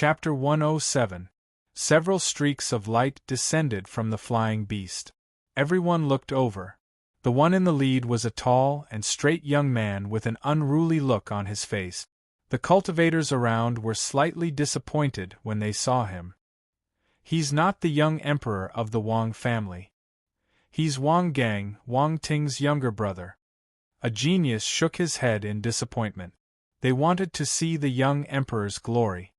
Chapter 107. Several streaks of light descended from the flying beast. Everyone looked over. The one in the lead was a tall and straight young man with an unruly look on his face. The cultivators around were slightly disappointed when they saw him. He's not the young emperor of the Wang family. He's Wang Gang, Wang Ting's younger brother. A genius shook his head in disappointment. They wanted to see the young emperor's glory.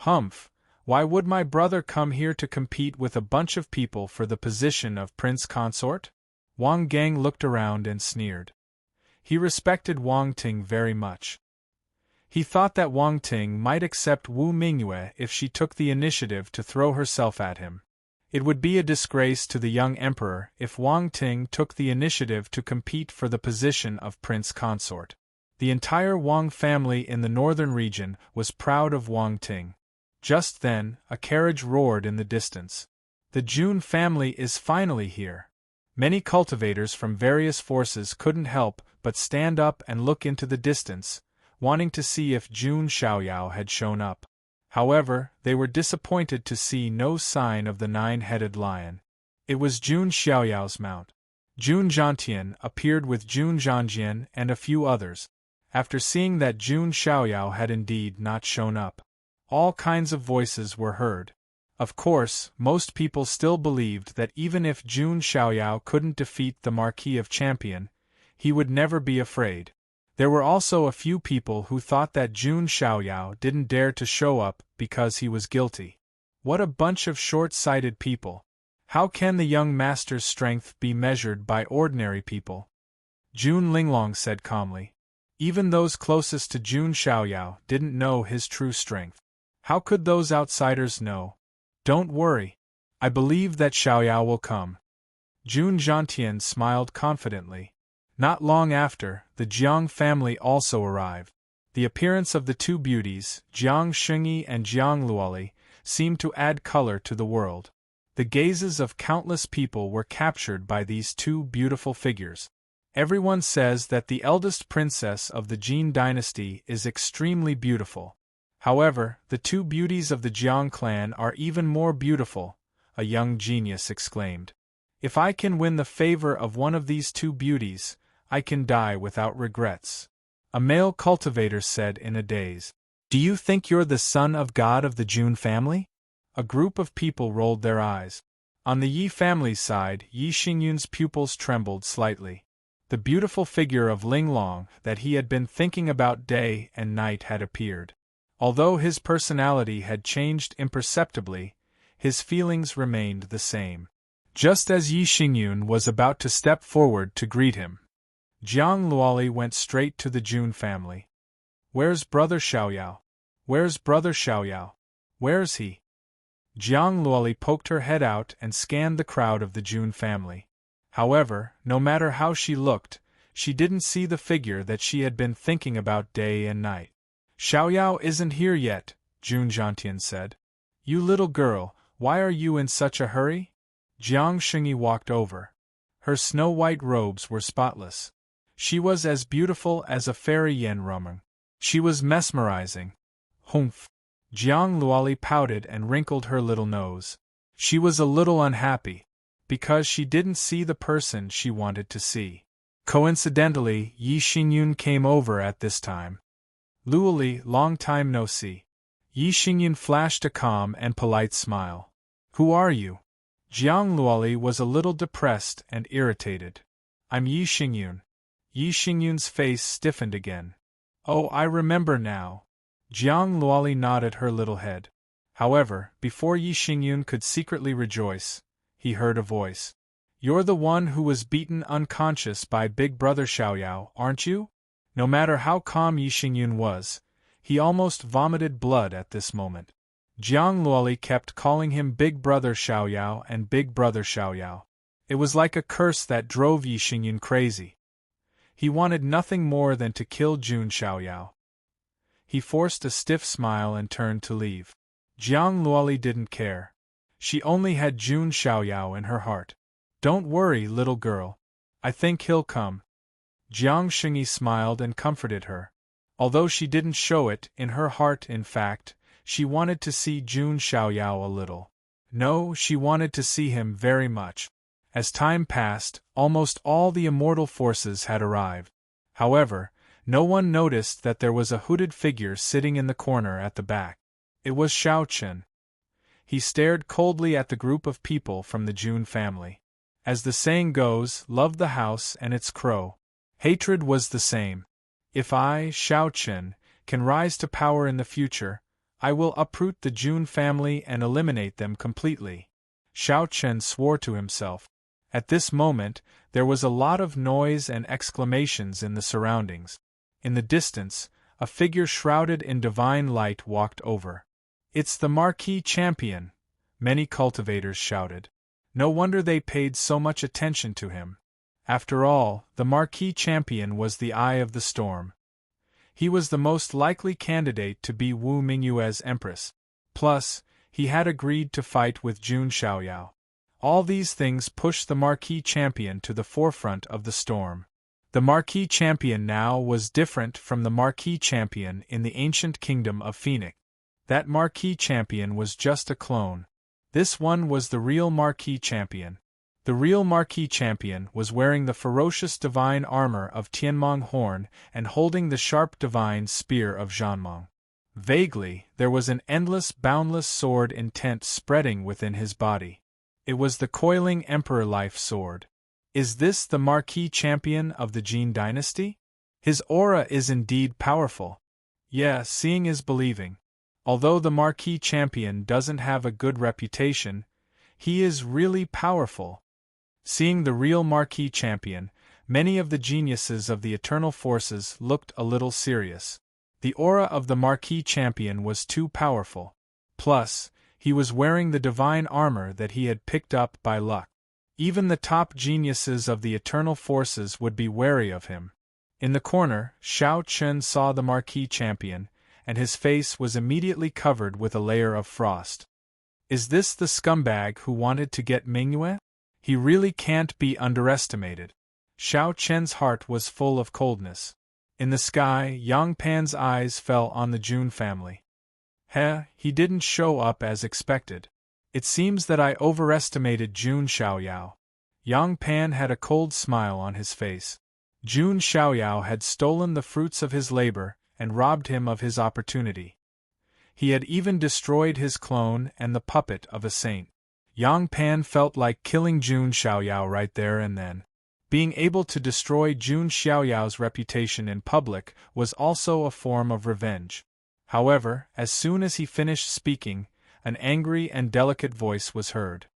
Humph, why would my brother come here to compete with a bunch of people for the position of prince consort? Wang Gang looked around and sneered. He respected Wang Ting very much. He thought that Wang Ting might accept Wu Mingyue if she took the initiative to throw herself at him. It would be a disgrace to the young emperor if Wang Ting took the initiative to compete for the position of prince consort. The entire Wang family in the northern region was proud of Wang Ting. Just then, a carriage roared in the distance. The Jun family is finally here. Many cultivators from various forces couldn't help but stand up and look into the distance, wanting to see if Jun Xiaoyao had shown up. However, they were disappointed to see no sign of the nine-headed lion. It was Jun Xiaoyao's mount. Jun Zhantian appeared with Jun Zhanjian and a few others. After seeing that Jun Xiaoyao had indeed not shown up, all kinds of voices were heard. Of course, most people still believed that even if Jun Xiaoyao couldn't defeat the Marquis of Champion, he would never be afraid. There were also a few people who thought that Jun Xiaoyao didn't dare to show up because he was guilty. What a bunch of short-sighted people! How can the young master's strength be measured by ordinary people? Jun Linglong said calmly. Even those closest to Jun Xiaoyao didn't know his true strength. How could those outsiders know? Don't worry. I believe that Xiaoyao will come. Jun Zhantian smiled confidently. Not long after, the Jiang family also arrived. The appearance of the two beauties, Jiang Xingyi and Jiang Luoli, seemed to add color to the world. The gazes of countless people were captured by these two beautiful figures. Everyone says that the eldest princess of the Jin dynasty is extremely beautiful. However, the two beauties of the Jiang clan are even more beautiful, a young genius exclaimed. If I can win the favor of one of these two beauties, I can die without regrets. A male cultivator said in a daze. Do you think you're the son of God of the Jun family? A group of people rolled their eyes. On the Yi family's side, Yi Xingyun's pupils trembled slightly. The beautiful figure of Linglong that he had been thinking about day and night had appeared. Although his personality had changed imperceptibly, his feelings remained the same. Just as Yi Xingyun was about to step forward to greet him, Jiang Luoli went straight to the Jun family. Where's brother Xiaoyao? Where's brother Xiaoyao? Where's he? Jiang Luoli poked her head out and scanned the crowd of the Jun family. However, no matter how she looked, she didn't see the figure that she had been thinking about day and night. Xiaoyao isn't here yet, Jun Zhantian said. You little girl, why are you in such a hurry? Jiang Xingyi walked over. Her snow-white robes were spotless. She was as beautiful as a fairy Yen Rumeng. She was mesmerizing. Humph! Jiang Luoli pouted and wrinkled her little nose. She was a little unhappy, because she didn't see the person she wanted to see. Coincidentally, Yi Xingyun came over at this time. Luoli, long time no see. Yi Xingyun flashed a calm and polite smile. Who are you? Jiang Luoli was a little depressed and irritated. I'm Yi Xingyun. Yi Xingyun's face stiffened again. Oh, I remember now. Jiang Luoli nodded her little head. However, before Yi Xingyun could secretly rejoice, he heard a voice. You're the one who was beaten unconscious by Big Brother Xiaoyao, aren't you? No matter how calm Yi Xingyun was, he almost vomited blood at this moment. Jiang Luoli kept calling him Big Brother Xiaoyao and Big Brother Xiaoyao. It was like a curse that drove Yi Xingyun crazy. He wanted nothing more than to kill Jun Xiaoyao. He forced a stiff smile and turned to leave. Jiang Luoli didn't care. She only had Jun Xiaoyao in her heart. Don't worry, little girl. I think he'll come. Jiang Xingyi smiled and comforted her. Although she didn't show it in her heart, in fact, she wanted to see Jun Xiaoyao a little. No, she wanted to see him very much. As time passed, almost all the immortal forces had arrived. However, no one noticed that there was a hooded figure sitting in the corner at the back. It was Xiao Chen. He stared coldly at the group of people from the Jun family. As the saying goes, love the house and its crow. Hatred was the same. If I, Xiao Chen, can rise to power in the future, I will uproot the Jun family and eliminate them completely. Xiao Chen swore to himself. At this moment, there was a lot of noise and exclamations in the surroundings. In the distance, a figure shrouded in divine light walked over. It's the Marquis Champion, many cultivators shouted. No wonder they paid so much attention to him. After all, the Marquis Champion was the eye of the storm. He was the most likely candidate to be Wu Mingyue's empress. Plus, he had agreed to fight with Jun Xiaoyao. All these things pushed the Marquis Champion to the forefront of the storm. The Marquis Champion now was different from the Marquis Champion in the ancient kingdom of Phoenix. That Marquis Champion was just a clone. This one was the real Marquis Champion. The real Marquis Champion was wearing the ferocious divine armor of Tianmong Horn and holding the sharp divine spear of Zhanmong. Vaguely, there was an endless, boundless sword intent spreading within his body. It was the coiling Emperor Life Sword. Is this the Marquis Champion of the Jin dynasty? His aura is indeed powerful. Yeah, seeing is believing. Although the Marquis Champion doesn't have a good reputation, he is really powerful. Seeing the real Marquis Champion, many of the geniuses of the Eternal Forces looked a little serious. The aura of the Marquis Champion was too powerful. Plus, he was wearing the divine armor that he had picked up by luck. Even the top geniuses of the Eternal Forces would be wary of him. In the corner, Xiao Chen saw the Marquis Champion, and his face was immediately covered with a layer of frost. Is this the scumbag who wanted to get Mingyue? He really can't be underestimated. Xiao Chen's heart was full of coldness. In the sky, Yang Pan's eyes fell on the Jun family. He didn't show up as expected. It seems that I overestimated Jun Xiaoyao. Yang Pan had a cold smile on his face. Jun Xiaoyao had stolen the fruits of his labor and robbed him of his opportunity. He had even destroyed his clone and the puppet of a saint. Yang Pan felt like killing Jun Xiaoyao right there and then. Being able to destroy Jun Xiaoyao's reputation in public was also a form of revenge. However, as soon as he finished speaking, an angry and delicate voice was heard.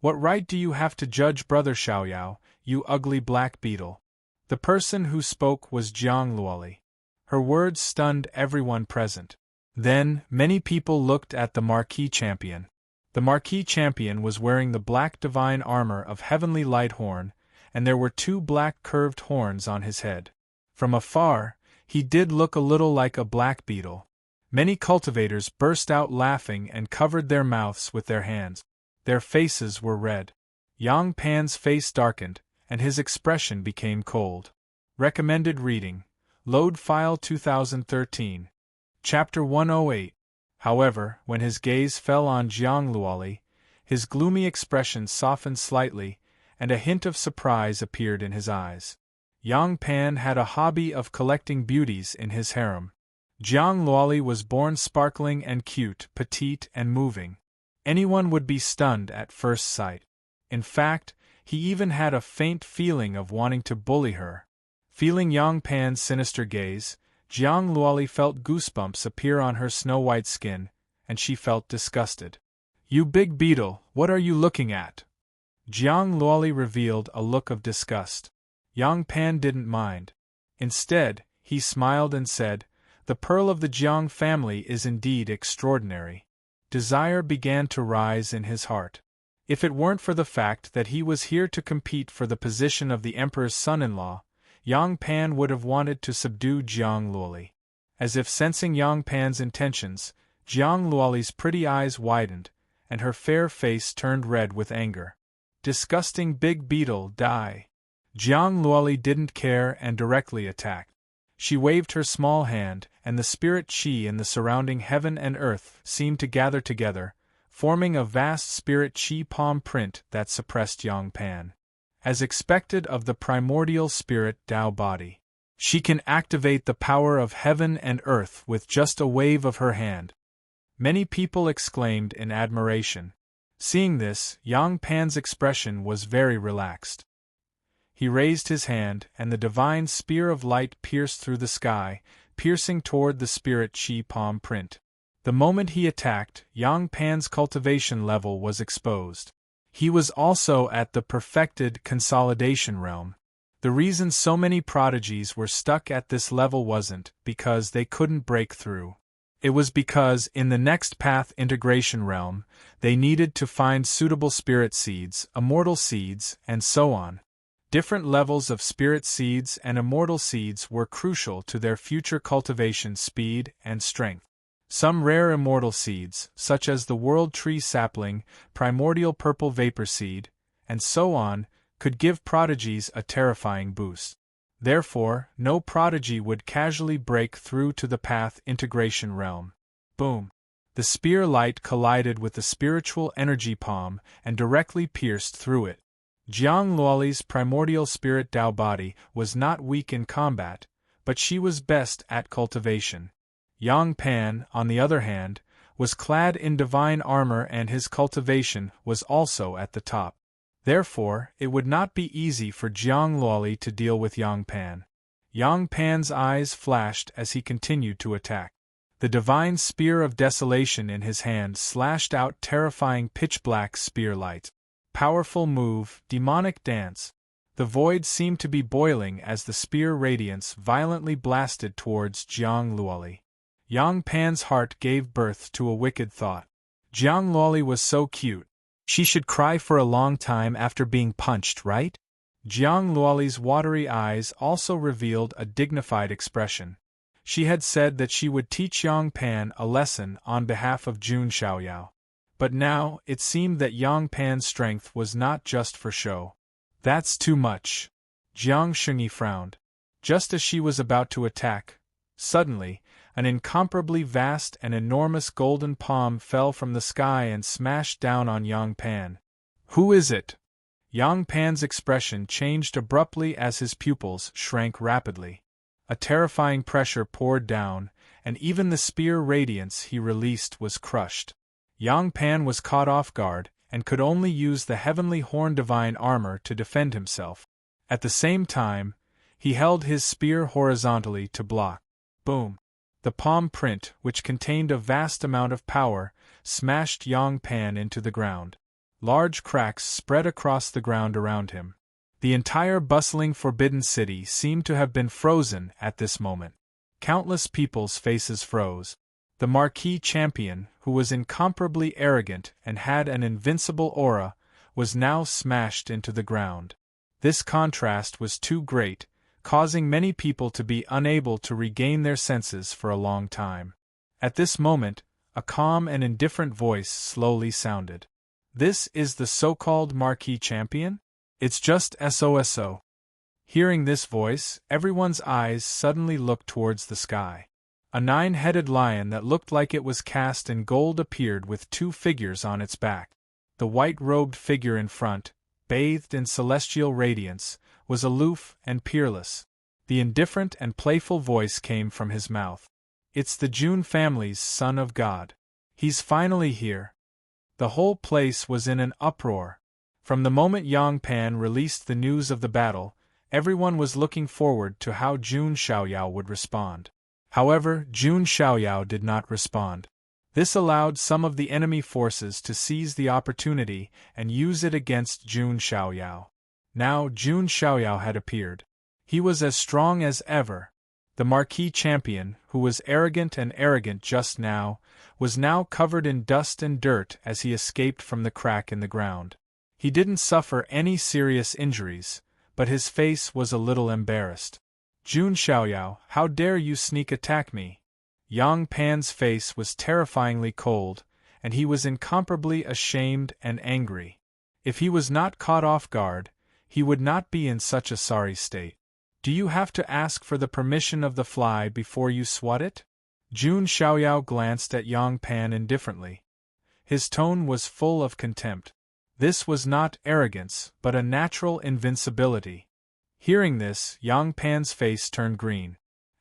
What right do you have to judge Brother Xiaoyao, you ugly black beetle? The person who spoke was Jiang Luoli. Her words stunned everyone present. Then, many people looked at the Marquis Champion. The Marquis Champion was wearing the black divine armor of Heavenly Lighthorn, and there were 2 black curved horns on his head. From afar, he did look a little like a black beetle. Many cultivators burst out laughing and covered their mouths with their hands. Their faces were red. Yang Pan's face darkened, and his expression became cold. Recommended reading. Load File 2013. Chapter 108. However, when his gaze fell on Jiang Luoli, his gloomy expression softened slightly, and a hint of surprise appeared in his eyes. Yang Pan had a hobby of collecting beauties in his harem. Jiang Luoli was born sparkling and cute, petite and moving. Anyone would be stunned at first sight. In fact, he even had a faint feeling of wanting to bully her. Feeling Yang Pan's sinister gaze, Jiang Luoli felt goosebumps appear on her snow-white skin, and she felt disgusted. You big beetle, what are you looking at? Jiang Luoli revealed a look of disgust. Yang Pan didn't mind. Instead, he smiled and said, The pearl of the Jiang family is indeed extraordinary. Desire began to rise in his heart. If it weren't for the fact that he was here to compete for the position of the emperor's son-in-law, Yang Pan would have wanted to subdue Jiang Luoli. As if sensing Yang Pan's intentions, Jiang Luoli's pretty eyes widened, and her fair face turned red with anger. Disgusting big beetle, die! Jiang Luoli didn't care and directly attacked. She waved her small hand, and the spirit chi in the surrounding heaven and earth seemed to gather together, forming a vast spirit chi palm print that suppressed Yang Pan. As expected of the primordial spirit Tao body, she can activate the power of heaven and earth with just a wave of her hand. Many people exclaimed in admiration. Seeing this, Yang Pan's expression was very relaxed. He raised his hand, and the divine spear of light pierced through the sky, piercing toward the spirit chi palm print. The moment he attacked, Yang Pan's cultivation level was exposed. He was also at the perfected consolidation realm. The reason so many prodigies were stuck at this level wasn't because they couldn't break through. It was because, in the next path integration realm, they needed to find suitable spirit seeds, immortal seeds, and so on. Different levels of spirit seeds and immortal seeds were crucial to their future cultivation speed and strength. Some rare immortal seeds, such as the world tree sapling, primordial purple vapor seed, and so on, could give prodigies a terrifying boost. Therefore, no prodigy would casually break through to the path integration realm. Boom! The spear light collided with the spiritual energy palm and directly pierced through it. Jiang Luoli's primordial spirit Tao body was not weak in combat, but she was best at cultivation. Yang Pan, on the other hand, was clad in divine armor and his cultivation was also at the top. Therefore, it would not be easy for Jiang Luoli to deal with Yang Pan. Yang Pan's eyes flashed as he continued to attack. The divine spear of desolation in his hand slashed out terrifying pitch-black spear light. Powerful move, demonic dance. The void seemed to be boiling as the spear radiance violently blasted towards Jiang Luoli. Yang Pan's heart gave birth to a wicked thought. Jiang Luoli was so cute. She should cry for a long time after being punched, right? Jiang Luoli's watery eyes also revealed a dignified expression. She had said that she would teach Yang Pan a lesson on behalf of Jun Xiaoyao. But now, it seemed that Yang Pan's strength was not just for show. That's too much. Jiang Shengyi frowned. Just as she was about to attack, suddenly, an incomparably vast and enormous golden palm fell from the sky and smashed down on Yang Pan. Who is it? Yang Pan's expression changed abruptly as his pupils shrank rapidly. A terrifying pressure poured down, and even the spear radiance he released was crushed. Yang Pan was caught off guard, and could only use the heavenly horn divine armor to defend himself. At the same time, he held his spear horizontally to block. Boom! The palm print, which contained a vast amount of power, smashed Yang Pan into the ground. Large cracks spread across the ground around him. The entire bustling forbidden city seemed to have been frozen at this moment. Countless people's faces froze. The marquis champion, who was incomparably arrogant and had an invincible aura, was now smashed into the ground. This contrast was too great, causing many people to be unable to regain their senses for a long time. At this moment, a calm and indifferent voice slowly sounded. This is the so-called marquis champion? It's just SOSO. Hearing this voice, everyone's eyes suddenly looked towards the sky. A 9-headed lion that looked like it was cast in gold appeared with 2 figures on its back. The white-robed figure in front, bathed in celestial radiance, was aloof and peerless. The indifferent and playful voice came from his mouth. It's the Jun family's son of God. He's finally here. The whole place was in an uproar. From the moment Yang Pan released the news of the battle, everyone was looking forward to how Jun Xiaoyao would respond. However, Jun Xiaoyao did not respond. This allowed some of the enemy forces to seize the opportunity and use it against Jun Xiaoyao. Now Jun Xiaoyao had appeared. He was as strong as ever. The marquis champion, who was arrogant just now, was now covered in dust and dirt as he escaped from the crack in the ground. He didn't suffer any serious injuries, but his face was a little embarrassed. Jun Xiaoyao, how dare you sneak attack me? Yang Pan's face was terrifyingly cold, and he was incomparably ashamed and angry. If he was not caught off guard, he would not be in such a sorry state. Do you have to ask for the permission of the fly before you swat it? Jun Xiaoyao glanced at Yang Pan indifferently. His tone was full of contempt. This was not arrogance, but a natural invincibility. Hearing this, Yang Pan's face turned green.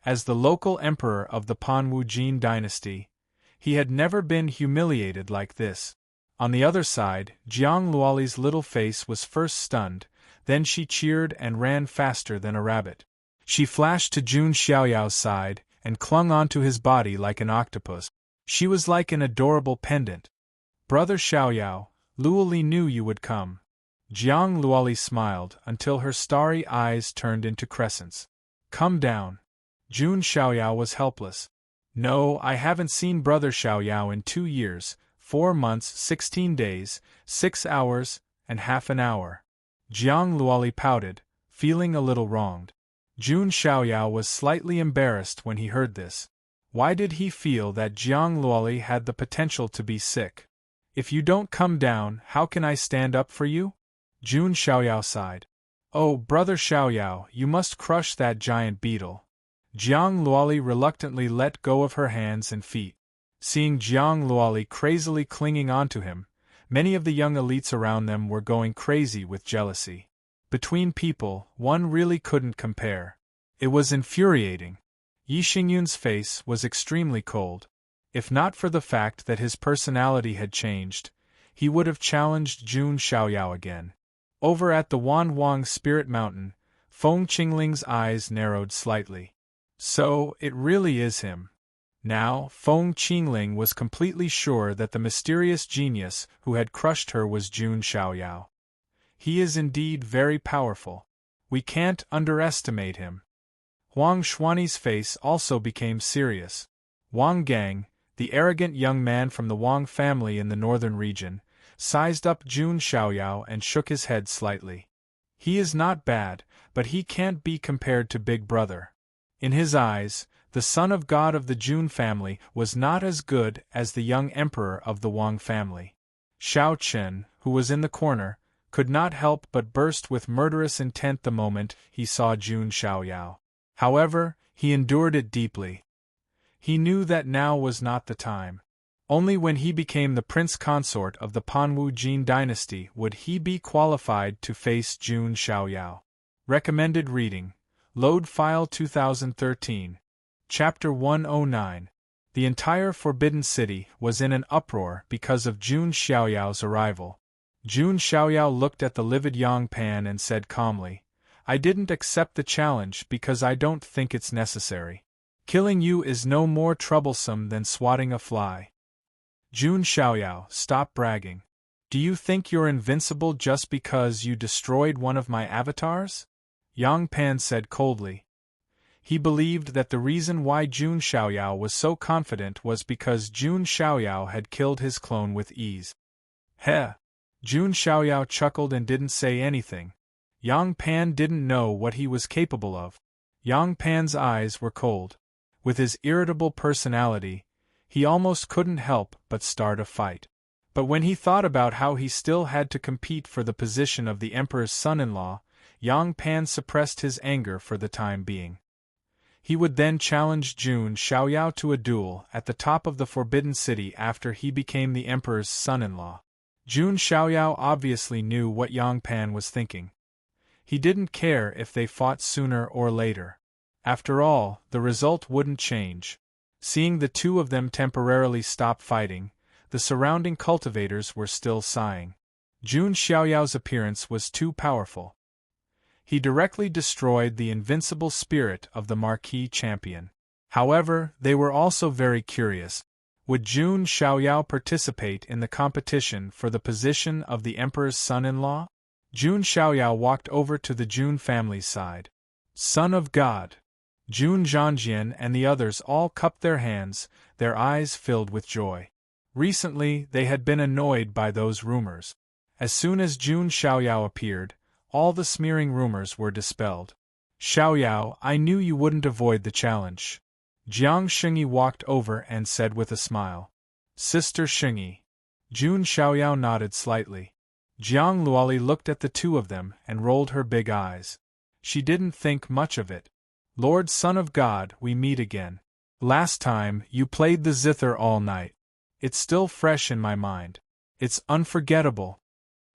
As the local emperor of the Panwu Jin dynasty, he had never been humiliated like this. On the other side, Jiang Luoli's little face was first stunned, then she cheered and ran faster than a rabbit. She flashed to Jun Xiaoyao's side and clung onto his body like an octopus. She was like an adorable pendant. Brother Xiaoyao, Luoli knew you would come. Jiang Luoli smiled until her starry eyes turned into crescents. Come down. Jun Xiaoyao was helpless. No, I haven't seen Brother Xiaoyao in 2 years, 4 months, 16 days, 6 hours, and half an hour. Jiang Luoli pouted, feeling a little wronged. Jun Xiaoyao was slightly embarrassed when he heard this. Why did he feel that Jiang Luoli had the potential to be sick? If you don't come down, how can I stand up for you? Jun Xiaoyao sighed. Oh, Brother Xiaoyao, you must crush that giant beetle. Jiang Luoli reluctantly let go of her hands and feet. Seeing Jiang Luoli crazily clinging onto him, many of the young elites around them were going crazy with jealousy. Between people, one really couldn't compare. It was infuriating. Yi Xingyun's face was extremely cold. If not for the fact that his personality had changed, he would have challenged Jun Xiaoyao again. Over at the Wanwang Spirit Mountain, Feng Qingling's eyes narrowed slightly. So, it really is him. Now, Feng Qingling was completely sure that the mysterious genius who had crushed her was Jun Xiaoyao. He is indeed very powerful. We can't underestimate him. Huang Xuanyi's face also became serious. Wang Gang, the arrogant young man from the Wang family in the northern region, sized up Jun Xiaoyao and shook his head slightly. He is not bad, but he can't be compared to Big Brother. In his eyes, the son of God of the Jun family was not as good as the young emperor of the Wang family. Xiao Chen, who was in the corner, could not help but burst with murderous intent the moment he saw Jun Xiaoyao. However, he endured it deeply. He knew that now was not the time. Only when he became the prince consort of the Panwu Jin dynasty would he be qualified to face Jun Xiaoyao. Recommended reading. Load File 2013. Chapter 109. The entire Forbidden City was in an uproar because of Jun Xiaoyao's arrival. Jun Xiaoyao looked at the livid Yang Pan and said calmly, I didn't accept the challenge because I don't think it's necessary. Killing you is no more troublesome than swatting a fly. Jun Xiaoyao, stop bragging. Do you think you're invincible just because you destroyed one of my avatars? Yang Pan said coldly. He believed that the reason why Jun Xiaoyao was so confident was because Jun Xiaoyao had killed his clone with ease. Heh! Jun Xiaoyao chuckled and didn't say anything. Yang Pan didn't know what he was capable of. Yang Pan's eyes were cold. With his irritable personality, he almost couldn't help but start a fight. But when he thought about how he still had to compete for the position of the emperor's son-in-law, Yang Pan suppressed his anger for the time being. He would then challenge Jun Xiaoyao to a duel at the top of the Forbidden City after he became the emperor's son-in-law. Jun Xiaoyao obviously knew what Yang Pan was thinking. He didn't care if they fought sooner or later. After all, the result wouldn't change. Seeing the two of them temporarily stop fighting, the surrounding cultivators were still sighing. Jun Xiaoyao's appearance was too powerful. He directly destroyed the invincible spirit of the marquee champion. However, they were also very curious. Would Jun Xiaoyao participate in the competition for the position of the emperor's son-in-law? Jun Xiaoyao walked over to the Jun family's side. Son of God! Jun Zhangjian and the others all cupped their hands, their eyes filled with joy. Recently, they had been annoyed by those rumors. As soon as Jun Xiaoyao appeared, all the smearing rumors were dispelled. Xiaoyao, I knew you wouldn't avoid the challenge. Jiang Xingyi walked over and said with a smile. Sister Xingyi. Jun Xiaoyao nodded slightly. Jiang Luoli looked at the two of them and rolled her big eyes. She didn't think much of it. Lord Son of God, we meet again. Last time, you played the zither all night. It's still fresh in my mind. It's unforgettable.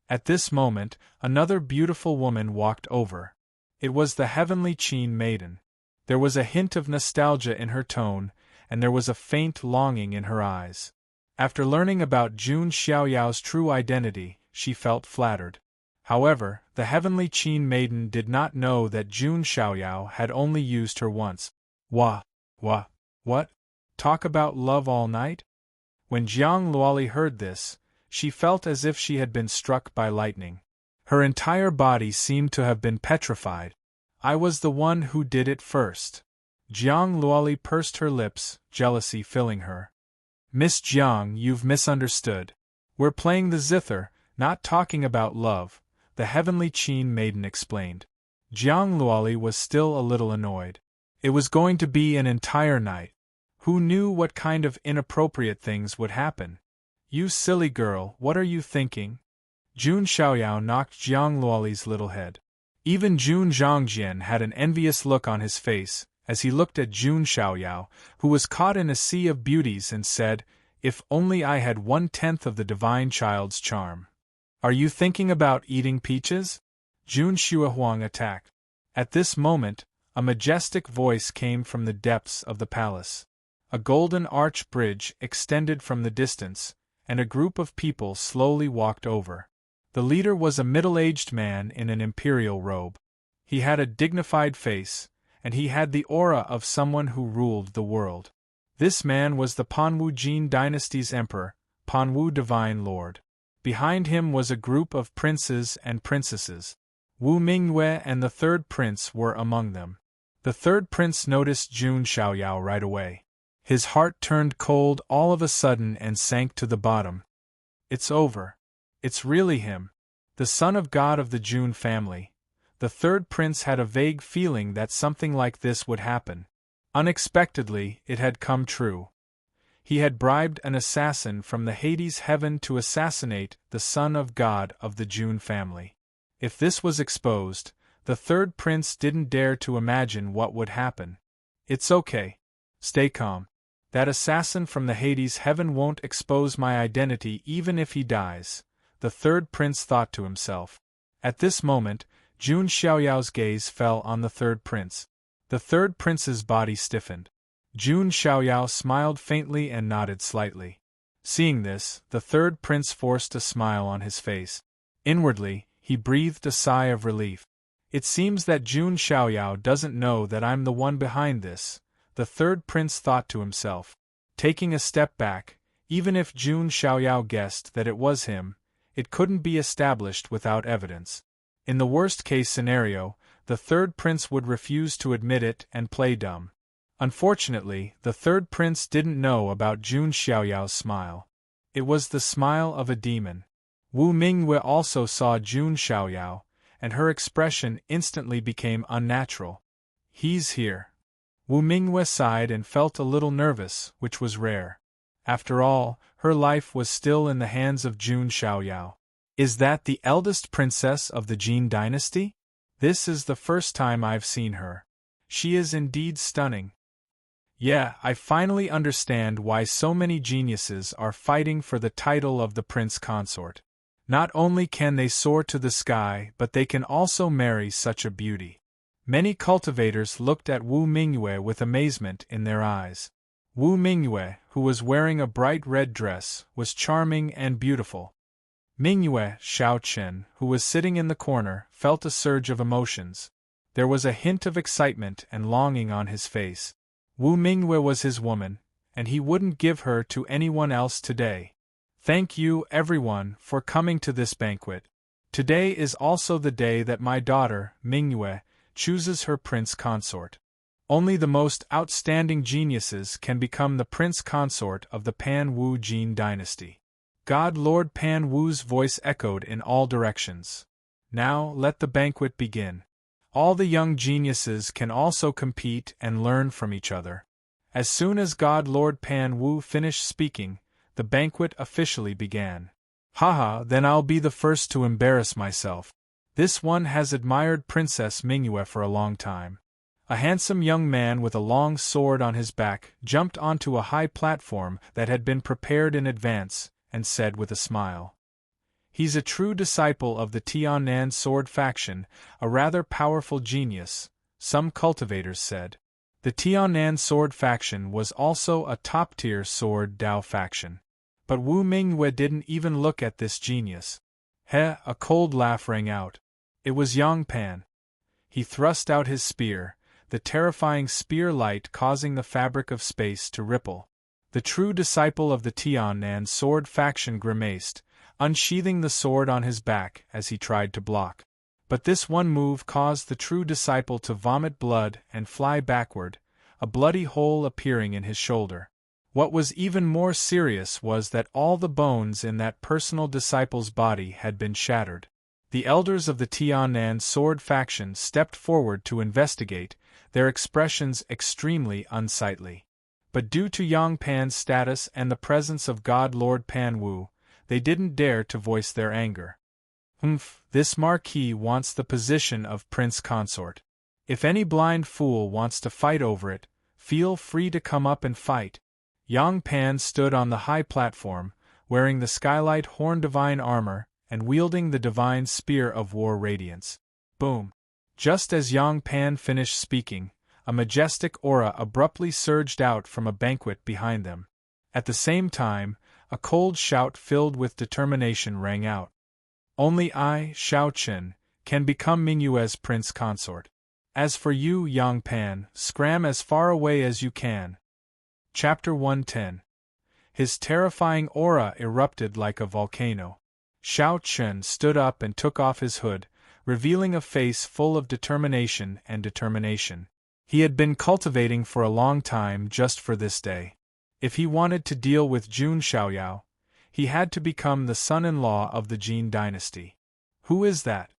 At this moment, another beautiful woman walked over. It was the heavenly Qin maiden. There was a hint of nostalgia in her tone, and there was a faint longing in her eyes. After learning about Jun Xiaoyao's true identity, she felt flattered. However, the heavenly Qin maiden did not know that Jun Xiaoyao had only used her once. What? Talk about love all night? When Jiang Luoli heard this, she felt as if she had been struck by lightning. Her entire body seemed to have been petrified. I was the one who did it first. Jiang Luoli pursed her lips, jealousy filling her. Miss Jiang, you've misunderstood. We're playing the zither, not talking about love, the heavenly Qin maiden explained. Jiang Luoli was still a little annoyed. It was going to be an entire night. Who knew what kind of inappropriate things would happen? You silly girl, what are you thinking? Jun Xiaoyao knocked Jiang Luoli's little head. Even Jun Zhangjian had an envious look on his face, as he looked at Jun Xiaoyao, who was caught in a sea of beauties and said, if only I had 1/10 of the divine child's charm. Are you thinking about eating peaches? Jun Xuehuang attacked. At this moment, a majestic voice came from the depths of the palace. A golden arch bridge extended from the distance, and a group of people slowly walked over. The leader was a middle-aged man in an imperial robe. He had a dignified face, and he had the aura of someone who ruled the world. This man was the Panwu Jin dynasty's emperor, Panwu Divine Lord. Behind him was a group of princes and princesses. Wu Mingyue and the third prince were among them. The third prince noticed Jun Xiaoyao right away. His heart turned cold all of a sudden and sank to the bottom. It's over. It's really him. The son of God of the Jun family. The third prince had a vague feeling that something like this would happen. Unexpectedly, it had come true. He had bribed an assassin from the Hades heaven to assassinate the son of God of the Jun family. If this was exposed, the third prince didn't dare to imagine what would happen. It's okay. Stay calm. That assassin from the Hades heaven won't expose my identity even if he dies, the third prince thought to himself. At this moment, Jun Xiaoyao's gaze fell on the third prince. The third prince's body stiffened. Jun Xiaoyao smiled faintly and nodded slightly. Seeing this, the third prince forced a smile on his face. Inwardly, he breathed a sigh of relief. It seems that Jun Xiaoyao doesn't know that I'm the one behind this, the third prince thought to himself. Taking a step back, even if Jun Xiaoyao guessed that it was him, it couldn't be established without evidence. In the worst-case scenario, the third prince would refuse to admit it and play dumb. Unfortunately, the third prince didn't know about Jun Xiaoyao's smile. It was the smile of a demon. Wu Mingyue also saw Jun Xiaoyao, and her expression instantly became unnatural. He's here. Wu Mingyue sighed and felt a little nervous, which was rare. After all, her life was still in the hands of Jun Xiaoyao. Is that the eldest princess of the Jin dynasty? This is the first time I've seen her. She is indeed stunning. Yeah, I finally understand why so many geniuses are fighting for the title of the prince consort. Not only can they soar to the sky, but they can also marry such a beauty. Many cultivators looked at Wu Mingyue with amazement in their eyes. Wu Mingyue, who was wearing a bright red dress, was charming and beautiful. Mingyue Xiaochen, who was sitting in the corner, felt a surge of emotions. There was a hint of excitement and longing on his face. Wu Mingyue was his woman, and he wouldn't give her to anyone else today. Thank you, everyone, for coming to this banquet. Today is also the day that my daughter, Mingyue, chooses her prince consort. Only the most outstanding geniuses can become the prince consort of the Pan Wu Jin dynasty. God Lord Pan Wu's voice echoed in all directions. Now let the banquet begin. All the young geniuses can also compete and learn from each other. As soon as God Lord Pan Wu finished speaking, the banquet officially began. Haha, then I'll be the first to embarrass myself. This one has admired Princess Mingyue for a long time. A handsome young man with a long sword on his back jumped onto a high platform that had been prepared in advance, and said with a smile. He's a true disciple of the Tiannan sword faction, a rather powerful genius, some cultivators said. The Tiannan sword faction was also a top-tier sword Dao faction. But Wu Mingyue didn't even look at this genius. A cold laugh rang out. It was Yang Pan. He thrust out his spear, the terrifying spear light causing the fabric of space to ripple. The true disciple of the Tiannan sword faction grimaced, unsheathing the sword on his back as he tried to block. But this one move caused the true disciple to vomit blood and fly backward, a bloody hole appearing in his shoulder. What was even more serious was that all the bones in that personal disciple's body had been shattered. The elders of the Tiannan sword faction stepped forward to investigate, their expressions extremely unsightly. But due to Yang Pan's status and the presence of God Lord Pan Wu, they didn't dare to voice their anger. This marquis wants the position of prince consort. If any blind fool wants to fight over it, feel free to come up and fight. Yang Pan stood on the high platform, wearing the skylight horn divine armor, and wielding the divine spear of war radiance. Boom! Just as Yang Pan finished speaking, a majestic aura abruptly surged out from a banquet behind them. At the same time, a cold shout filled with determination rang out. Only I, Xiao Qin, can become Mingyue's prince consort. As for you, Yang Pan, scram as far away as you can. Chapter 110. His terrifying aura erupted like a volcano. Xiao Qin stood up and took off his hood, revealing a face full of determination and determination. He had been cultivating for a long time just for this day. If he wanted to deal with Jun Xiaoyao, he had to become the son-in-law of the Jin dynasty. Who is that?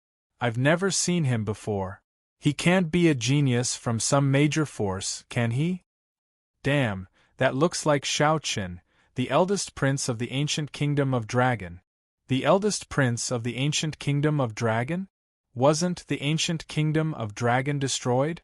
I've never seen him before. He can't be a genius from some major force, can he? Damn, that looks like Xiao Qin, the eldest prince of the ancient kingdom of Dragon. The eldest prince of the ancient kingdom of Dragon? Wasn't the ancient kingdom of Dragon destroyed?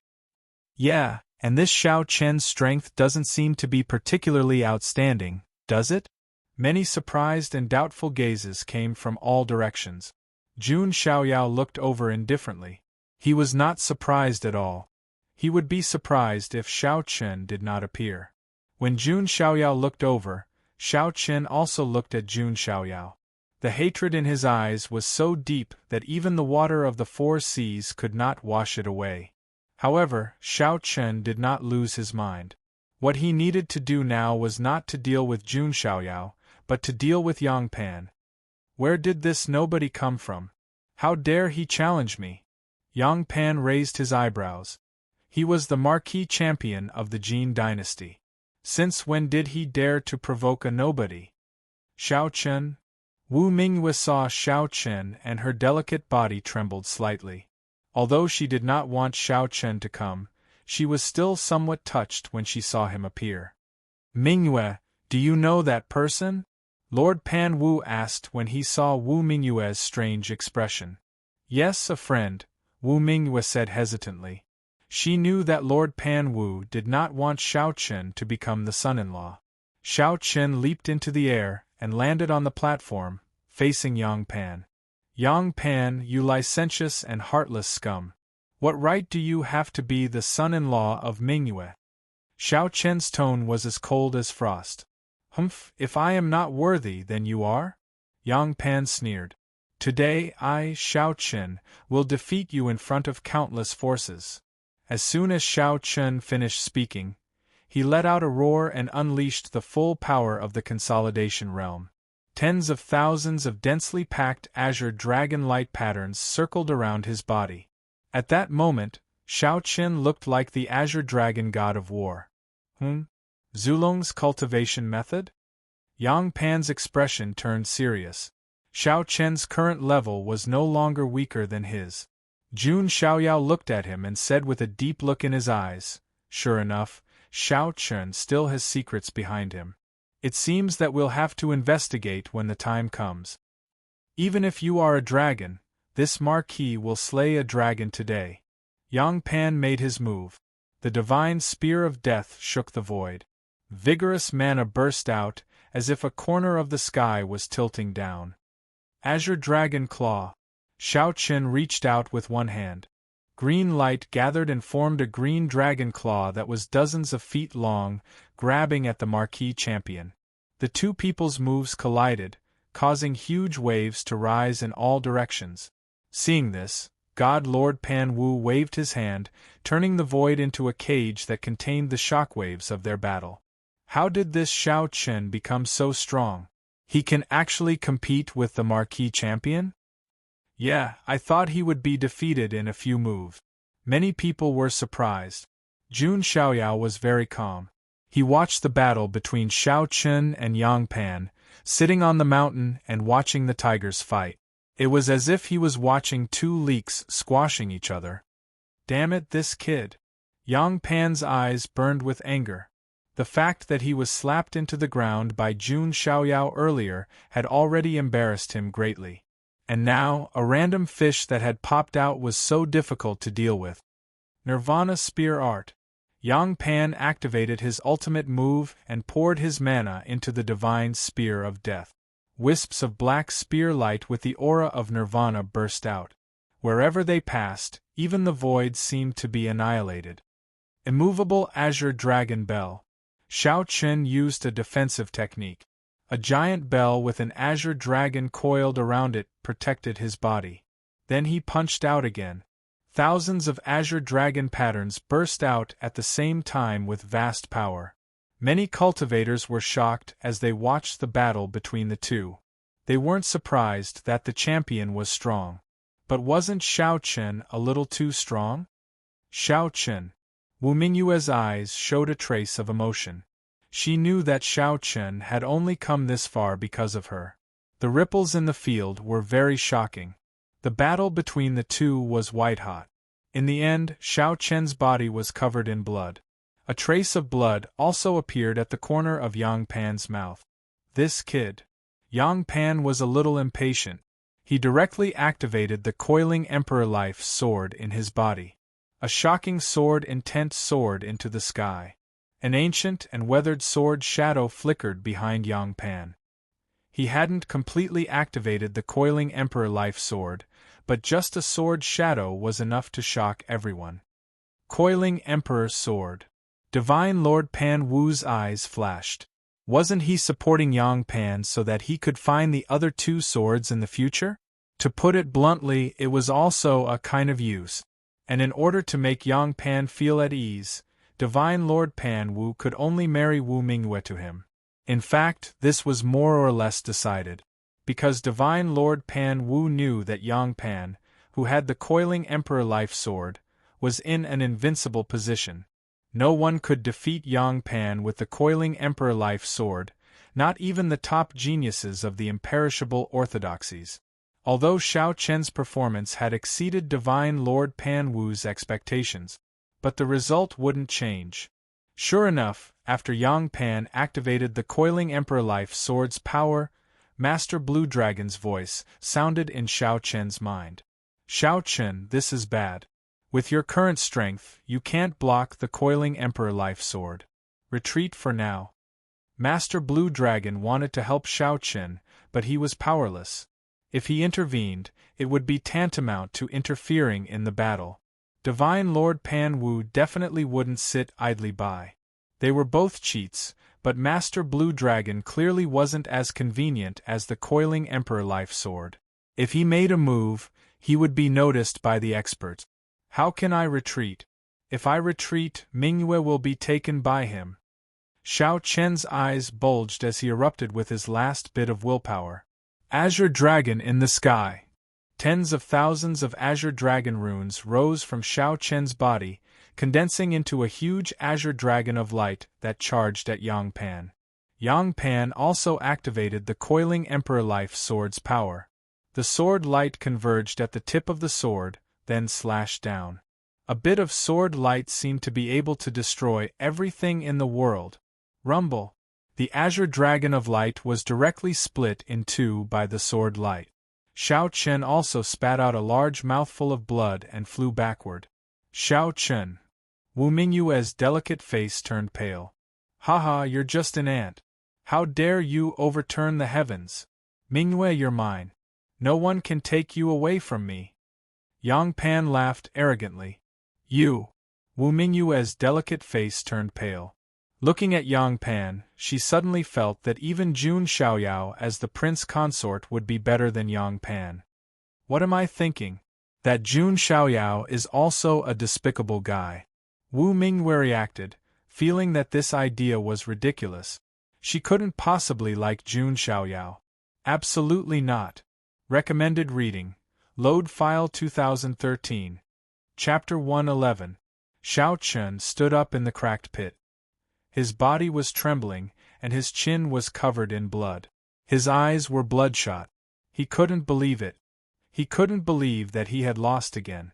Yeah, and this Xiao Qin's strength doesn't seem to be particularly outstanding, does it? Many surprised and doubtful gazes came from all directions. Jun Xiaoyao looked over indifferently. He was not surprised at all. He would be surprised if Xiao Qin did not appear. When Jun Xiaoyao looked over, Xiao Qin also looked at Jun Xiaoyao. The hatred in his eyes was so deep that even the water of the four seas could not wash it away. However, Xiao Qin did not lose his mind. What he needed to do now was not to deal with Jun Xiaoyao, but to deal with Yang Pan. Where did this nobody come from? How dare he challenge me? Yang Pan raised his eyebrows. He was the marquis champion of the Jin dynasty. Since when did he dare to provoke a nobody? Xiao Qin? Wu Mingyue saw Xiao Qin and her delicate body trembled slightly. Although she did not want Xiao Qin to come, she was still somewhat touched when she saw him appear. Mingyue, do you know that person? Lord Pan Wu asked when he saw Wu Mingyue's strange expression. Yes, a friend, Wu Mingyue said hesitantly. She knew that Lord Pan Wu did not want Xiao Qin to become the son-in-law. Xiao Qin leaped into the air and landed on the platform, facing Yang Pan. Yang Pan, you licentious and heartless scum. What right do you have to be the son-in-law of Mingyue? Xiao Qin's tone was as cold as frost. If I am not worthy, then you are? Yang Pan sneered. Today I, Xiao Qin, will defeat you in front of countless forces. As soon as Xiao Qin finished speaking, he let out a roar and unleashed the full power of the consolidation realm. Tens of thousands of densely packed azure dragon light patterns circled around his body. At that moment, Xiao Qin looked like the azure dragon god of war. Zulong's cultivation method? Yang Pan's expression turned serious. Xiao Qin's current level was no longer weaker than his. Jun Xiaoyao looked at him and said with a deep look in his eyes, sure enough, Xiao Qin still has secrets behind him. It seems that we'll have to investigate when the time comes. Even if you are a dragon, This marquis will slay a dragon today. Yang Pan made his move. The divine spear of death shook the void. Vigorous mana burst out, as if a corner of the sky was tilting down. Azure Dragon Claw. Shao Chen reached out with one hand. Green light gathered and formed a green dragon claw that was dozens of feet long, grabbing at the marquis champion. The two people's moves collided, causing huge waves to rise in all directions. Seeing this, God Lord Pan Wu waved his hand, turning the void into a cage that contained the shockwaves of their battle. How did this Shao Chen become so strong? He can actually compete with the marquis champion? Yeah, I thought he would be defeated in a few moves. Many people were surprised. Jun Xiaoyao was very calm. He watched the battle between Shao Chen and Yang Pan, sitting on the mountain and watching the tigers fight. It was as if he was watching two leeks squashing each other. Damn it, this kid! Yang Pan's eyes burned with anger. The fact that he was slapped into the ground by Jun Xiaoyao earlier had already embarrassed him greatly. And now, a random fish that had popped out was so difficult to deal with. Nirvana Spear Art. Yang Pan activated his ultimate move and poured his mana into the divine spear of death. Wisps of black spear light with the aura of Nirvana burst out. Wherever they passed, even the void seemed to be annihilated. Immovable Azure Dragon Bell. Shao Chen used a defensive technique. A giant bell with an azure dragon coiled around it protected his body. Then he punched out again. Thousands of azure dragon patterns burst out at the same time with vast power. Many cultivators were shocked as they watched the battle between the two. They weren't surprised that the champion was strong. But wasn't Shao Chen a little too strong? Shao Chen. Wu Mingyue's eyes showed a trace of emotion. She knew that Shao Chen had only come this far because of her. The ripples in the field were very shocking. The battle between the two was white-hot. In the end, Shao Chen's body was covered in blood. A trace of blood also appeared at the corner of Yang Pan's mouth. This kid. Yang Pan was a little impatient. He directly activated the coiling Emperor Life sword in his body. A shocking sword intent soared into the sky. An ancient and weathered sword shadow flickered behind Yang Pan. He hadn't completely activated the coiling Emperor Life sword, but just a sword shadow was enough to shock everyone. Coiling Emperor Sword. Divine Lord Pan Wu's eyes flashed. Wasn't he supporting Yang Pan so that he could find the other two swords in the future? To put it bluntly, it was also a kind of use. And in order to make Yang Pan feel at ease, Divine Lord Pan Wu could only marry Wu Mingyue to him. In fact, this was more or less decided. Because Divine Lord Pan Wu knew that Yang Pan, who had the coiling Emperor Life Sword, was in an invincible position. No one could defeat Yang Pan with the coiling Emperor Life Sword, not even the top geniuses of the imperishable orthodoxies. Although Shao Chen's performance had exceeded Divine Lord Pan Wu's expectations, but the result wouldn't change. Sure enough, after Yang Pan activated the coiling Emperor Life Sword's power, Master Blue Dragon's voice sounded in Shao Chen's mind. Shao Chen, this is bad. With your current strength, you can't block the coiling Emperor Life Sword. Retreat for now. Master Blue Dragon wanted to help Shao Chen, but he was powerless. If he intervened, it would be tantamount to interfering in the battle. Divine Lord Pan Wu definitely wouldn't sit idly by. They were both cheats, but Master Blue Dragon clearly wasn't as convenient as the coiling Emperor Life Sword. If he made a move, he would be noticed by the experts. How can I retreat? If I retreat, Mingyue will be taken by him. Shao Chen's eyes bulged as he erupted with his last bit of willpower. Azure Dragon in the sky. Tens of thousands of azure dragon runes rose from Shao Chen's body, condensing into a huge azure dragon of light that charged at Yang Pan. Yang Pan also activated the coiling Emperor Life Sword's power. The sword light converged at the tip of the sword, then slashed down. A bit of sword light seemed to be able to destroy everything in the world. Rumble. The azure dragon of light was directly split in two by the sword light. Xiao Chen also spat out a large mouthful of blood and flew backward. Xiao Chen. Wu Mingyue's delicate face turned pale. Haha, you're just an ant. How dare you overturn the heavens? Mingyue, you're mine. No one can take you away from me. Yang Pan laughed arrogantly. You. Wu Mingyue's delicate face turned pale. Looking at Yang Pan, she suddenly felt that even Jun Xiaoyao as the prince consort would be better than Yang Pan. What am I thinking? That Jun Xiaoyao is also a despicable guy. Wu Mingyue reacted, feeling that this idea was ridiculous. She couldn't possibly like Jun Xiaoyao. Absolutely not. Recommended reading. Load file 2013. Chapter 111. Xiao Chen stood up in the cracked pit. His body was trembling, and his chin was covered in blood. His eyes were bloodshot. He couldn't believe it. He couldn't believe that he had lost again.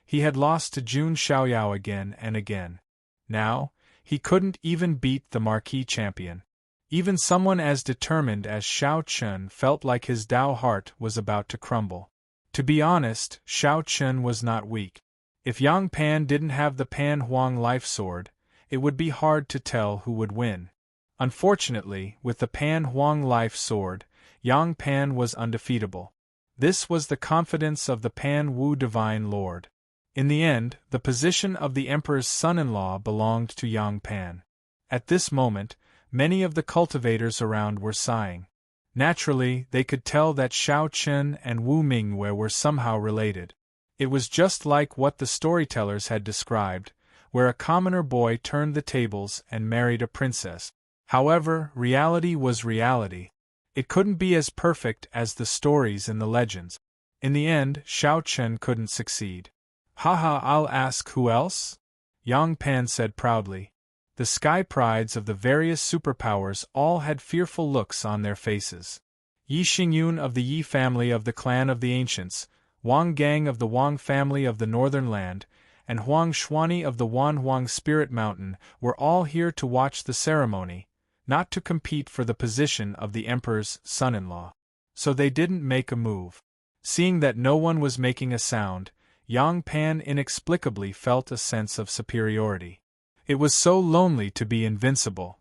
He had lost to Jun Xiaoyao again and again. Now, he couldn't even beat the marquee champion. Even someone as determined as Xiao Chen felt like his Dao heart was about to crumble. To be honest, Xiao Chen was not weak. If Yang Pan didn't have the Pan Huang life sword, it would be hard to tell who would win. Unfortunately, with the Pan Huang life sword, Yang Pan was undefeatable. This was the confidence of the Pan Wu Divine Lord. In the end, the position of the Emperor's son-in-law belonged to Yang Pan. At this moment, many of the cultivators around were sighing. Naturally, they could tell that Xiao Chen and Wu Mingyue were somehow related. It was just like what the storytellers had described, where a commoner boy turned the tables and married a princess. However, reality was reality. It couldn't be as perfect as the stories in the legends. In the end, Xiao Chen couldn't succeed. Haha, I'll ask who else? Yang Pan said proudly. The sky prides of the various superpowers all had fearful looks on their faces. Yi Xingyun of the Yi family of the clan of the ancients, Wang Gang of the Wang family of the northern land, and Huang Xuani of the Huang Spirit Mountain were all here to watch the ceremony, not to compete for the position of the emperor's son-in-law. So they didn't make a move. Seeing that no one was making a sound, Yang Pan inexplicably felt a sense of superiority. It was so lonely to be invincible.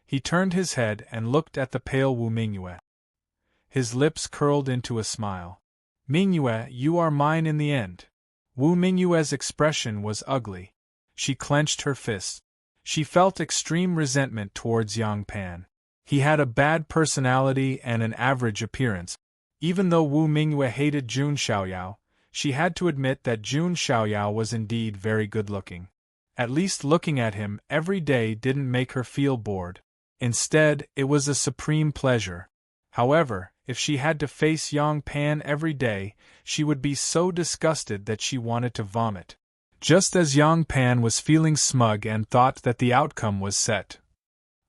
He turned his head and looked at the pale Wu Mingyue. His lips curled into a smile. Mingyue, you are mine in the end. Wu Mingyue's expression was ugly. She clenched her fists. She felt extreme resentment towards Yang Pan. He had a bad personality and an average appearance. Even though Wu Mingyue hated Jun Xiaoyao, she had to admit that Jun Xiaoyao was indeed very good-looking. At least looking at him every day didn't make her feel bored. Instead, it was a supreme pleasure. However, if she had to face Yang Pan every day, she would be so disgusted that she wanted to vomit. Just as Yang Pan was feeling smug and thought that the outcome was set,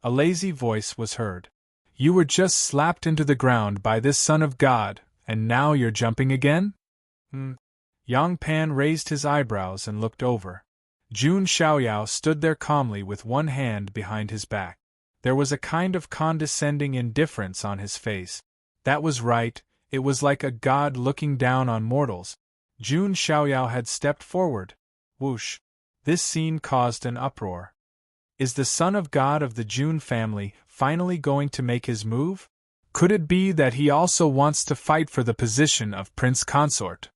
a lazy voice was heard. You were just slapped into the ground by this son of God, and now you're jumping again? Yang Pan raised his eyebrows and looked over. Jun Xiaoyao stood there calmly with one hand behind his back. There was a kind of condescending indifference on his face. That was right, it was like a god looking down on mortals. Jun Xiaoyao had stepped forward. Whoosh! This scene caused an uproar. Is the son of God of the Jun family finally going to make his move? Could it be that he also wants to fight for the position of prince consort?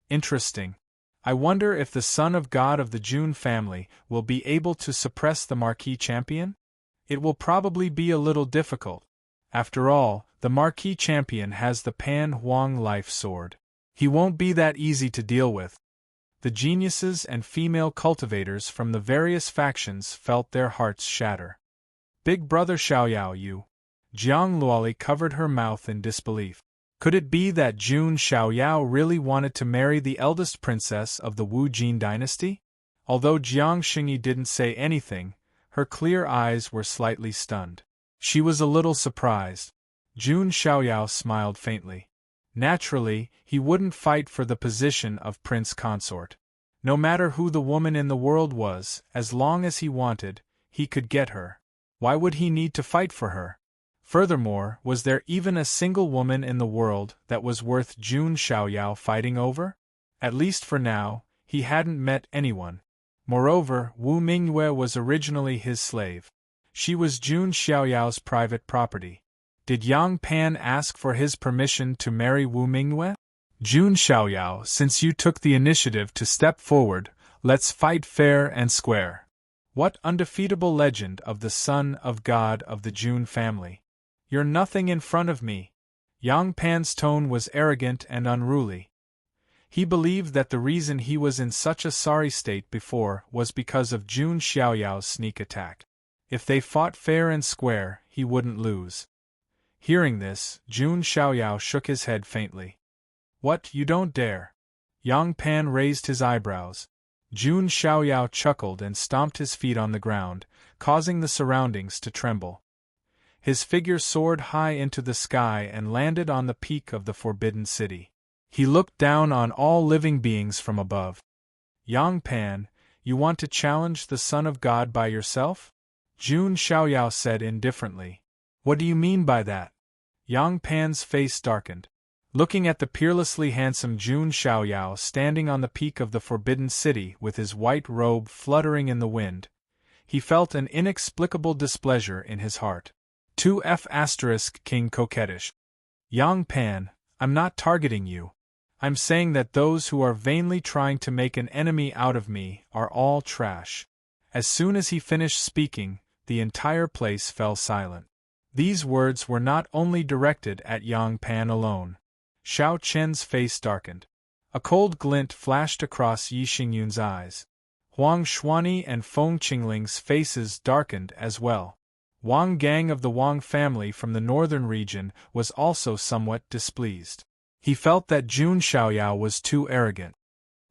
Interesting. I wonder if the son of God of the Jun family will be able to suppress the marquee champion? It will probably be a little difficult. After all, the marquee champion has the Pan Huang life sword. He won't be that easy to deal with. The geniuses and female cultivators from the various factions felt their hearts shatter. Big brother Xiaoyao, you. Jiang Luoli covered her mouth in disbelief. Could it be that Jun Xiaoyao really wanted to marry the eldest princess of the Wu Jin dynasty? Although Jiang Xingyi didn't say anything, her clear eyes were slightly stunned. She was a little surprised. Jun Xiaoyao smiled faintly. Naturally, he wouldn't fight for the position of prince consort. No matter who the woman in the world was, as long as he wanted, he could get her. Why would he need to fight for her? Furthermore, was there even a single woman in the world that was worth Jun Xiaoyao fighting over? At least for now, he hadn't met anyone. Moreover, Wu Mingyue was originally his slave. She was Jun Xiaoyao's private property. Did Yang Pan ask for his permission to marry Wu Mingyue? Jun Xiaoyao, since you took the initiative to step forward, let's fight fair and square. What undefeatable legend of the son of God of the Jun family? You're nothing in front of me. Yang Pan's tone was arrogant and unruly. He believed that the reason he was in such a sorry state before was because of Jun Xiaoyao's sneak attack. If they fought fair and square, he wouldn't lose. Hearing this, Jun Xiaoyao shook his head faintly. What, you don't dare? Yang Pan raised his eyebrows. Jun Xiaoyao chuckled and stomped his feet on the ground, causing the surroundings to tremble. His figure soared high into the sky and landed on the peak of the Forbidden City. He looked down on all living beings from above. Yang Pan, you want to challenge the Son of God by yourself? Jun Xiaoyao said indifferently. What do you mean by that? Yang Pan's face darkened. Looking at the peerlessly handsome Jun Xiaoyao standing on the peak of the Forbidden City with his white robe fluttering in the wind, he felt an inexplicable displeasure in his heart. 2F** King coquettish. Yang Pan, I'm not targeting you. I'm saying that those who are vainly trying to make an enemy out of me are all trash. As soon as he finished speaking, the entire place fell silent. These words were not only directed at Yang Pan alone. Xiao Chen's face darkened. A cold glint flashed across Yi Xingyun's eyes. Huang Xuanyi and Feng Qingling's faces darkened as well. Wang Gang of the Wang family from the northern region was also somewhat displeased. He felt that Jun Xiaoyao was too arrogant.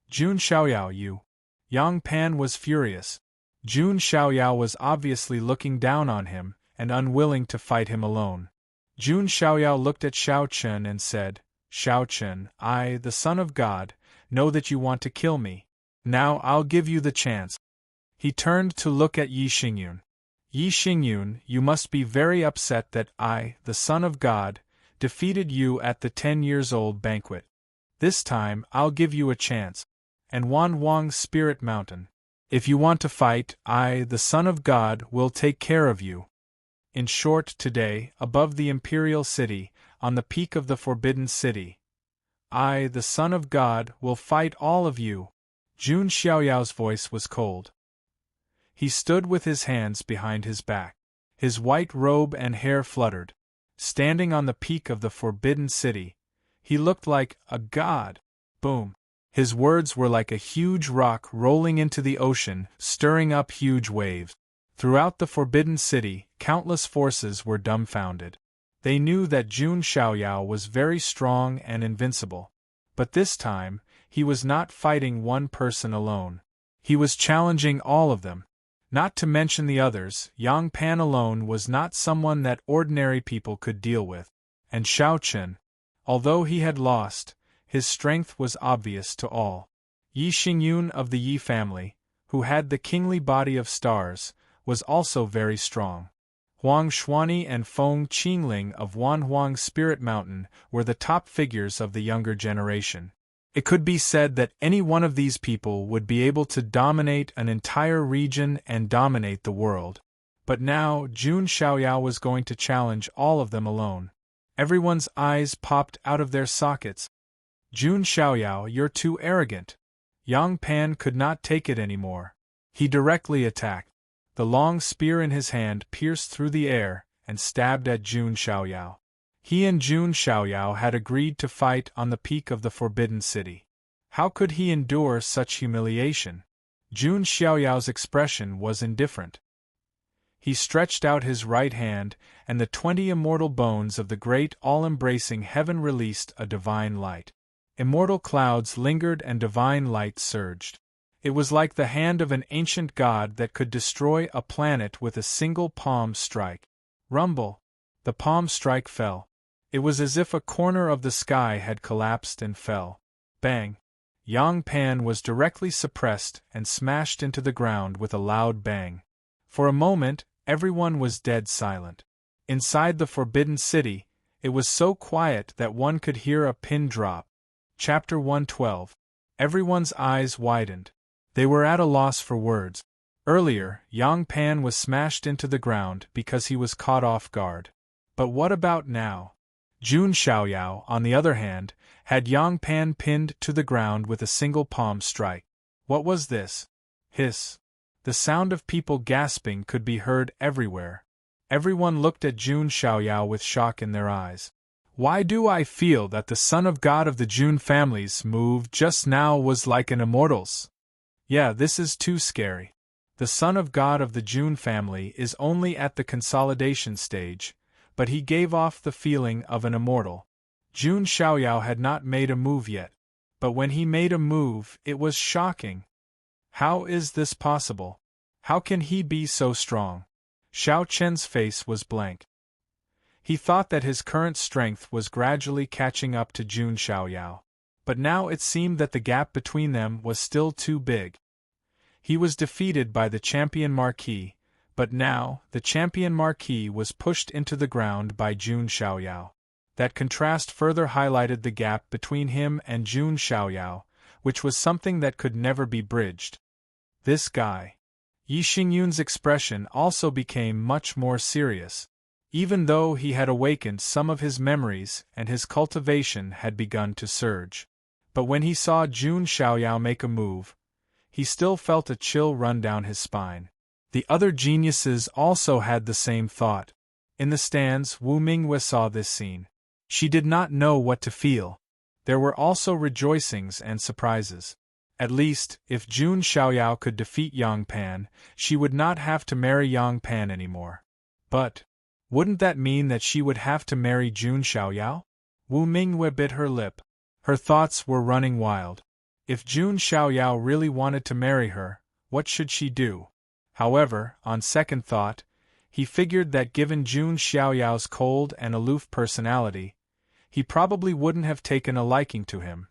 Jun Xiaoyao, you. Yang Pan was furious. Jun Xiaoyao was obviously looking down on him and unwilling to fight him alone. Jun Xiaoyao looked at Xiao Chen and said, Xiao Chen, I, the Son of God, know that you want to kill me. Now I'll give you the chance. He turned to look at Yi Xingyun. Yi Xingyun, you must be very upset that I, the Son of God, defeated you at the 10-years-old banquet. This time I'll give you a chance. And Wan Wang's Spirit Mountain. If you want to fight, I, the Son of God, will take care of you. In short, today, above the Imperial City, on the peak of the Forbidden City, I, the Son of God, will fight all of you. Jun Xiaoyao's voice was cold. He stood with his hands behind his back. His white robe and hair fluttered. Standing on the peak of the Forbidden City, he looked like a god. Boom. His words were like a huge rock rolling into the ocean, stirring up huge waves. Throughout the Forbidden City, countless forces were dumbfounded. They knew that Jun Xiaoyao was very strong and invincible. But this time, he was not fighting one person alone. He was challenging all of them. Not to mention the others, Yang Pan alone was not someone that ordinary people could deal with. And Xiao Chen, although he had lost, his strength was obvious to all. Yi Xingyun of the Yi family, who had the kingly body of stars, was also very strong. Huang Xuanyi and Feng Qingling of Wanhuang Spirit Mountain were the top figures of the younger generation. It could be said that any one of these people would be able to dominate an entire region and dominate the world. But now, Jun Xiaoyao was going to challenge all of them alone. Everyone's eyes popped out of their sockets. Jun Xiaoyao, you're too arrogant. Yang Pan could not take it anymore. He directly attacked. The long spear in his hand pierced through the air and stabbed at Jun Xiaoyao. He and Jun Xiaoyao had agreed to fight on the peak of the Forbidden City. How could he endure such humiliation? Jun Xiaoyao's expression was indifferent. He stretched out his right hand, and the 20 immortal bones of the great all-embracing heaven released a divine light. Immortal clouds lingered and divine light surged. It was like the hand of an ancient god that could destroy a planet with a single palm strike. Rumble! The palm strike fell. It was as if a corner of the sky had collapsed and fell. Bang! Yang Pan was directly suppressed and smashed into the ground with a loud bang. For a moment, everyone was dead silent. Inside the Forbidden City, it was so quiet that one could hear a pin drop. Chapter 112. Everyone's eyes widened. They were at a loss for words. Earlier, Yang Pan was smashed into the ground because he was caught off guard. But what about now? Jun Xiaoyao, on the other hand, had Yang Pan pinned to the ground with a single palm strike. What was this? Hiss. The sound of people gasping could be heard everywhere. Everyone looked at Jun Xiaoyao with shock in their eyes. Why do I feel that the son of God of the Jun family's move just now was like an immortal's? Yeah, this is too scary. The son of God of the Jun family is only at the consolidation stage, but he gave off the feeling of an immortal. Jun Xiaoyao had not made a move yet, but when he made a move, it was shocking. How is this possible? How can he be so strong? Xiao Chen's face was blank. He thought that his current strength was gradually catching up to Jun Xiaoyao, but now it seemed that the gap between them was still too big. He was defeated by the champion Marquis, but now the champion Marquis was pushed into the ground by Jun Xiaoyao. That contrast further highlighted the gap between him and Jun Xiaoyao, which was something that could never be bridged. This guy. Yi Xingyun's expression also became much more serious. Even though he had awakened some of his memories and his cultivation had begun to surge. But when he saw Jun Xiaoyao make a move, he still felt a chill run down his spine. The other geniuses also had the same thought. In the stands, Wu Mingyue saw this scene. She did not know what to feel. There were also rejoicings and surprises. At least, if Jun Xiaoyao could defeat Yang Pan, she would not have to marry Yang Pan anymore. But wouldn't that mean that she would have to marry Jun Xiaoyao? Wu Mingyue bit her lip. Her thoughts were running wild. If Jun Xiaoyao really wanted to marry her, what should she do? However, on second thought, he figured that given Jun Xiaoyao's cold and aloof personality, he probably wouldn't have taken a liking to him.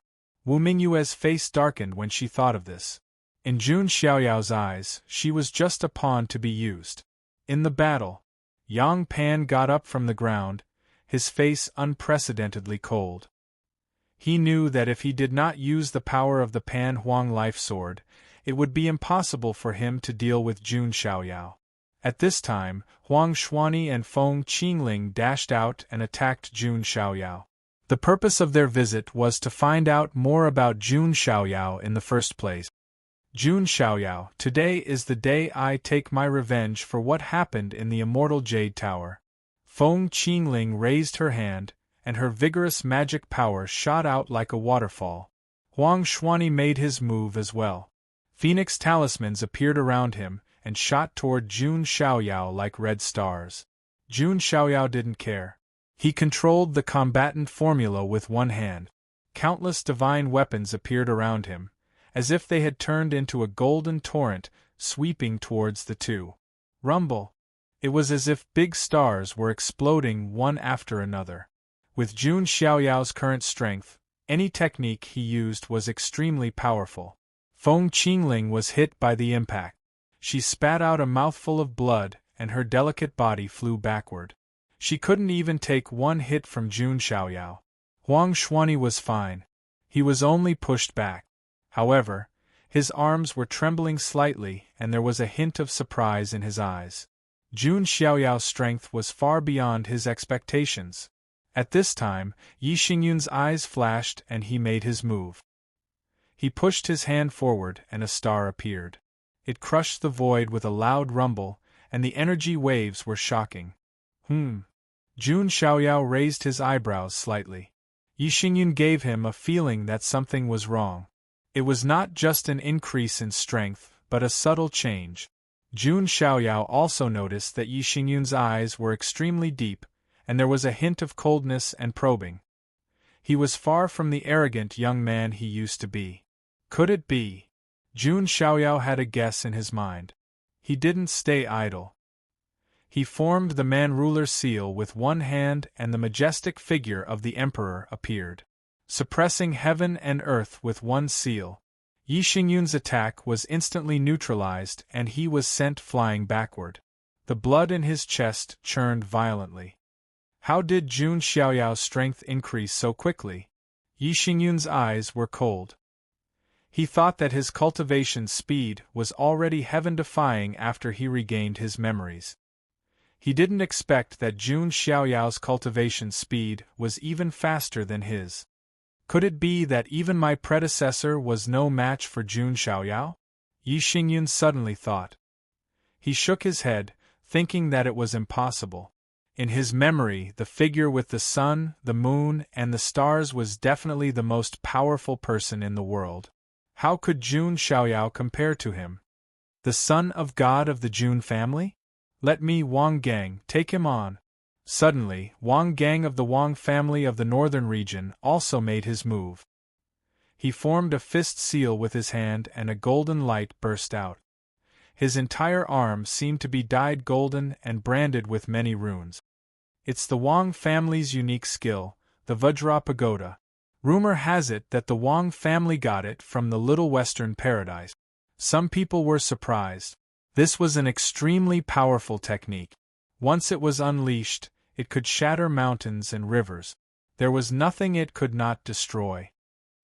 Wu Mingyue's face darkened when she thought of this. In Jun Xiaoyao's eyes, she was just a pawn to be used. In the battle, Yang Pan got up from the ground, his face unprecedentedly cold. He knew that if he did not use the power of the Pan Huang life sword, it would be impossible for him to deal with Jun Xiaoyao. At this time, Huang Xuanyi and Feng Qingling dashed out and attacked Jun Xiaoyao. The purpose of their visit was to find out more about Jun Xiaoyao in the first place. Jun Xiaoyao, today is the day I take my revenge for what happened in the Immortal Jade Tower. Feng Qingling raised her hand, and her vigorous magic power shot out like a waterfall. Huang Xuanyi made his move as well. Phoenix talismans appeared around him and shot toward Jun Xiaoyao like red stars. Jun Xiaoyao didn't care. He controlled the combatant formula with one hand. Countless divine weapons appeared around him, as if they had turned into a golden torrent, sweeping towards the two. Rumble! It was as if big stars were exploding one after another. With Jun Xiaoyao's current strength, any technique he used was extremely powerful. Feng Qingling was hit by the impact. She spat out a mouthful of blood, and her delicate body flew backward. She couldn't even take one hit from Jun Xiaoyao. Huang Xuanyi was fine. He was only pushed back. However, his arms were trembling slightly and there was a hint of surprise in his eyes. Jun Xiaoyao's strength was far beyond his expectations. At this time, Yi Xingyun's eyes flashed and he made his move. He pushed his hand forward and a star appeared. It crushed the void with a loud rumble, and the energy waves were shocking. Jun Xiaoyao raised his eyebrows slightly. Yi Xingyun gave him a feeling that something was wrong. It was not just an increase in strength, but a subtle change. Jun Xiaoyao also noticed that Yi Xingyun's eyes were extremely deep, and there was a hint of coldness and probing. He was far from the arrogant young man he used to be. Could it be? Jun Xiaoyao had a guess in his mind. He didn't stay idle. He formed the man-ruler seal with one hand and the majestic figure of the emperor appeared. Suppressing heaven and earth with one seal, Yi Xingyun's attack was instantly neutralized and he was sent flying backward. The blood in his chest churned violently. How did Jun Xiaoyao's strength increase so quickly? Yi Xingyun's eyes were cold. He thought that his cultivation speed was already heaven-defying after he regained his memories. He didn't expect that Jun Xiaoyao's cultivation speed was even faster than his. Could it be that even my predecessor was no match for Jun Xiaoyao? Yi Xingyun suddenly thought. He shook his head, thinking that it was impossible. In his memory, the figure with the sun, the moon, and the stars was definitely the most powerful person in the world. How could Jun Xiaoyao compare to him? The son of God of the Jun family? Let me, Wang Gang, take him on. Suddenly, Wang Gang of the Wang family of the northern region also made his move. He formed a fist seal with his hand and a golden light burst out. His entire arm seemed to be dyed golden and branded with many runes. It's the Wang family's unique skill, the Vajra Pagoda. Rumor has it that the Wang family got it from the Little Western Paradise. Some people were surprised. This was an extremely powerful technique. Once it was unleashed, it could shatter mountains and rivers. There was nothing it could not destroy.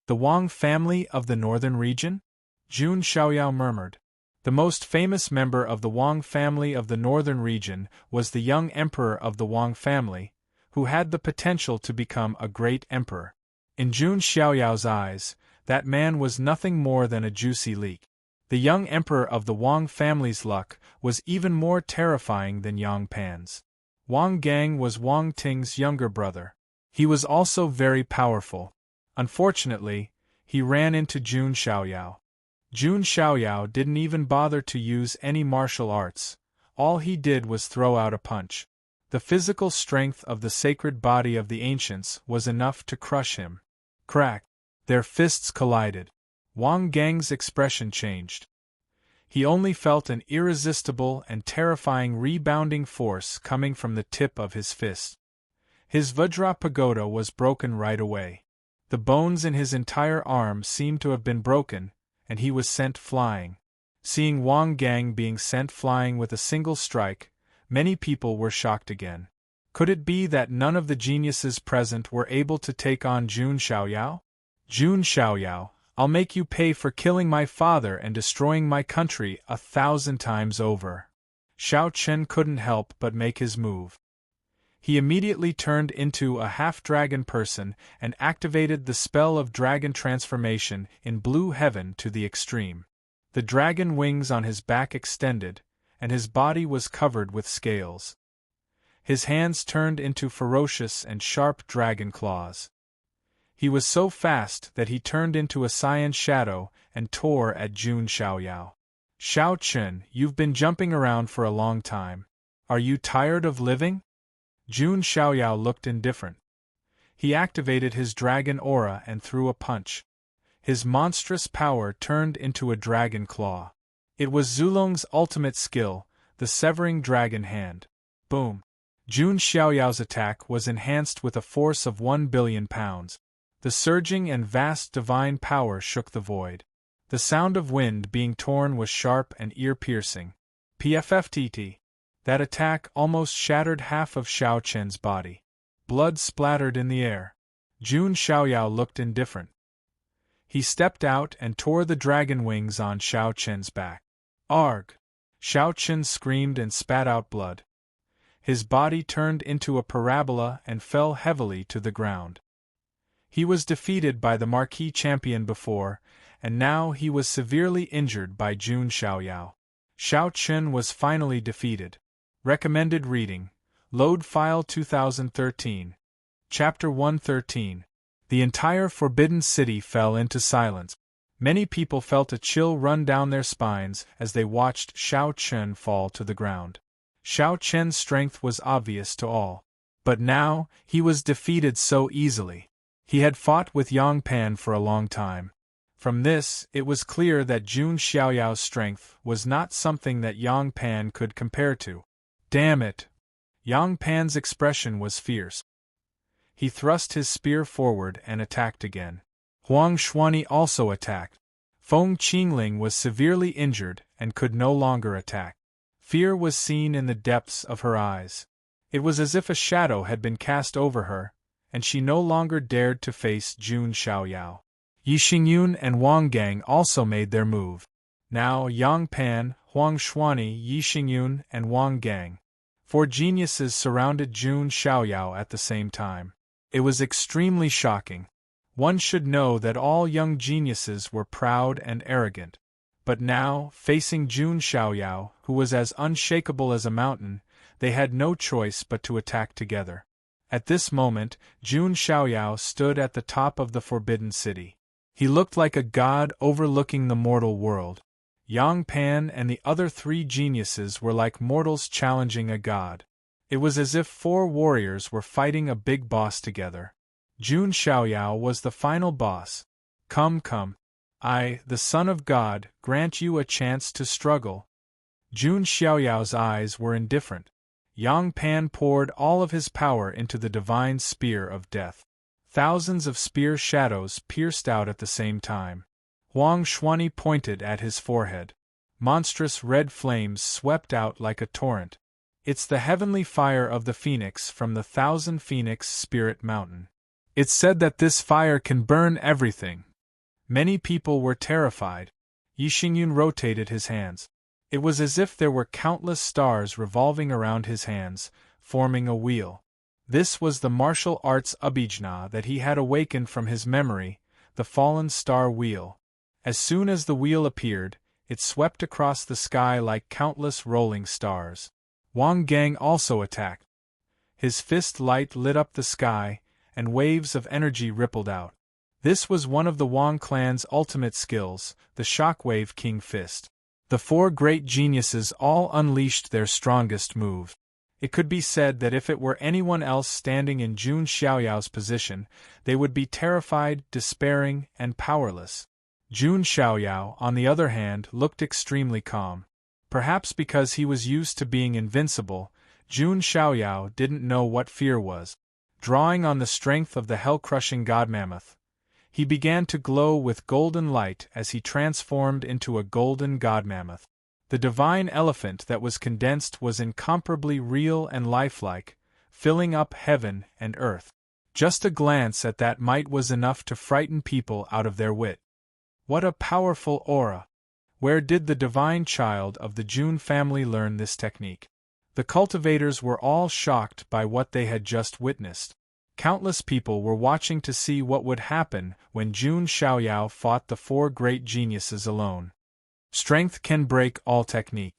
The Wang family of the northern region? Jun Xiaoyao murmured. The most famous member of the Wang family of the northern region was the young emperor of the Wang family, who had the potential to become a great emperor. In Jun Xiaoyao's eyes, that man was nothing more than a juicy leek. The young emperor of the Wang family's luck was even more terrifying than Yang Pan's. Wang Gang was Wang Ting's younger brother. He was also very powerful. Unfortunately, he ran into Jun Xiaoyao. Jun Xiaoyao didn't even bother to use any martial arts. All he did was throw out a punch. The physical strength of the sacred body of the ancients was enough to crush him. Crack! Their fists collided. Wang Gang's expression changed. He only felt an irresistible and terrifying rebounding force coming from the tip of his fist. His Vajra Pagoda was broken right away. The bones in his entire arm seemed to have been broken, and he was sent flying. Seeing Wang Gang being sent flying with a single strike, many people were shocked again. Could it be that none of the geniuses present were able to take on Jun Xiaoyao? Jun Xiaoyao, I'll make you pay for killing my father and destroying my country 1,000 times over. Xiao Chen couldn't help but make his move. He immediately turned into a half-dragon person and activated the spell of dragon transformation in blue heaven to the extreme. The dragon wings on his back extended, and his body was covered with scales. His hands turned into ferocious and sharp dragon claws. He was so fast that he turned into a cyan shadow and tore at Jun Xiaoyao. Xiao Chen, you've been jumping around for a long time. Are you tired of living? Jun Xiaoyao looked indifferent. He activated his dragon aura and threw a punch. His monstrous power turned into a dragon claw. It was Zulong's ultimate skill, the severing dragon hand. Boom! Jun Xiaoyao's attack was enhanced with a force of 1 billion pounds. The surging and vast divine power shook the void. The sound of wind being torn was sharp and ear-piercing. PFFTT. That attack almost shattered half of Xiao Chen's body. Blood splattered in the air. Jun Xiaoyao looked indifferent. He stepped out and tore the dragon wings on Xiao Chen's back. Arg! Xiao Chen screamed and spat out blood. His body turned into a parabola and fell heavily to the ground. He was defeated by the marquee champion before, and now he was severely injured by Jun Xiaoyao. Xiao Chen was finally defeated. Recommended reading. Load File 2013. Chapter 113. The entire Forbidden City fell into silence. Many people felt a chill run down their spines as they watched Xiao Chen fall to the ground. Xiao Chen's strength was obvious to all. But now, he was defeated so easily. He had fought with Yang Pan for a long time. From this, it was clear that Jun Xiaoyao's strength was not something that Yang Pan could compare to. Damn it! Yang Pan's expression was fierce. He thrust his spear forward and attacked again. Huang Xuanyi also attacked. Feng Qingling was severely injured and could no longer attack. Fear was seen in the depths of her eyes. It was as if a shadow had been cast over her, and she no longer dared to face Jun Xiaoyao. Yi Xingyun and Wang Gang also made their move. Now Yang Pan, Huang Xuanyi, Yi Xingyun, and Wang Gang. 4 geniuses surrounded Jun Xiaoyao at the same time. It was extremely shocking. One should know that all young geniuses were proud and arrogant. But now, facing Jun Xiaoyao, who was as unshakable as a mountain, they had no choice but to attack together. At this moment, Jun Xiaoyao stood at the top of the Forbidden City. He looked like a god overlooking the mortal world. Yang Pan and the other 3 geniuses were like mortals challenging a god. It was as if 4 warriors were fighting a big boss together. Jun Xiaoyao was the final boss. Come, I, the Son of God, grant you a chance to struggle. Jun Xiaoyao's eyes were indifferent. Yang Pan poured all of his power into the divine spear of death. Thousands of spear shadows pierced out at the same time. Huang Xuanyi pointed at his forehead. Monstrous red flames swept out like a torrent. It's the heavenly fire of the phoenix from the 1,000 Phoenix Spirit Mountain. It's said that this fire can burn everything. Many people were terrified. Yi Xingyun rotated his hands. It was as if there were countless stars revolving around his hands, forming a wheel. This was the martial arts abhijna that he had awakened from his memory, the fallen star wheel. As soon as the wheel appeared, it swept across the sky like countless rolling stars. Wang Gang also attacked. His fist light lit up the sky, and waves of energy rippled out. This was one of the Wang clan's ultimate skills, the Shockwave King Fist. The 4 great geniuses all unleashed their strongest move. It could be said that if it were anyone else standing in Jun Xiaoyao's position, they would be terrified, despairing, and powerless. Jun Xiaoyao, on the other hand, looked extremely calm. Perhaps because he was used to being invincible, Jun Xiaoyao didn't know what fear was. Drawing on the strength of the hell-crushing god mammoth, he began to glow with golden light as he transformed into a golden god mammoth. The divine elephant that was condensed was incomparably real and lifelike, filling up heaven and earth. Just a glance at that might was enough to frighten people out of their wit. What a powerful aura! Where did the divine child of the Jun family learn this technique? The cultivators were all shocked by what they had just witnessed. Countless people were watching to see what would happen when Jun Xiaoyao fought the 4 great geniuses alone. Strength can break all technique.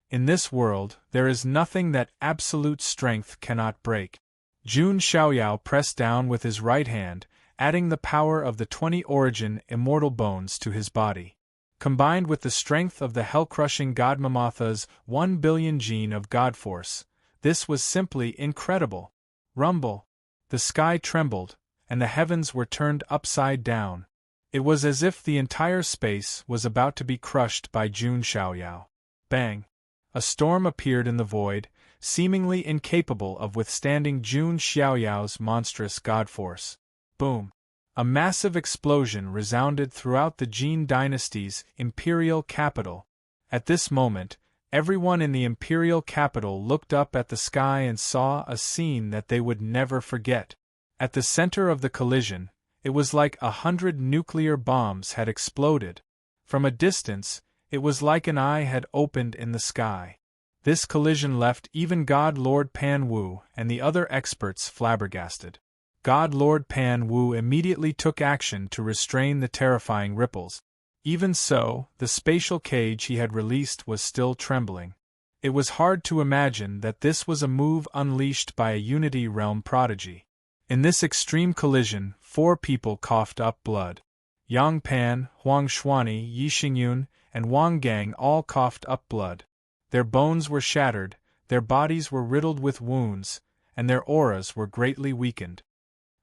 In this world, there is nothing that absolute strength cannot break. Jun Xiaoyao pressed down with his right hand, adding the power of the 20 origin immortal bones to his body. Combined with the strength of the hell-crushing god Mamotha's 1 billion gene of god force, this was simply incredible. Rumble! The sky trembled, and the heavens were turned upside down. It was as if the entire space was about to be crushed by Jun Xiaoyao. Bang! A storm appeared in the void, seemingly incapable of withstanding Jun Xiaoyao's monstrous god force. Boom! A massive explosion resounded throughout the Jin dynasty's imperial capital. At this moment, everyone in the imperial capital looked up at the sky and saw a scene that they would never forget. At the center of the collision, it was like 100 nuclear bombs had exploded. From a distance, it was like an eye had opened in the sky. This collision left even God Lord Pan Wu and the other experts flabbergasted. God Lord Pan Wu immediately took action to restrain the terrifying ripples. Even so, the spatial cage he had released was still trembling. It was hard to imagine that this was a move unleashed by a Unity Realm prodigy. In this extreme collision, 4 people coughed up blood. Yang Pan, Huang Xuanyi, Yi Xingyun, and Wang Gang all coughed up blood. Their bones were shattered, their bodies were riddled with wounds, and their auras were greatly weakened.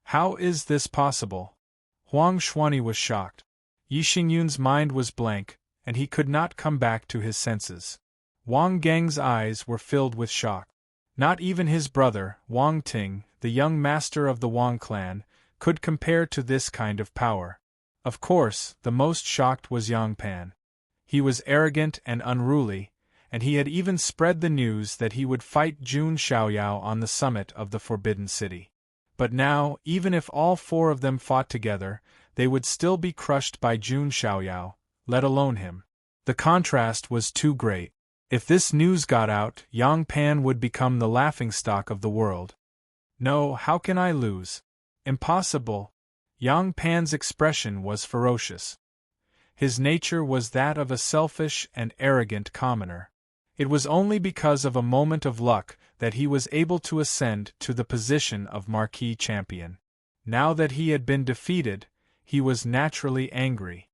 How is this possible? Huang Xuanyi was shocked. Yi Xingyun's mind was blank, and he could not come back to his senses. Wang Gang's eyes were filled with shock. Not even his brother, Wang Ting, the young master of the Wang clan, could compare to this kind of power. Of course, the most shocked was Yang Pan. He was arrogant and unruly, and he had even spread the news that he would fight Jun Xiaoyao on the summit of the Forbidden City. But now, even if all four of them fought together, they would still be crushed by Jun Xiaoyao, let alone him. The contrast was too great. If this news got out, Yang Pan would become the laughingstock of the world. No, how can I lose? Impossible. Yang Pan's expression was ferocious. His nature was that of a selfish and arrogant commoner. It was only because of a moment of luck that he was able to ascend to the position of marquee champion. Now that he had been defeated, he was naturally angry.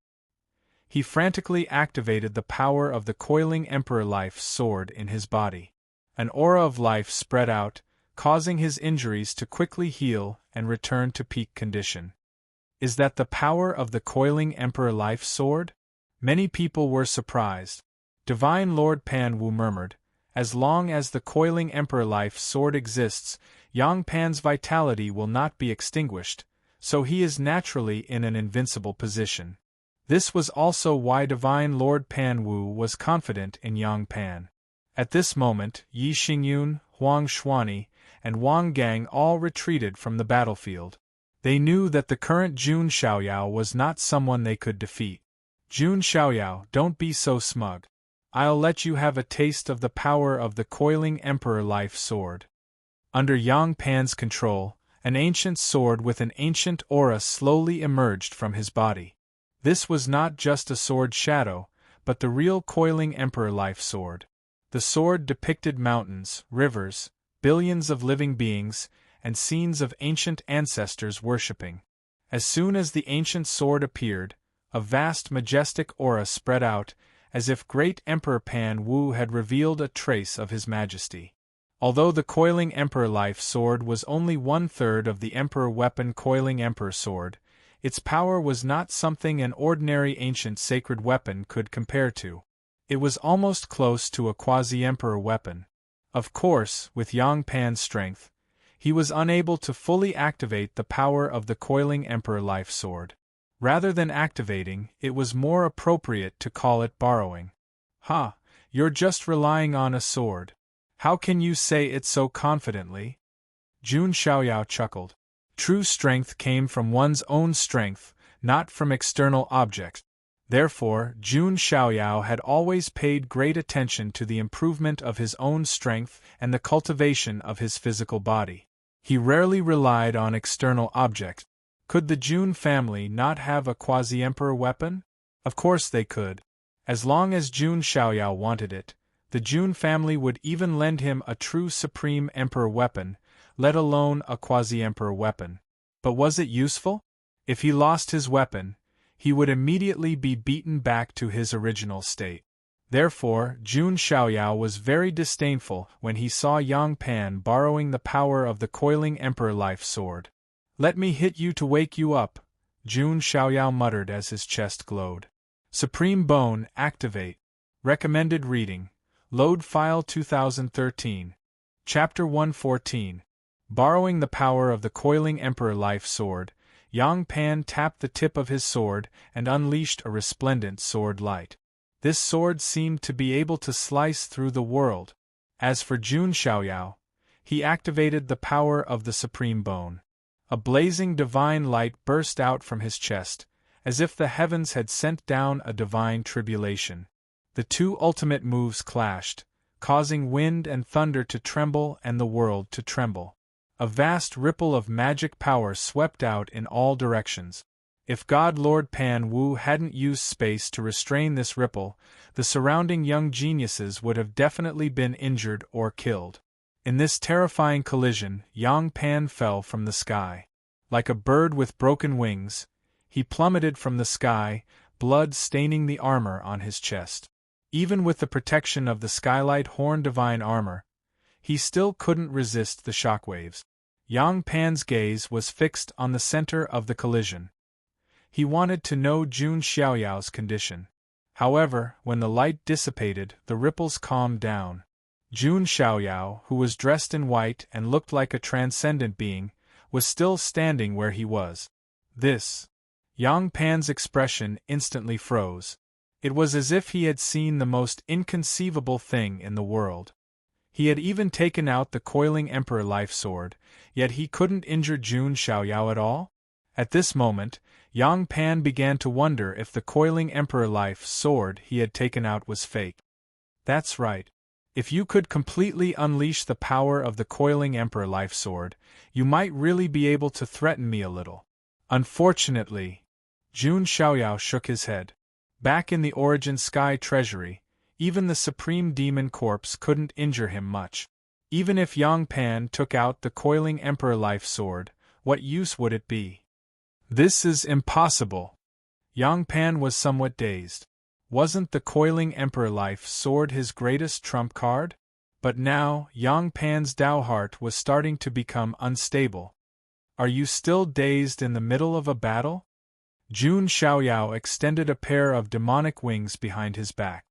He frantically activated the power of the coiling Emperor Life sword in his body. An aura of life spread out, causing his injuries to quickly heal and return to peak condition. Is that the power of the coiling Emperor Life sword? Many people were surprised. Divine Lord Pan Wu murmured, as long as the coiling Emperor Life sword exists, Yang Pan's vitality will not be extinguished, so he is naturally in an invincible position. This was also why Divine Lord Pan Wu was confident in Yang Pan. At this moment, Yi Xingyun, Huang Xuani, and Wang Gang all retreated from the battlefield. They knew that the current Jun Xiaoyao was not someone they could defeat. Jun Xiaoyao, don't be so smug. I'll let you have a taste of the power of the coiling Emperor Life sword. Under Yang Pan's control, an ancient sword with an ancient aura slowly emerged from his body. This was not just a sword shadow, but the real coiling Emperor Life sword. The sword depicted mountains, rivers, billions of living beings, and scenes of ancient ancestors worshipping. As soon as the ancient sword appeared, a vast majestic aura spread out, as if great Emperor Pan Wu had revealed a trace of his majesty. Although the coiling Emperor Life sword was only 1/3 of the Emperor weapon coiling Emperor sword, its power was not something an ordinary ancient sacred weapon could compare to. It was almost close to a quasi-Emperor weapon. Of course, with Yang Pan's strength, he was unable to fully activate the power of the coiling Emperor Life sword. Rather than activating, it was more appropriate to call it borrowing. Ha, you're just relying on a sword. How can you say it so confidently? Jun Xiaoyao chuckled. True strength came from one's own strength, not from external objects. Therefore, Jun Xiaoyao had always paid great attention to the improvement of his own strength and the cultivation of his physical body. He rarely relied on external objects. Could the Jun family not have a quasi-emperor weapon? Of course they could. As long as Jun Xiaoyao wanted it, the Jun family would even lend him a true supreme emperor weapon, let alone a quasi-emperor weapon. But was it useful? If he lost his weapon, he would immediately be beaten back to his original state. Therefore, Jun Xiaoyao was very disdainful when he saw Yang Pan borrowing the power of the coiling Emperor Life sword. Let me hit you to wake you up, Jun Xiaoyao muttered as his chest glowed. Supreme Bone, activate. Recommended reading. Load file 2013. Chapter 114. Borrowing the power of the coiling Emperor Life sword, Yang Pan tapped the tip of his sword and unleashed a resplendent sword light. This sword seemed to be able to slice through the world. As for Jun Xiaoyao, he activated the power of the Supreme Bone. A blazing divine light burst out from his chest, as if the heavens had sent down a divine tribulation. The two ultimate moves clashed, causing wind and thunder to tremble and the world to tremble. A vast ripple of magic power swept out in all directions. If God Lord Pan Wu hadn't used space to restrain this ripple, the surrounding young geniuses would have definitely been injured or killed. In this terrifying collision, Yang Pan fell from the sky. Like a bird with broken wings, he plummeted from the sky, blood staining the armor on his chest. Even with the protection of the Skylight Horn divine armor, he still couldn't resist the shockwaves. Yang Pan's gaze was fixed on the center of the collision. He wanted to know Jun Xiaoyao's condition. However, when the light dissipated, the ripples calmed down. Jun Xiaoyao, who was dressed in white and looked like a transcendent being, was still standing where he was. This. Yang Pan's expression instantly froze. It was as if he had seen the most inconceivable thing in the world. He had even taken out the coiling Emperor Life Sword, yet he couldn't injure Jun Xiaoyao at all? At this moment, Yang Pan began to wonder if the coiling Emperor Life Sword he had taken out was fake. That's right. If you could completely unleash the power of the coiling Emperor Life Sword, you might really be able to threaten me a little. Unfortunately, Jun Xiaoyao shook his head. Back in the Origin Sky Treasury, even the Supreme Demon Corpse couldn't injure him much. Even if Yang Pan took out the coiling Emperor Life Sword, what use would it be? This is impossible. Yang Pan was somewhat dazed. Wasn't the coiling Emperor Life Sword his greatest trump card? But now, Yang Pan's Dao heart was starting to become unstable. Are you still dazed in the middle of a battle? Jun Xiaoyao extended a pair of demonic wings behind his back.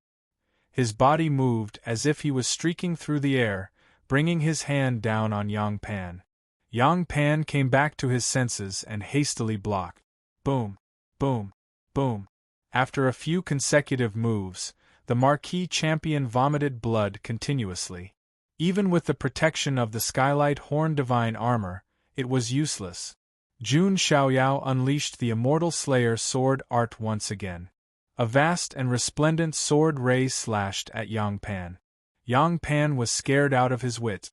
His body moved as if he was streaking through the air, bringing his hand down on Yang Pan. Yang Pan came back to his senses and hastily blocked. Boom, boom, boom. After a few consecutive moves, the Marquis Champion vomited blood continuously. Even with the protection of the Skylight Horn Divine Armor, it was useless. Jun Xiaoyao unleashed the Immortal Slayer sword art once again. A vast and resplendent sword ray slashed at Yang Pan. Yang Pan was scared out of his wits.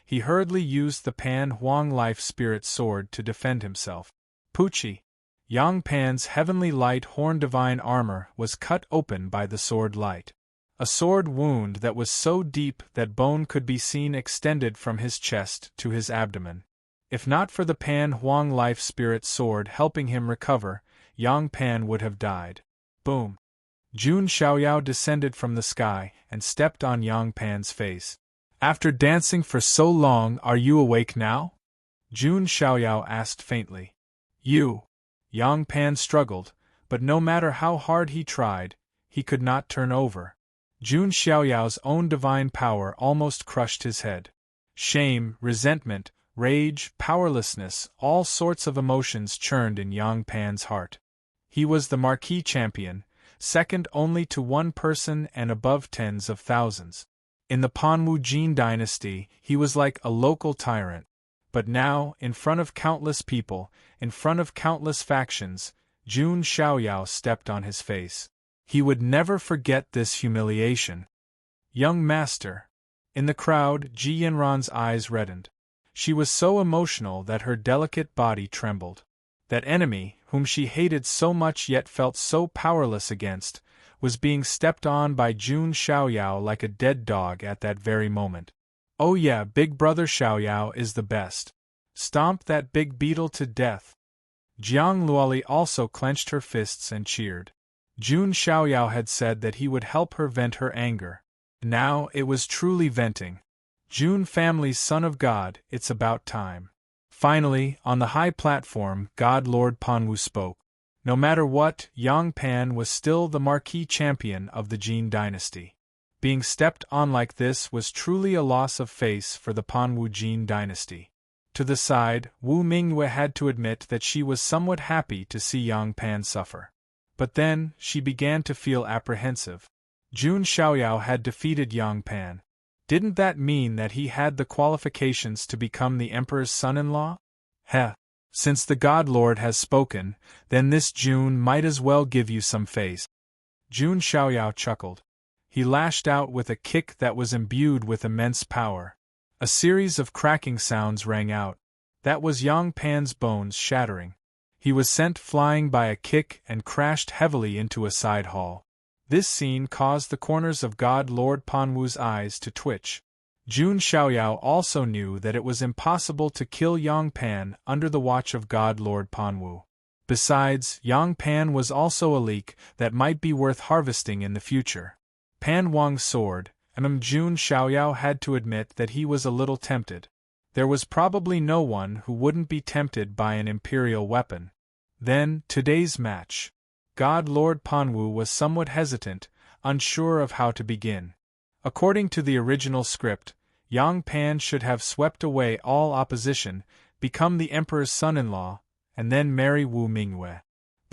He hurriedly used the Pan Huang Life Spirit Sword to defend himself. Poochie! Yang Pan's heavenly light horn divine armor was cut open by the sword light. A sword wound that was so deep that bone could be seen extended from his chest to his abdomen. If not for the Pan Huang Life Spirit Sword helping him recover, Yang Pan would have died. Boom! Jun Xiaoyao descended from the sky and stepped on Yang Pan's face. After dancing for so long, are you awake now? Jun Xiaoyao asked faintly. You. Yang Pan struggled, but no matter how hard he tried, he could not turn over. Jun Xiaoyao's own divine power almost crushed his head. Shame, resentment, rage, powerlessness, all sorts of emotions churned in Yang Pan's heart. He was the Marquis Champion, second only to one person and above tens of thousands. In the Panwu Jin dynasty, he was like a local tyrant. But now, in front of countless people, in front of countless factions, Jun Xiaoyao stepped on his face. He would never forget this humiliation. Young master. In the crowd, Ji Yanran's eyes reddened. She was so emotional that her delicate body trembled. That enemy, whom she hated so much yet felt so powerless against, was being stepped on by Jun Xiaoyao like a dead dog at that very moment. Oh yeah, Big Brother Xiaoyao is the best. Stomp that big beetle to death. Jiang Luoli also clenched her fists and cheered. Jun Xiaoyao had said that he would help her vent her anger. Now it was truly venting. Jun family's son of God, it's about time. Finally, on the high platform, God Lord Panwu spoke. No matter what, Yang Pan was still the Marquis Champion of the Jin dynasty. Being stepped on like this was truly a loss of face for the Panwu Jin dynasty. To the side, Wu Mingyue had to admit that she was somewhat happy to see Yang Pan suffer. But then, she began to feel apprehensive. Jun Xiaoyao had defeated Yang Pan. Didn't that mean that he had the qualifications to become the Emperor's son-in-law? Heh! Since the God Lord has spoken, then this Jun might as well give you some face. Jun Xiaoyao chuckled. He lashed out with a kick that was imbued with immense power. A series of cracking sounds rang out. That was Yang Pan's bones shattering. He was sent flying by a kick and crashed heavily into a side hall. This scene caused the corners of God Lord Panwu's eyes to twitch. Jun Xiaoyao also knew that it was impossible to kill Yang Pan under the watch of God Lord Panwu. Besides, Yang Pan was also a leak that might be worth harvesting in the future. Pan Wang's sword, Jun Xiaoyao had to admit that he was a little tempted. There was probably no one who wouldn't be tempted by an imperial weapon. Then, today's match. God Lord Panwu was somewhat hesitant, unsure of how to begin. According to the original script, Yang Pan should have swept away all opposition, become the Emperor's son-in-law, and then marry Wu Mingyue.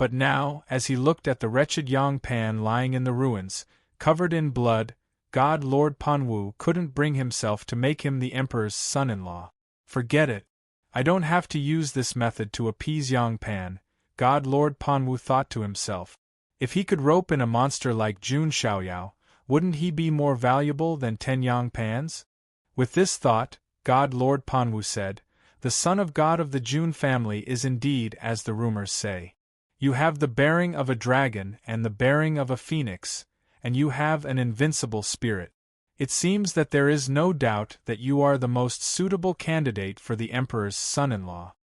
But now, as he looked at the wretched Yang Pan lying in the ruins, covered in blood, God Lord Panwu couldn't bring himself to make him the emperor's son-in-law. Forget it. I don't have to use this method to appease Yang Pan, God Lord Panwu thought to himself. If he could rope in a monster like Jun Xiaoyao, wouldn't he be more valuable than 10 Yang Pans? With this thought, God Lord Panwu said, "The son of God of the Jun family is indeed as the rumors say. You have the bearing of a dragon and the bearing of a phoenix, and you have an invincible spirit. It seems that there is no doubt that you are the most suitable candidate for the emperor's son-in-law."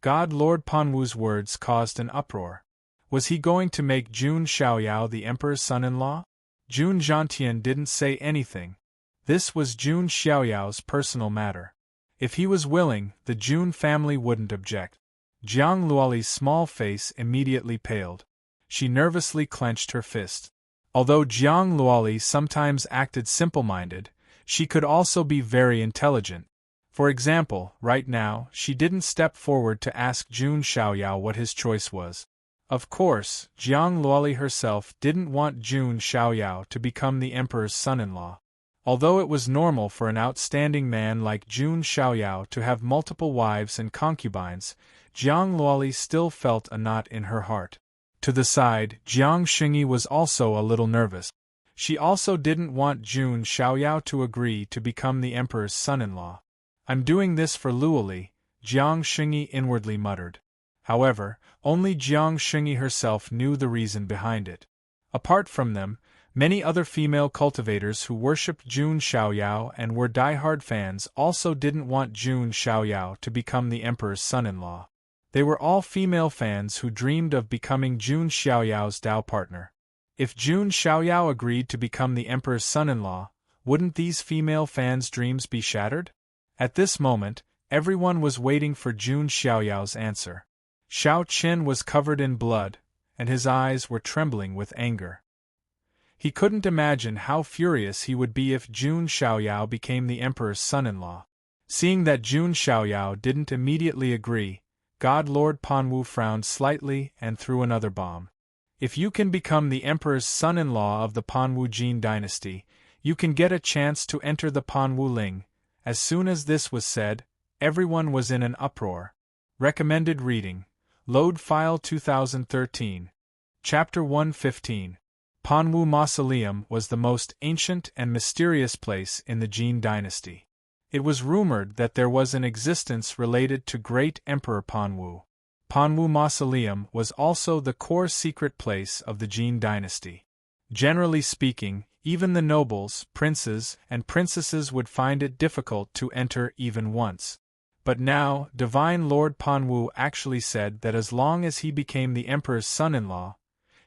God Lord Panwu's words caused an uproar. Was he going to make Jun Xiaoyao the emperor's son-in-law? Jun Zhantian didn't say anything. This was Jun Xiaoyao's personal matter. If he was willing, the Jun family wouldn't object. Jiang Luoli's small face immediately paled. She nervously clenched her fist. Although Jiang Luoli sometimes acted simple-minded, she could also be very intelligent. For example, right now, she didn't step forward to ask Jun Xiaoyao what his choice was. Of course, Jiang Luoli herself didn't want Jun Xiaoyao to become the emperor's son-in-law. Although it was normal for an outstanding man like Jun Xiaoyao to have multiple wives and concubines, Jiang Luoli still felt a knot in her heart. To the side, Jiang Xingyi was also a little nervous. She also didn't want Jun Xiaoyao to agree to become the emperor's son-in-law. "I'm doing this for Luoli," Jiang Xingyi inwardly muttered. However, only Jiang Xingyi herself knew the reason behind it. Apart from them, many other female cultivators who worshipped Jun Xiaoyao and were die-hard fans also didn't want Jun Xiaoyao to become the emperor's son-in-law. They were all female fans who dreamed of becoming Jun Xiaoyao's Dao partner. If Jun Xiaoyao agreed to become the emperor's son-in-law, wouldn't these female fans' dreams be shattered? At this moment, everyone was waiting for Jun Xiaoyao's answer. Xiao Qin was covered in blood, and his eyes were trembling with anger. He couldn't imagine how furious he would be if Jun Xiaoyao became the emperor's son-in-law. Seeing that Jun Xiaoyao didn't immediately agree, God Lord Panwu frowned slightly and threw another bomb. "If you can become the emperor's son-in-law of the Panwu Jin dynasty, you can get a chance to enter the Panwu Ling." As soon as this was said, everyone was in an uproar. Recommended reading. Load file 2013. Chapter 115. Panwu Mausoleum was the most ancient and mysterious place in the Jin dynasty. It was rumored that there was an existence related to great Emperor Panwu. Panwu Mausoleum was also the core secret place of the Jin dynasty. Generally speaking, even the nobles, princes, and princesses would find it difficult to enter even once. But now, Divine Lord Panwu actually said that as long as he became the emperor's son-in-law,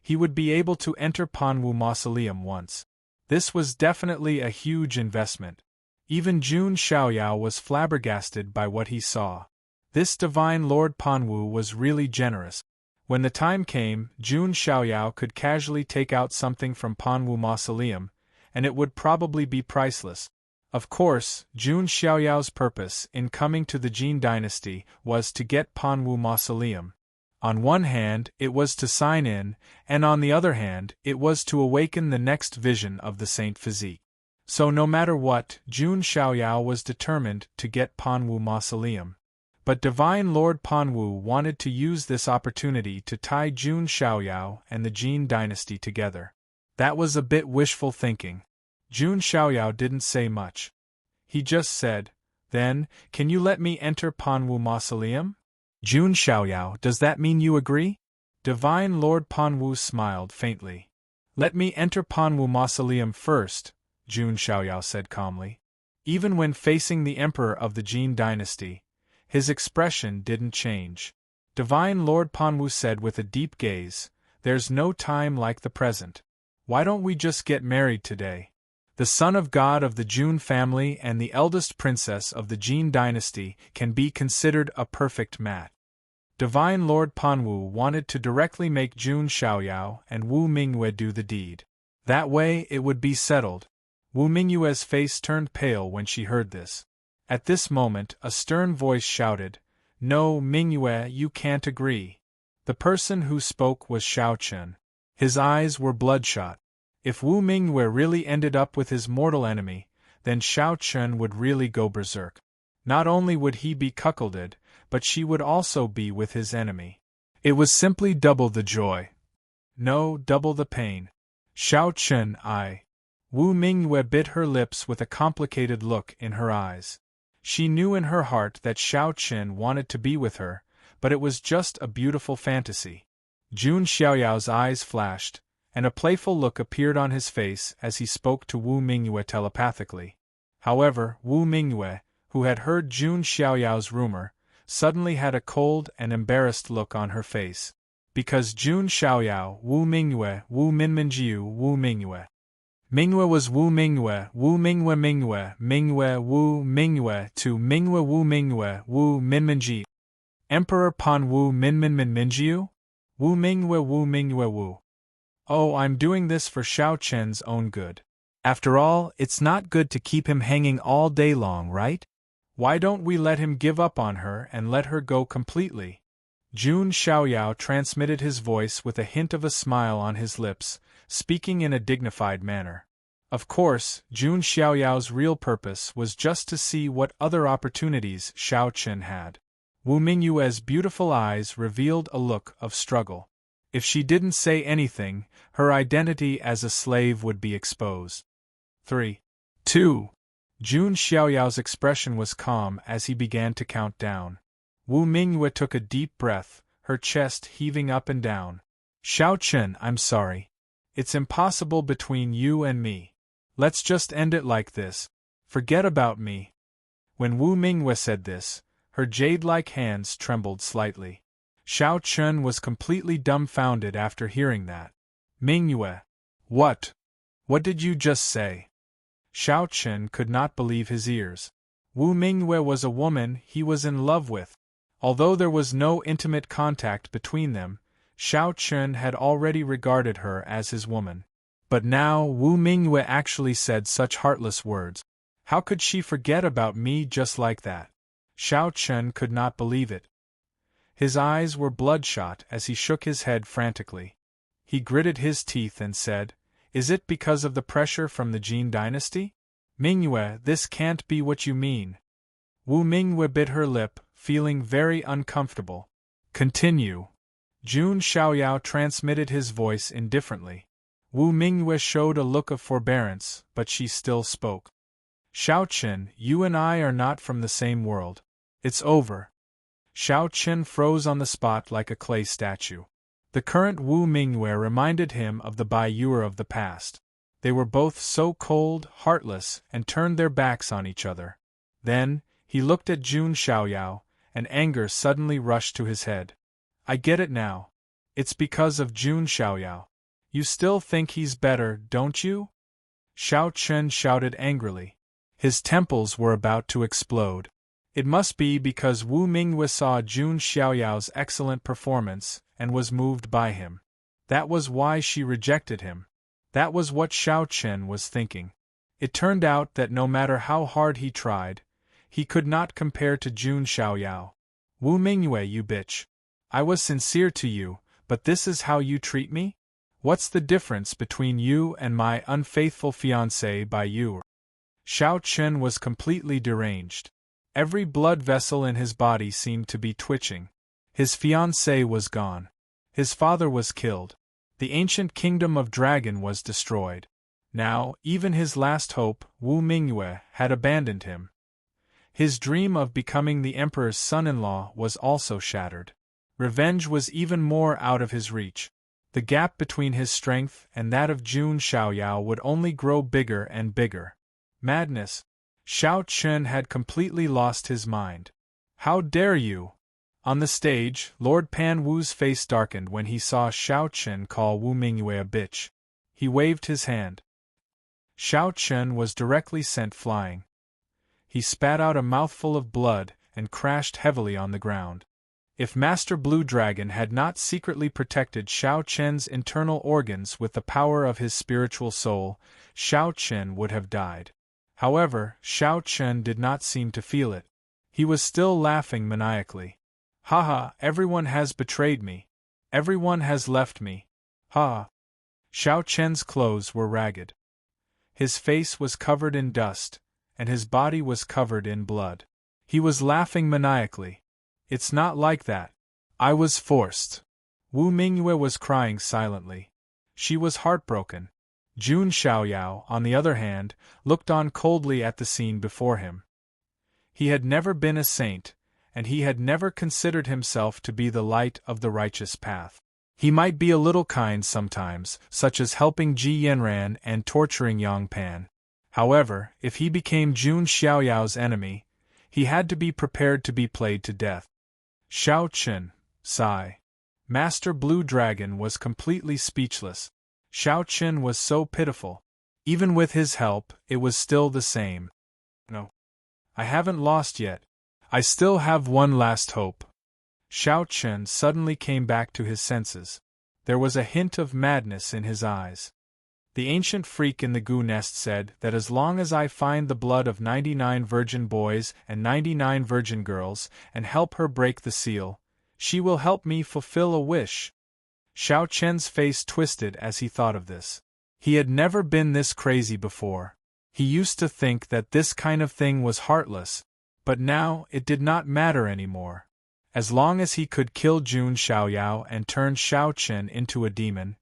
he would be able to enter Panwu Mausoleum once. This was definitely a huge investment. Even Jun Xiaoyao was flabbergasted by what he saw. This Divine Lord Panwu was really generous. When the time came, Jun Xiaoyao could casually take out something from Panwu Mausoleum, and it would probably be priceless. Of course, Jun Xiaoyao's purpose in coming to the Jin dynasty was to get Panwu Mausoleum. On one hand, it was to sign in, and on the other hand, it was to awaken the next vision of the Saint Physique. So no matter what, Jun Xiaoyao was determined to get Panwu Mausoleum. But Divine Lord Panwu wanted to use this opportunity to tie Jun Xiaoyao and the Jin dynasty together. That was a bit wishful thinking. Jun Xiaoyao didn't say much. He just said, "Then, can you let me enter Panwu Mausoleum?" "Jun Xiaoyao, does that mean you agree?" Divine Lord Panwu smiled faintly. "Let me enter Panwu Mausoleum first," Jun Xiaoyao said calmly. Even when facing the emperor of the Jin dynasty, his expression didn't change. Divine Lord Panwu said with a deep gaze, "There's no time like the present. Why don't we just get married today? The son of God of the Jun family and the eldest princess of the Jin dynasty can be considered a perfect match." Divine Lord Panwu wanted to directly make Jun Xiaoyao and Wu Mingyue do the deed. That way it would be settled. Wu Mingyue's face turned pale when she heard this. At this moment, a stern voice shouted, "No, Mingyue, you can't agree. The person who spoke was Xiao Chen. His eyes were bloodshot. If Wu Mingyue really ended up with his mortal enemy, then Xiao Chen would really go berserk. Not only would he be cuckolded, but she would also be with his enemy. It was simply double the joy. No, double the pain. Xiao Chen, Wu Mingyue bit her lips with a complicated look in her eyes. She knew in her heart that Xiao Chen wanted to be with her, but it was just a beautiful fantasy. Jun Xiaoyao's eyes flashed, and a playful look appeared on his face as he spoke to Wu Mingyue telepathically. However, Wu Mingyue, who had heard Jun Xiaoyao's rumor, suddenly had a cold and embarrassed look on her face. Because Jun Xiaoyao, Wu Mingyue, Wu Minminjiu, Wu Mingyue. Mingyue was Wu Mingyue, Wu Mingyue Mingyue, Mingyue Wu Mingyue to Mingyue Wu Mingyue, Wu Minminji. Emperor Pan Wu Minminjiu? Wu Mingyue Wu Mingyue Wu. Oh, I'm doing this for Xiao Chen's own good. After all, it's not good to keep him hanging all day long, right? Why don't we let him give up on her and let her go completely? Jun Xiaoyao transmitted his voice with a hint of a smile on his lips, speaking in a dignified manner. Of course, Jun Xiaoyao's real purpose was just to see what other opportunities Xiao Chen had. Wu Mingyue's beautiful eyes revealed a look of struggle. If she didn't say anything, her identity as a slave would be exposed. 3. 2. Jun Xiaoyao's expression was calm as he began to count down. Wu Mingyue took a deep breath, her chest heaving up and down. Xiao Chen, I'm sorry. It's impossible between you and me. Let's just end it like this. Forget about me. When Wu Mingyue said this, her jade-like hands trembled slightly. Xiao Chen was completely dumbfounded after hearing that. Mingyue. What? What did you just say? Xiao Chen could not believe his ears. Wu Mingyue was a woman he was in love with. Although there was no intimate contact between them, Xiao Chen had already regarded her as his woman. But now Wu Mingyue actually said such heartless words. How could she forget about me just like that? Xiao Chen could not believe it. His eyes were bloodshot as he shook his head frantically. He gritted his teeth and said, Is it because of the pressure from the Jin dynasty? Mingyue, this can't be what you mean. Wu Mingyue bit her lip, feeling very uncomfortable. Continue. Jun Xiaoyao transmitted his voice indifferently. Wu Mingyue showed a look of forbearance, but she still spoke. Xiao Chen, you and I are not from the same world. It's over. Xiao Chen froze on the spot like a clay statue. The current Wu Mingyue reminded him of the Baiyuer of the past. They were both so cold, heartless, and turned their backs on each other. Then, he looked at Jun Xiaoyao, and anger suddenly rushed to his head. I get it now. It's because of Jun Xiaoyao. You still think he's better, don't you? Xiao Chen shouted angrily. His temples were about to explode. It must be because Wu Mingyue saw Jun Xiaoyao's excellent performance and was moved by him. That was why she rejected him. That was what Xiao Chen was thinking. It turned out that no matter how hard he tried, he could not compare to Jun Xiaoyao. Wu Mingyue, you bitch. I was sincere to you, but this is how you treat me? What's the difference between you and my unfaithful fiancé Baiyuer? Xiao Chen was completely deranged. Every blood vessel in his body seemed to be twitching. His fiancé was gone. His father was killed. The ancient kingdom of Dragon was destroyed. Now, even his last hope, Wu Mingyue, had abandoned him. His dream of becoming the emperor's son-in-law was also shattered. Revenge was even more out of his reach. The gap between his strength and that of Jun Xiaoyao would only grow bigger and bigger. Madness. Xiao Chen had completely lost his mind. How dare you? On the stage, Lord Pan Wu's face darkened when he saw Xiao Chen call Wu Mingyue a bitch. He waved his hand. Xiao Chen was directly sent flying. He spat out a mouthful of blood and crashed heavily on the ground. If Master Blue Dragon had not secretly protected Xiao Chen's internal organs with the power of his spiritual soul, Xiao Chen would have died. However, Xiao Chen did not seem to feel it. He was still laughing maniacally. Haha, everyone has betrayed me. Everyone has left me. Ha! Xiao Chen's clothes were ragged. His face was covered in dust, and his body was covered in blood. He was laughing maniacally. It's not like that. I was forced. Wu Mingyue was crying silently. She was heartbroken. Jun Xiaoyao, on the other hand, looked on coldly at the scene before him. He had never been a saint, and he had never considered himself to be the light of the righteous path. He might be a little kind sometimes, such as helping Ji Yanran and torturing Yang Pan. However, if he became Jun Xiaoyao's enemy, he had to be prepared to be played to death. Xiao Chen, sigh. Master Blue Dragon was completely speechless. Xiao Chen was so pitiful. Even with his help, it was still the same. No. I haven't lost yet. I still have one last hope. Xiao Chen suddenly came back to his senses. There was a hint of madness in his eyes. The ancient freak in the goo nest said that as long as I find the blood of 99 virgin boys and 99 virgin girls and help her break the seal, she will help me fulfill a wish. Xiao Chen's face twisted as he thought of this. He had never been this crazy before. He used to think that this kind of thing was heartless, but now it did not matter anymore. As long as he could kill Jun Xiaoyao and turn Xiao Chen into a demon,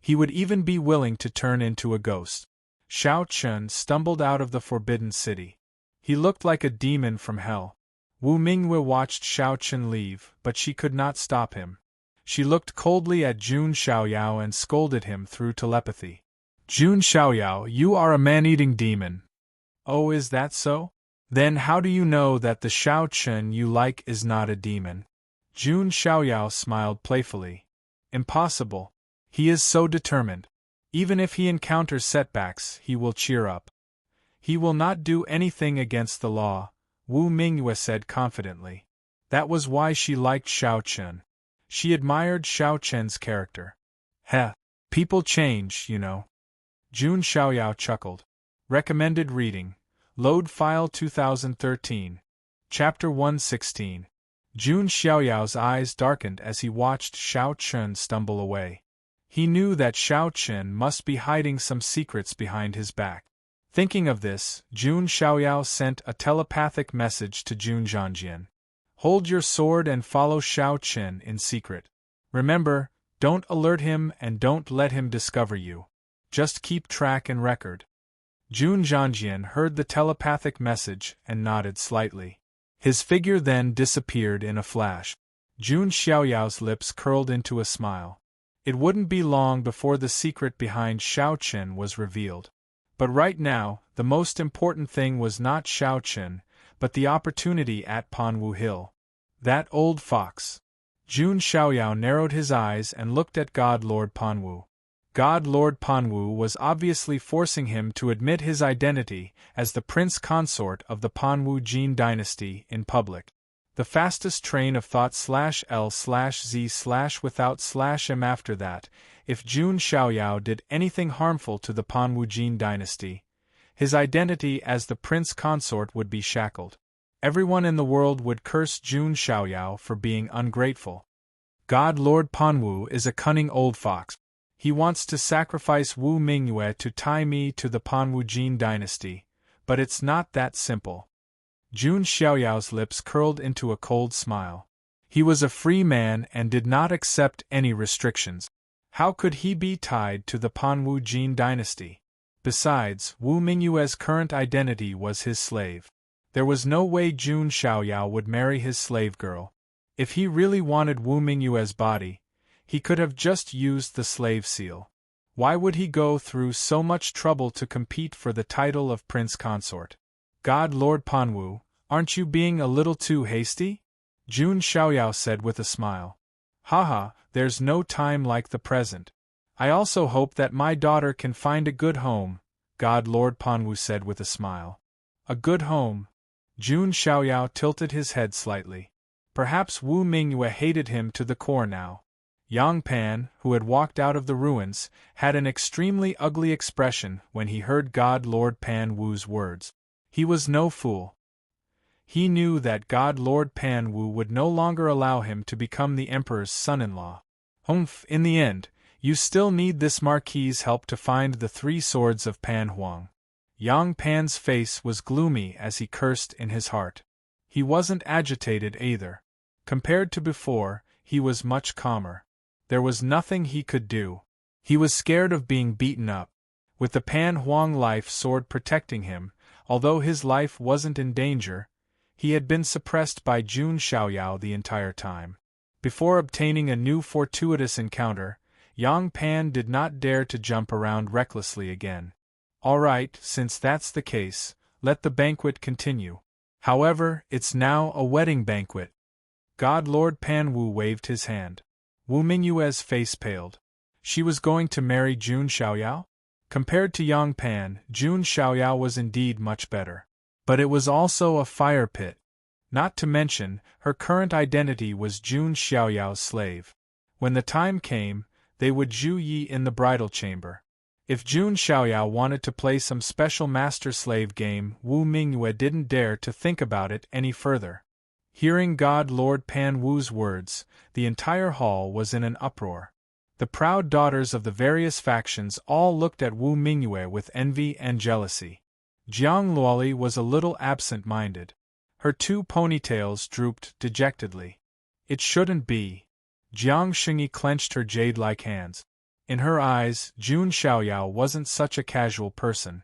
he would even be willing to turn into a ghost. Xiao Chen stumbled out of the Forbidden City. He looked like a demon from hell. Wu Mingyue watched Xiao Chen leave, but she could not stop him. She looked coldly at Jun Xiaoyao and scolded him through telepathy. Jun Xiaoyao, you are a man-eating demon. Oh, is that so? Then how do you know that the Xiao Chen you like is not a demon? Jun Xiaoyao smiled playfully. Impossible. He is so determined. Even if he encounters setbacks, he will cheer up. He will not do anything against the law, Wu Mingyue said confidently. That was why she liked Xiao Chen. She admired Xiao Chen's character. Heh, people change, you know. Jun Xiaoyao chuckled. Recommended reading. Load file 2013. Chapter 116. Jun Xiaoyao's eyes darkened as he watched Xiao Chen stumble away. He knew that Xiao Chen must be hiding some secrets behind his back. Thinking of this, Jun Xiaoyao sent a telepathic message to Jun Zhangjian. Hold your sword and follow Xiao Chen in secret. Remember, don't alert him and don't let him discover you. Just keep track and record. Jun Zhangjian heard the telepathic message and nodded slightly. His figure then disappeared in a flash. Jun Xiaoyao's lips curled into a smile. It wouldn't be long before the secret behind Xiao Chen was revealed. But right now, the most important thing was not Xiao Chen, but the opportunity at Panwu Hill. That old fox. Jun Xiaoyao narrowed his eyes and looked at God Lord Panwu. God Lord Panwu was obviously forcing him to admit his identity as the prince consort of the Panwu Jin dynasty in public. The fastest train of thought /L/Z/without/M after that, if Jun Xiaoyao did anything harmful to the Panwu Jin dynasty, his identity as the prince consort would be shackled. Everyone in the world would curse Jun Xiaoyao for being ungrateful. God Lord Panwu is a cunning old fox. He wants to sacrifice Wu Mingyue to tie me to the Panwu Jin dynasty, but it's not that simple. Jun Xiaoyao's lips curled into a cold smile. He was a free man and did not accept any restrictions. How could he be tied to the Panwu Jin dynasty? Besides, Wu Mingyue's current identity was his slave. There was no way Jun Xiaoyao would marry his slave girl. If he really wanted Wu Mingyue's body, he could have just used the slave seal. Why would he go through so much trouble to compete for the title of prince consort? God Lord Panwu, aren't you being a little too hasty? Jun Xiaoyao said with a smile. Haha, there's no time like the present. I also hope that my daughter can find a good home, God Lord Panwu said with a smile. A good home? Jun Xiaoyao tilted his head slightly. Perhaps Wu Mingyue hated him to the core now. Yang Pan, who had walked out of the ruins, had an extremely ugly expression when he heard God Lord Pan Wu's words. He was no fool. He knew that God Lord Pan Wu would no longer allow him to become the emperor's son-in-law. In the end, you still need this marquis's help to find the 3 swords of Pan Huang. Yang Pan's face was gloomy as he cursed in his heart. He wasn't agitated either. Compared to before, he was much calmer. There was nothing he could do. He was scared of being beaten up. With the Pan Huang life sword protecting him, although his life wasn't in danger, he had been suppressed by Jun Xiaoyao the entire time. Before obtaining a new fortuitous encounter, Yang Pan did not dare to jump around recklessly again. All right, since that's the case, let the banquet continue. However, it's now a wedding banquet. God Lord Pan Wu waved his hand. Wu Mingyue's face paled. She was going to marry Jun Xiaoyao? Compared to Yang Pan, Jun Xiaoyao was indeed much better. But it was also a fire pit. Not to mention, her current identity was Jun Xiaoyao's slave. When the time came, they would Zhu Yi in the bridal chamber. If Jun Xiaoyao wanted to play some special master-slave game, Wu Mingyue didn't dare to think about it any further. Hearing God Lord Pan Wu's words, the entire hall was in an uproar. The proud daughters of the various factions all looked at Wu Mingyue with envy and jealousy. Jiang Luoli was a little absent-minded. Her 2 ponytails drooped dejectedly. It shouldn't be. Jiang Xingyi clenched her jade-like hands. In her eyes, Jun Xiaoyao wasn't such a casual person.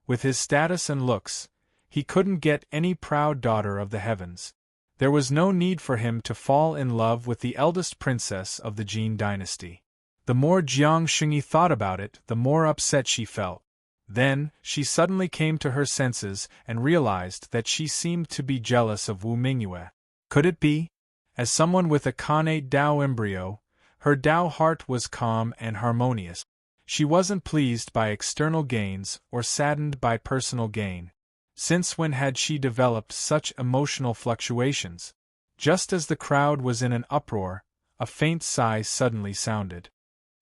With his status and looks, he couldn't get any proud daughter of the heavens. There was no need for him to fall in love with the eldest princess of the Jin dynasty. The more Jiang Xingyi thought about it, the more upset she felt. Then, she suddenly came to her senses and realized that she seemed to be jealous of Wu Mingyue. Could it be? As someone with a connate Dao embryo, her Dao heart was calm and harmonious. She wasn't pleased by external gains or saddened by personal gain. Since when had she developed such emotional fluctuations? Just as the crowd was in an uproar, a faint sigh suddenly sounded.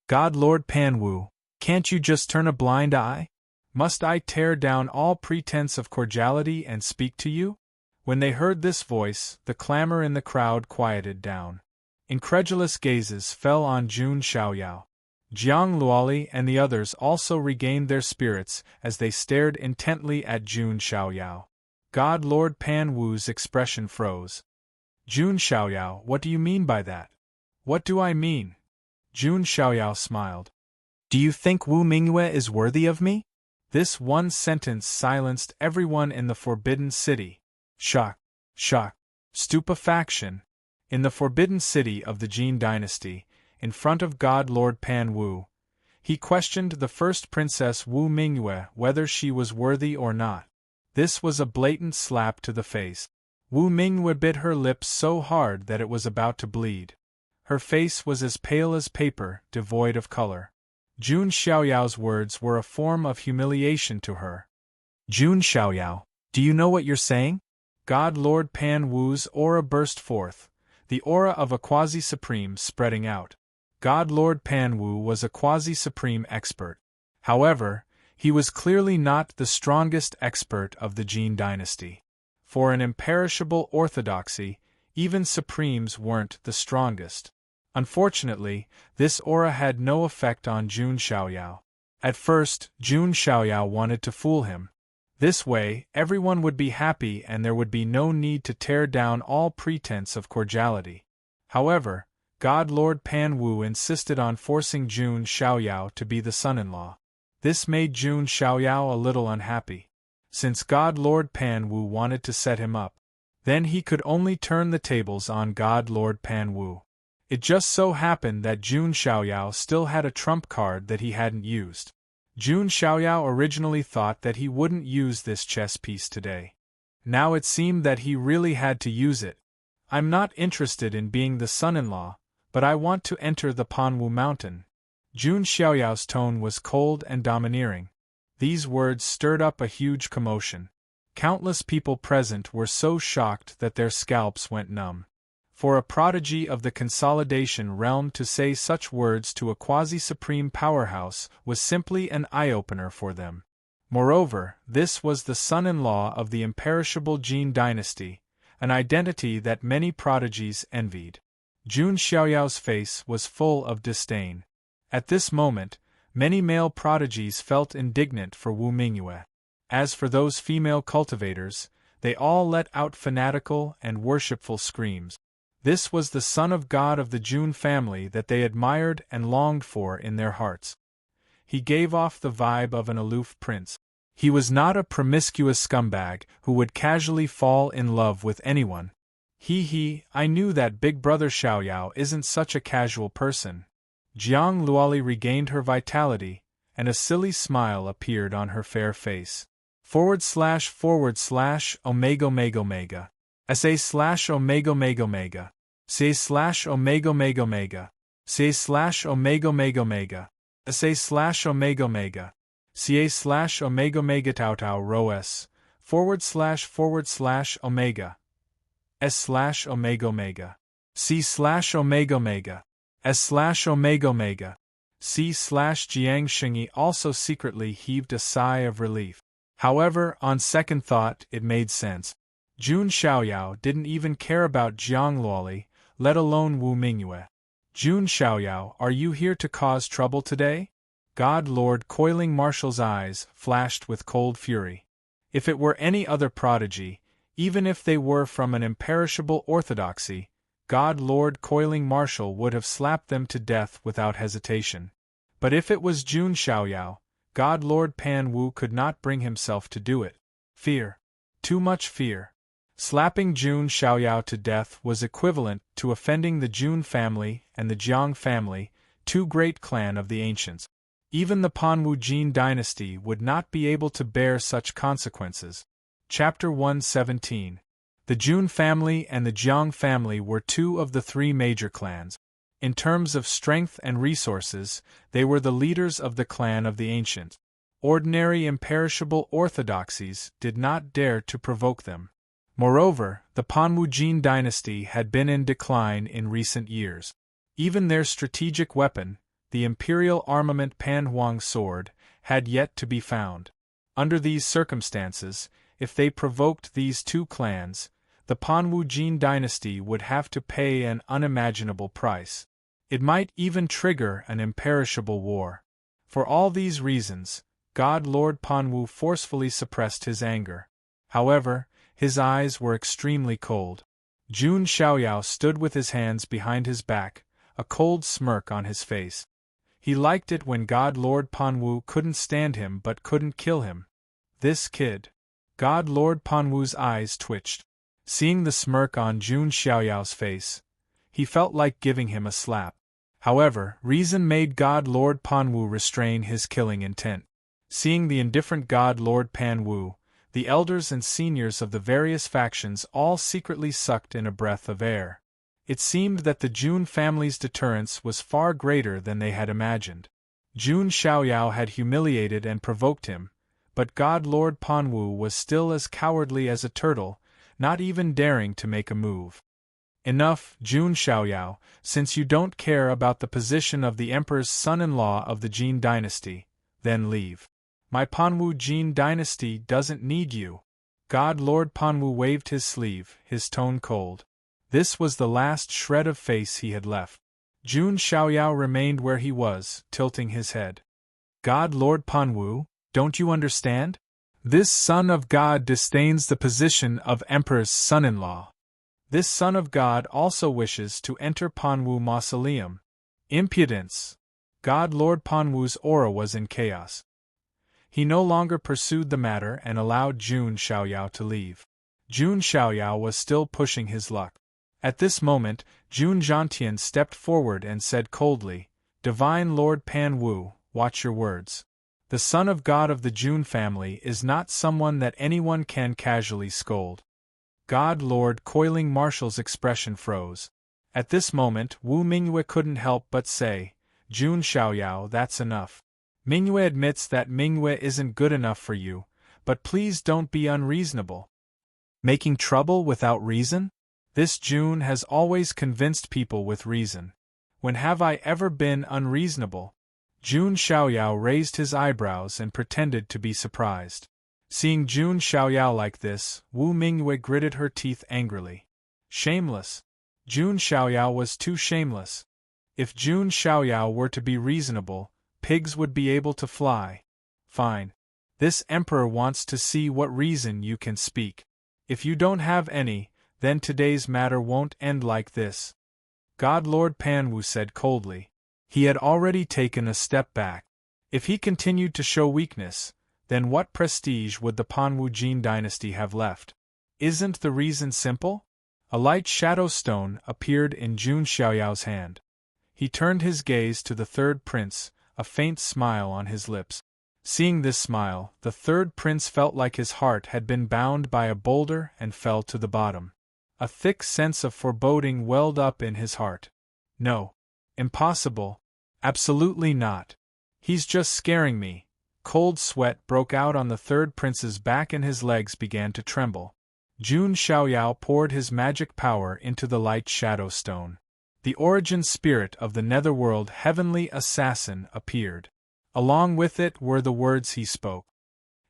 God Lord Pan Wu, can't you just turn a blind eye? Must I tear down all pretense of cordiality and speak to you? When they heard this voice, the clamor in the crowd quieted down. Incredulous gazes fell on Jun Xiaoyao. Jiang Luoli and the others also regained their spirits as they stared intently at Jun Xiaoyao. God Lord Pan Wu's expression froze. Jun Xiaoyao, what do you mean by that? What do I mean? Jun Xiaoyao smiled. Do you think Wu Mingyue is worthy of me? This one sentence silenced everyone in the Forbidden City. Shock, stupefaction. In the Forbidden City of the Jin dynasty, in front of God Lord Pan Wu, he questioned the first princess Wu Mingyue whether she was worthy or not. This was a blatant slap to the face. Wu Mingyue bit her lips so hard that it was about to bleed. Her face was as pale as paper, devoid of color. Jun Xiaoyao's words were a form of humiliation to her. Jun Xiaoyao, do you know what you're saying? God Lord Pan Wu's aura burst forth, the aura of a quasi-supreme spreading out. God Lord Pan Wu was a quasi-supreme expert. However, he was clearly not the strongest expert of the Jin dynasty. For an imperishable orthodoxy, even supremes weren't the strongest. Unfortunately, this aura had no effect on Jun Xiaoyao. At first, Jun Xiaoyao wanted to fool him. This way, everyone would be happy and there would be no need to tear down all pretense of cordiality. However, God Lord Pan Wu insisted on forcing Jun Xiaoyao to be the son-in-law. This made Jun Xiaoyao a little unhappy. Since God Lord Pan Wu wanted to set him up, then he could only turn the tables on God Lord Pan Wu. It just so happened that Jun Xiaoyao still had a trump card that he hadn't used. Jun Xiaoyao originally thought that he wouldn't use this chess piece today. Now it seemed that he really had to use it. I'm not interested in being the son-in-law, but I want to enter the Panwu Mountain. Jun Xiaoyao's tone was cold and domineering. These words stirred up a huge commotion. Countless people present were so shocked that their scalps went numb. For a prodigy of the consolidation realm to say such words to a quasi-supreme powerhouse was simply an eye-opener for them. Moreover, this was the son-in-law of the imperishable Jin dynasty, an identity that many prodigies envied. Jun Xiaoyao's face was full of disdain. At this moment, many male prodigies felt indignant for Wu Mingyue. As for those female cultivators, they all let out fanatical and worshipful screams. This was the son of God of the Jun family that they admired and longed for in their hearts. He gave off the vibe of an aloof prince. He was not a promiscuous scumbag who would casually fall in love with anyone. I knew that Big Brother Xiaoyao isn't such a casual person. Jiang Luoli regained her vitality, and a silly smile appeared on her fair face. / omega omega omega. SA / omega omega omega. CA / omega omega omega. CA / omega omega omega. SA / omega omega. CA / omega omega tau tau rho S / omega. S / omega omega. C / omega omega. S / omega omega. C / Jiang Xingyi also secretly heaved a sigh of relief. However, on second thought, it made sense. Jun Xiaoyao didn't even care about Jiang Luoli, let alone Wu Mingyue. Jun Xiaoyao, are you here to cause trouble today? God Lord Coiling Marshall's eyes flashed with cold fury. If it were any other prodigy, even if they were from an imperishable orthodoxy, God Lord Coiling Marshall would have slapped them to death without hesitation. But if it was Jun Xiaoyao, God Lord Pan Wu could not bring himself to do it. Fear. Too much fear. Slapping Jun Xiaoyao to death was equivalent to offending the Jun family and the Jiang family, two great clan of the ancients. Even the Panwu Jin dynasty would not be able to bear such consequences. Chapter 117. The Jun family and the Jiang family were two of the three major clans. In terms of strength and resources, they were the leaders of the clan of the ancients. Ordinary imperishable orthodoxies did not dare to provoke them. Moreover, the Panwu Jin dynasty had been in decline in recent years. Even their strategic weapon, the imperial armament Panhuang sword, had yet to be found. Under these circumstances, if they provoked these two clans, the Panwu Jin dynasty would have to pay an unimaginable price. It might even trigger an imperishable war. For all these reasons, God Lord Panwu forcefully suppressed his anger. However, his eyes were extremely cold. Jun Xiaoyao stood with his hands behind his back, a cold smirk on his face. He liked it when God Lord Panwu couldn't stand him but couldn't kill him. This kid. God Lord Panwu's eyes twitched. Seeing the smirk on Jun Xiaoyao's face, he felt like giving him a slap. However, reason made God Lord Panwu restrain his killing intent. Seeing the indifferent God Lord Panwu, the elders and seniors of the various factions all secretly sucked in a breath of air. It seemed that the Jun family's deterrence was far greater than they had imagined. Jun Xiaoyao had humiliated and provoked him, but God Lord Panwu was still as cowardly as a turtle, not even daring to make a move. Enough, Jun Xiaoyao, since you don't care about the position of the emperor's son-in-law of the Jin dynasty, then leave. My Panwu Jin dynasty doesn't need you. God Lord Panwu waved his sleeve, his tone cold. This was the last shred of face he had left. Jun Xiaoyao remained where he was, tilting his head. God Lord Panwu, don't you understand? This son of God disdains the position of emperor's son-in-law. This son of God also wishes to enter Panwu mausoleum. Impudence! God Lord Panwu's aura was in chaos. He no longer pursued the matter and allowed Jun Xiaoyao to leave. Jun Xiaoyao was still pushing his luck. At this moment, Jun Zhantian stepped forward and said coldly, Divine Lord Panwu, watch your words. The son of God of the Jun family is not someone that anyone can casually scold. God Lord Coiling Marshall's expression froze. At this moment, Wu Mingyue couldn't help but say, Jun Xiaoyao, that's enough. Mingyue admits that Mingyue isn't good enough for you, but please don't be unreasonable. Making trouble without reason? This Jun has always convinced people with reason. When have I ever been unreasonable? Jun Xiaoyao raised his eyebrows and pretended to be surprised. Seeing Jun Xiaoyao like this, Wu Mingyue gritted her teeth angrily. Shameless! Jun Xiaoyao was too shameless. If Jun Xiaoyao were to be reasonable, pigs would be able to fly. Fine. This emperor wants to see what reason you can speak. If you don't have any, then today's matter won't end like this. God Lord Panwu said coldly. He had already taken a step back. If he continued to show weakness, then what prestige would the Panwu Jin dynasty have left? Isn't the reason simple? A light shadow stone appeared in Jun Xiaoyao's hand. He turned his gaze to the third prince, a faint smile on his lips. Seeing this smile, the third prince felt like his heart had been bound by a boulder and fell to the bottom. A thick sense of foreboding welled up in his heart. No. Impossible. Absolutely not. He's just scaring me. Cold sweat broke out on the third prince's back and his legs began to tremble. Jun Xiaoyao poured his magic power into the light shadow stone. The origin spirit of the netherworld heavenly assassin appeared. Along with it were the words he spoke.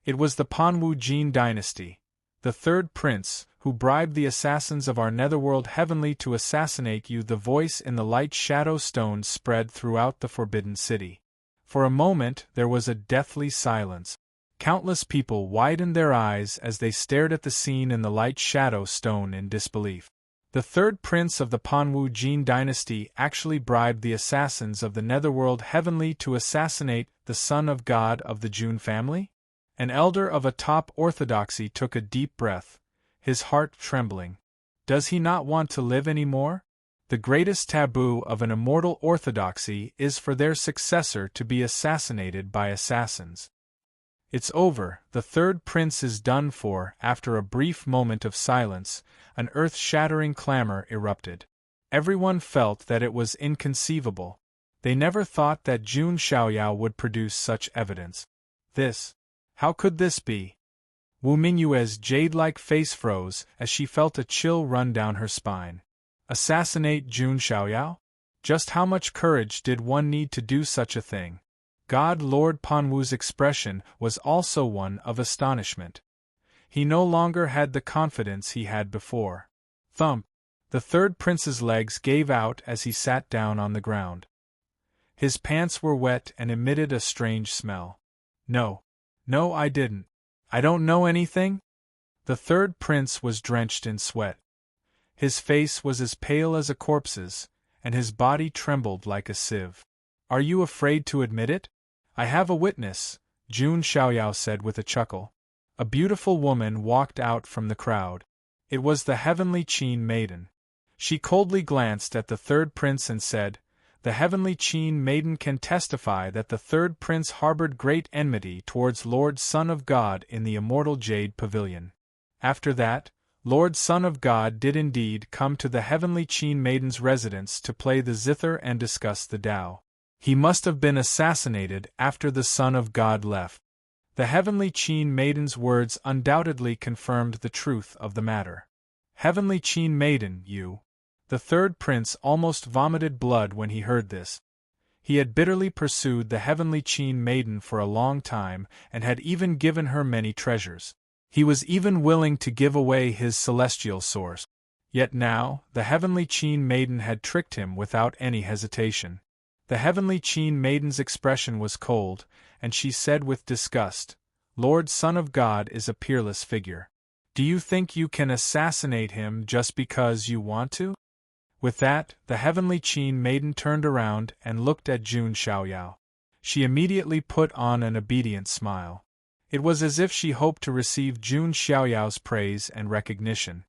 It was the Panwu Jin dynasty, the third prince, who bribed the assassins of our netherworld heavenly to assassinate you. The voice in the light shadow stone spread throughout the forbidden city. For a moment there was a deathly silence. Countless people widened their eyes as they stared at the scene in the light shadow stone in disbelief. The third prince of the Panwu Jin dynasty actually bribed the assassins of the netherworld heavenly to assassinate the son of God of the Jun family? An elder of a top orthodoxy took a deep breath, his heart trembling. Does he not want to live anymore? The greatest taboo of an immortal orthodoxy is for their successor to be assassinated by assassins. It's over, the third prince is done for. After a brief moment of silence, an earth-shattering clamor erupted. Everyone felt that it was inconceivable. They never thought that Jun Xiaoyao would produce such evidence. How could this be? Wu Mingyue's jade-like face froze as she felt a chill run down her spine. Assassinate Jun Xiaoyao? Just how much courage did one need to do such a thing? God Lord Panwu's expression was also one of astonishment. He no longer had the confidence he had before. Thump! The third prince's legs gave out as he sat down on the ground. His pants were wet and emitted a strange smell. No, I didn't. I don't know anything? The third prince was drenched in sweat. His face was as pale as a corpse's, and his body trembled like a sieve. Are you afraid to admit it? I have a witness, Jun Xiaoyao said with a chuckle. A beautiful woman walked out from the crowd. It was the heavenly Qin maiden. She coldly glanced at the third prince and said, "The heavenly Qin maiden can testify that the third prince harbored great enmity towards Lord Son of God in the immortal Jade Pavilion. After that, Lord Son of God did indeed come to the heavenly Qin maiden's residence to play the zither and discuss the Tao. He must have been assassinated after the Son of God left." The heavenly Qin maiden's words undoubtedly confirmed the truth of the matter. Heavenly Qin maiden, you. The third prince almost vomited blood when he heard this. He had bitterly pursued the heavenly Qin maiden for a long time and had even given her many treasures. He was even willing to give away his celestial source. Yet now, the heavenly Qin maiden had tricked him without any hesitation. The heavenly Qin maiden's expression was cold, and she said with disgust, "Lord Son of God is a peerless figure. Do you think you can assassinate him just because you want to?" With that, the heavenly Qin maiden turned around and looked at Jun Xiaoyao. She immediately put on an obedient smile. It was as if she hoped to receive Jun Xiaoyao's praise and recognition.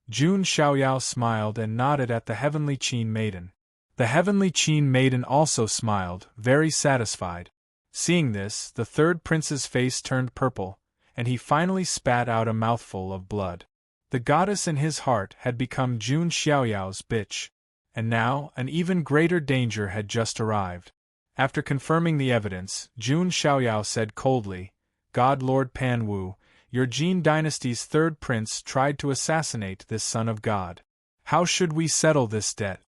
Jun Xiaoyao smiled and nodded at the heavenly Qin maiden. The heavenly Qin maiden also smiled, very satisfied. Seeing this, the third prince's face turned purple, and he finally spat out a mouthful of blood. The goddess in his heart had become Jun Xiaoyao's bitch. And now, an even greater danger had just arrived. After confirming the evidence, Jun Xiaoyao said coldly, "God Lord Panwu, your Jin dynasty's third prince tried to assassinate this son of God. How should we settle this debt?"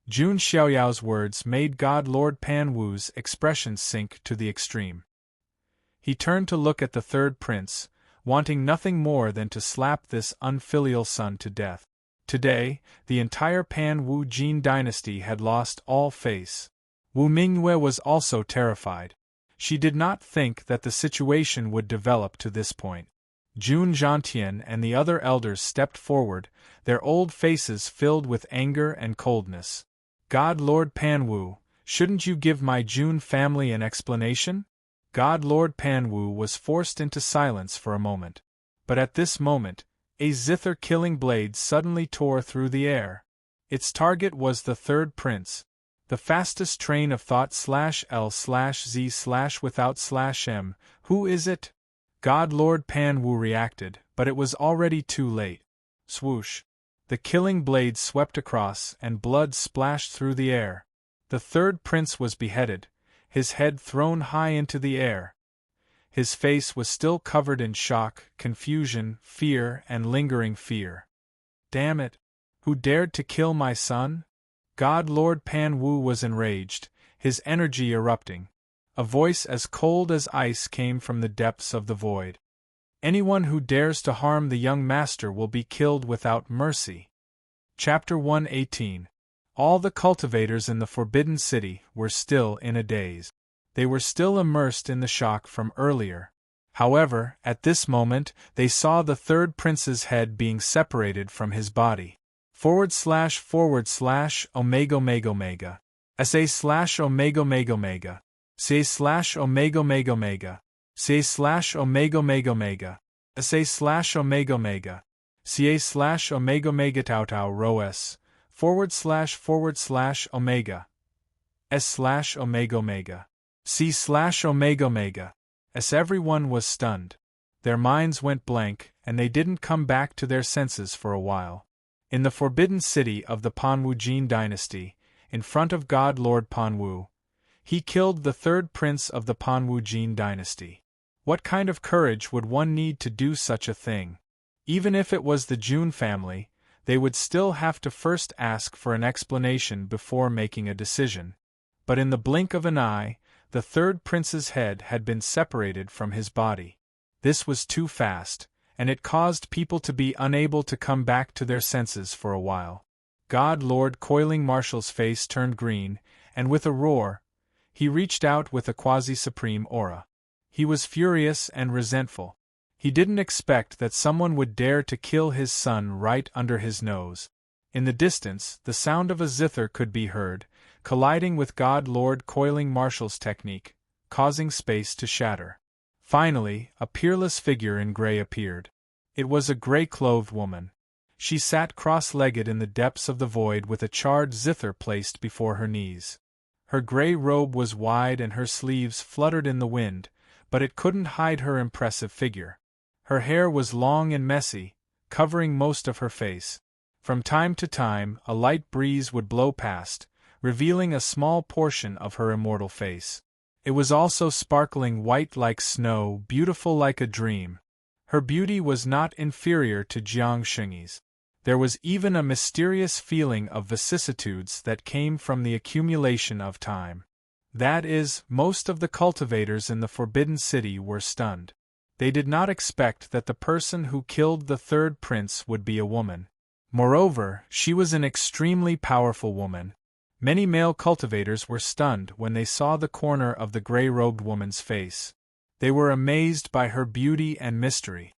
Jun Xiaoyao's words made God Lord Panwu's expression sink to the extreme. He turned to look at the third prince, wanting nothing more than to slap this unfilial son to death. Today, the entire Pan Wu Jin dynasty had lost all face. Wu Mingyue was also terrified. She did not think that the situation would develop to this point. Jun Zhantian and the other elders stepped forward, their old faces filled with anger and coldness. God Lord Panwu, shouldn't you give my Jun family an explanation? God Lord Panwu was forced into silence for a moment. But at this moment, a zither-killing blade suddenly tore through the air. Its target was the third prince. The fastest train of thought/L/Z/without/M. Who is it? God Lord Panwu reacted, but it was already too late. Swoosh! The killing blade swept across and blood splashed through the air. The third prince was beheaded, his head thrown high into the air. His face was still covered in shock, confusion, fear, and lingering fear. Damn it! Who dared to kill my son? God Lord Panwu was enraged, his energy erupting. A voice as cold as ice came from the depths of the void. Anyone who dares to harm the young master will be killed without mercy. Chapter 118. All the cultivators in the Forbidden City were still in a daze. They were still immersed in the shock from earlier. However, at this moment, they saw the third prince's head being separated from his body. //omega omega omega. SA/omega omega omega. SA/omega omega omega. SA/omega omega omega. SA/omega omega. CA/omega omega tau rho S //omega. S/omega omega. C/omega omega. As everyone was stunned. Their minds went blank, and they didn't come back to their senses for a while. In the Forbidden City of the Panwu Jin dynasty, in front of God Lord Panwu, he killed the third prince of the Panwu Jin dynasty. What kind of courage would one need to do such a thing? Even if it was the Jun family, they would still have to first ask for an explanation before making a decision. But in the blink of an eye, the third prince's head had been separated from his body. This was too fast, and it caused people to be unable to come back to their senses for a while. God Lord Coiling Marshall's face turned green, and with a roar, he reached out with a quasi-supreme aura. He was furious and resentful. He didn't expect that someone would dare to kill his son right under his nose. In the distance, the sound of a zither could be heard, colliding with God Lord Coiling Marshall's technique, causing space to shatter. Finally, a peerless figure in gray appeared. It was a gray-clothed woman. She sat cross-legged in the depths of the void with a charred zither placed before her knees. Her gray robe was wide and her sleeves fluttered in the wind, but it couldn't hide her impressive figure. Her hair was long and messy, covering most of her face. From time to time, a light breeze would blow past, revealing a small portion of her immortal face. It was also sparkling white like snow, beautiful like a dream. Her beauty was not inferior to Jiang Shengyi's. There was even a mysterious feeling of vicissitudes that came from the accumulation of time. That is, most of the cultivators in the Forbidden City were stunned. They did not expect that the person who killed the third prince would be a woman. Moreover, she was an extremely powerful woman. Many male cultivators were stunned when they saw the corner of the gray-robed woman's face. They were amazed by her beauty and mystery.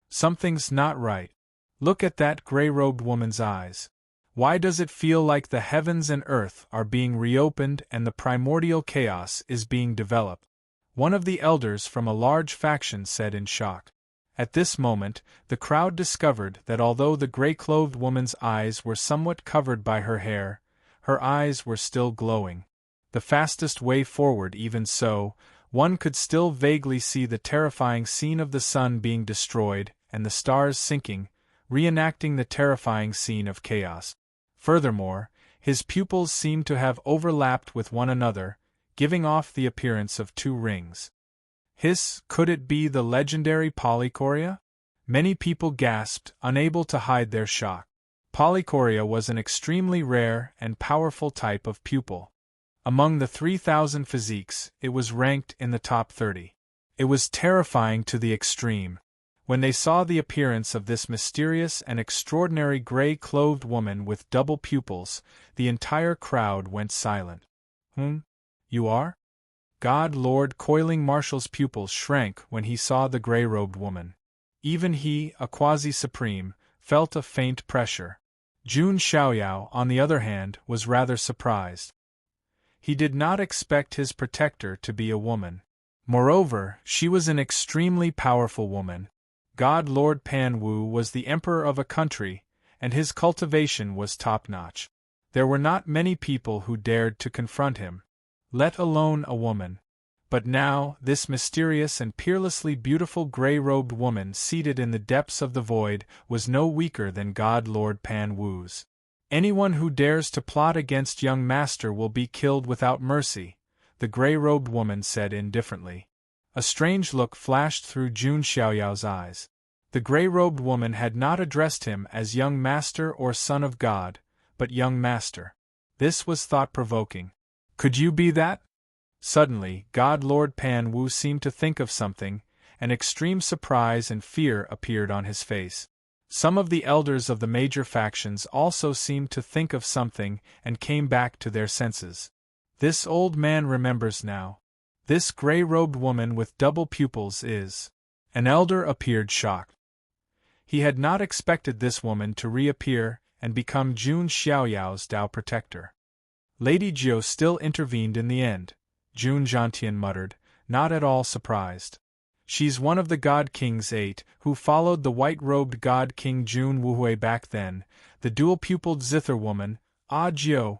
Something's not right. Look at that gray-robed woman's eyes. Why does it feel like the heavens and earth are being reopened and the primordial chaos is being developed? One of the elders from a large faction said in shock. At this moment, the crowd discovered that although the gray-clothed woman's eyes were somewhat covered by her hair, her eyes were still glowing. The fastest way forward, even so, one could still vaguely see the terrifying scene of the sun being destroyed and the stars sinking, reenacting the terrifying scene of chaos. Furthermore, his pupils seemed to have overlapped with one another, giving off the appearance of two rings. Could it be the legendary Polychoria? Many people gasped, unable to hide their shock. Polychoria was an extremely rare and powerful type of pupil. Among the 3,000 physiques, it was ranked in the top 30. It was terrifying to the extreme. When they saw the appearance of this mysterious and extraordinary gray-clothed woman with double pupils, the entire crowd went silent. You are? God Lord Coiling Marshall's pupils shrank when he saw the gray-robed woman. Even he, a quasi-supreme, felt a faint pressure. Jun Xiaoyao, on the other hand, was rather surprised. He did not expect his protector to be a woman. Moreover, she was an extremely powerful woman. God Lord Pan Wu was the emperor of a country, and his cultivation was top-notch. There were not many people who dared to confront him, let alone a woman. But now, this mysterious and peerlessly beautiful gray-robed woman seated in the depths of the void was no weaker than God Lord Pan Wu's. Anyone who dares to plot against young master will be killed without mercy, the gray-robed woman said indifferently. A strange look flashed through Jun Xiaoyao's eyes. The gray-robed woman had not addressed him as young master or son of God, but young master. This was thought-provoking. Could you be that? Suddenly, God Lord Pan Wu seemed to think of something, and extreme surprise and fear appeared on his face. Some of the elders of the major factions also seemed to think of something and came back to their senses. This old man remembers now. This gray-robed woman with double pupils is. An elder appeared shocked. He had not expected this woman to reappear and become Jun Xiaoyao's Dao protector. Lady Jiu still intervened in the end, Jun Zhantian muttered, not at all surprised. She's one of the God King's 8 who followed the white-robed God King Jun Wuhui back then, the dual-pupiled zither woman, Jiu.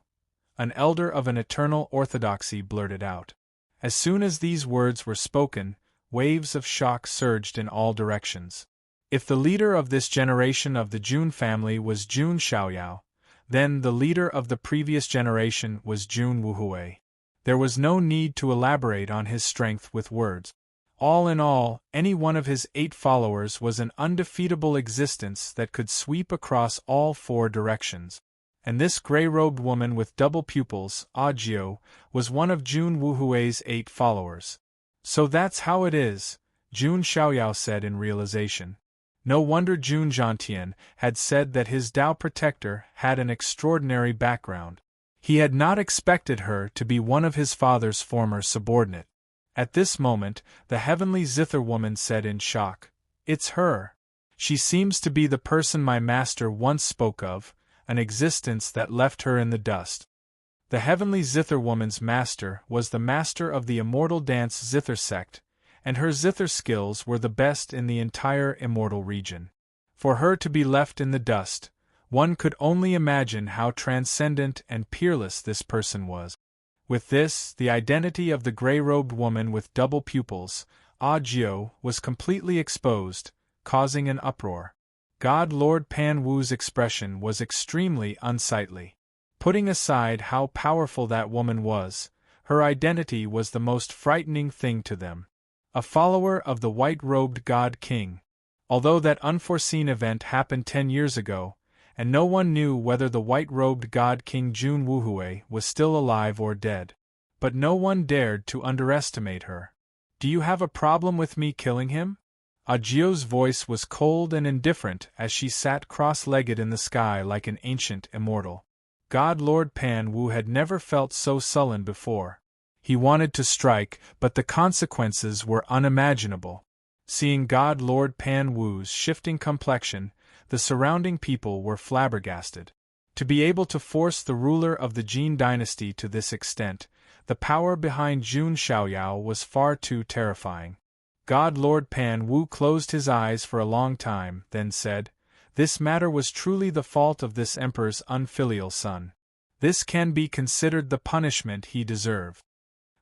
An elder of an eternal orthodoxy blurted out. As soon as these words were spoken, waves of shock surged in all directions. If the leader of this generation of the Jun family was Jun Xiaoyao, then the leader of the previous generation was Jun Wuhui. There was no need to elaborate on his strength with words. All in all, any one of his 8 followers was an undefeatable existence that could sweep across all 4 directions. And this gray-robed woman with double pupils, Jiu, was one of Jun Wuhui's 8 followers. So that's how it is, Jun Xiaoyao said in realization. No wonder Jun Zhantian had said that his Dao protector had an extraordinary background. He had not expected her to be one of his father's former subordinate. At this moment, the heavenly zither woman said in shock, "It's her. She seems to be the person my master once spoke of, an existence that left her in the dust." The heavenly zither woman's master was the master of the immortal dance zither sect, and her zither skills were the best in the entire immortal region. For her to be left in the dust, one could only imagine how transcendent and peerless this person was. With this, the identity of the gray-robed woman with double pupils, Jiu, was completely exposed, causing an uproar. God Lord Pan Wu's expression was extremely unsightly. Putting aside how powerful that woman was, her identity was the most frightening thing to them. A follower of the white-robed God King. Although that unforeseen event happened 10 years ago, and no one knew whether the white-robed God King Jun Wuhui was still alive or dead. But no one dared to underestimate her. "Do you have a problem with me killing him?" Jiu's voice was cold and indifferent as she sat cross-legged in the sky like an ancient immortal. God Lord Pan Wu had never felt so sullen before. He wanted to strike, but the consequences were unimaginable. Seeing God Lord Pan Wu's shifting complexion, the surrounding people were flabbergasted. To be able to force the ruler of the Jin dynasty to this extent, the power behind Jun Xiaoyao was far too terrifying. God Lord Pan Wu closed his eyes for a long time, then said, "This matter was truly the fault of this emperor's unfilial son. This can be considered the punishment he deserved."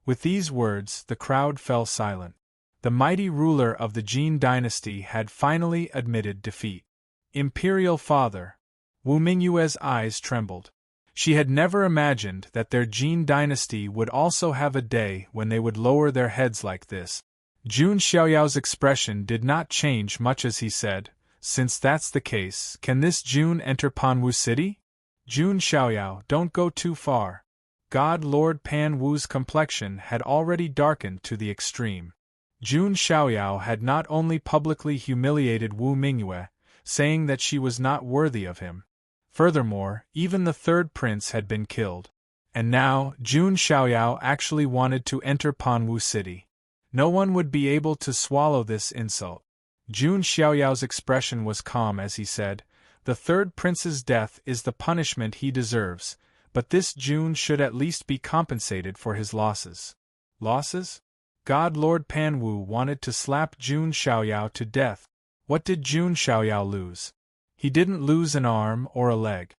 With these words, the crowd fell silent. The mighty ruler of the Jin dynasty had finally admitted defeat. Imperial Father. Wu Mingyue's eyes trembled. She had never imagined that their Jin dynasty would also have a day when they would lower their heads like this. Jun Xiaoyao's expression did not change much as he said, "Since that's the case, can this Jun enter Panwu City?" "Jun Xiaoyao, don't go too far." God Lord Pan Wu's complexion had already darkened to the extreme. Jun Xiaoyao had not only publicly humiliated Wu Mingyue, saying that she was not worthy of him. Furthermore, even the third prince had been killed. And now, Jun Xiaoyao actually wanted to enter Panwu City. No one would be able to swallow this insult. Jun Xiaoyao's expression was calm as he said, "The third prince's death is the punishment he deserves, but this Jun should at least be compensated for his losses." Losses? God Lord Panwu wanted to slap Jun Xiaoyao to death. What did Jun Xiaoyao lose? He didn't lose an arm or a leg.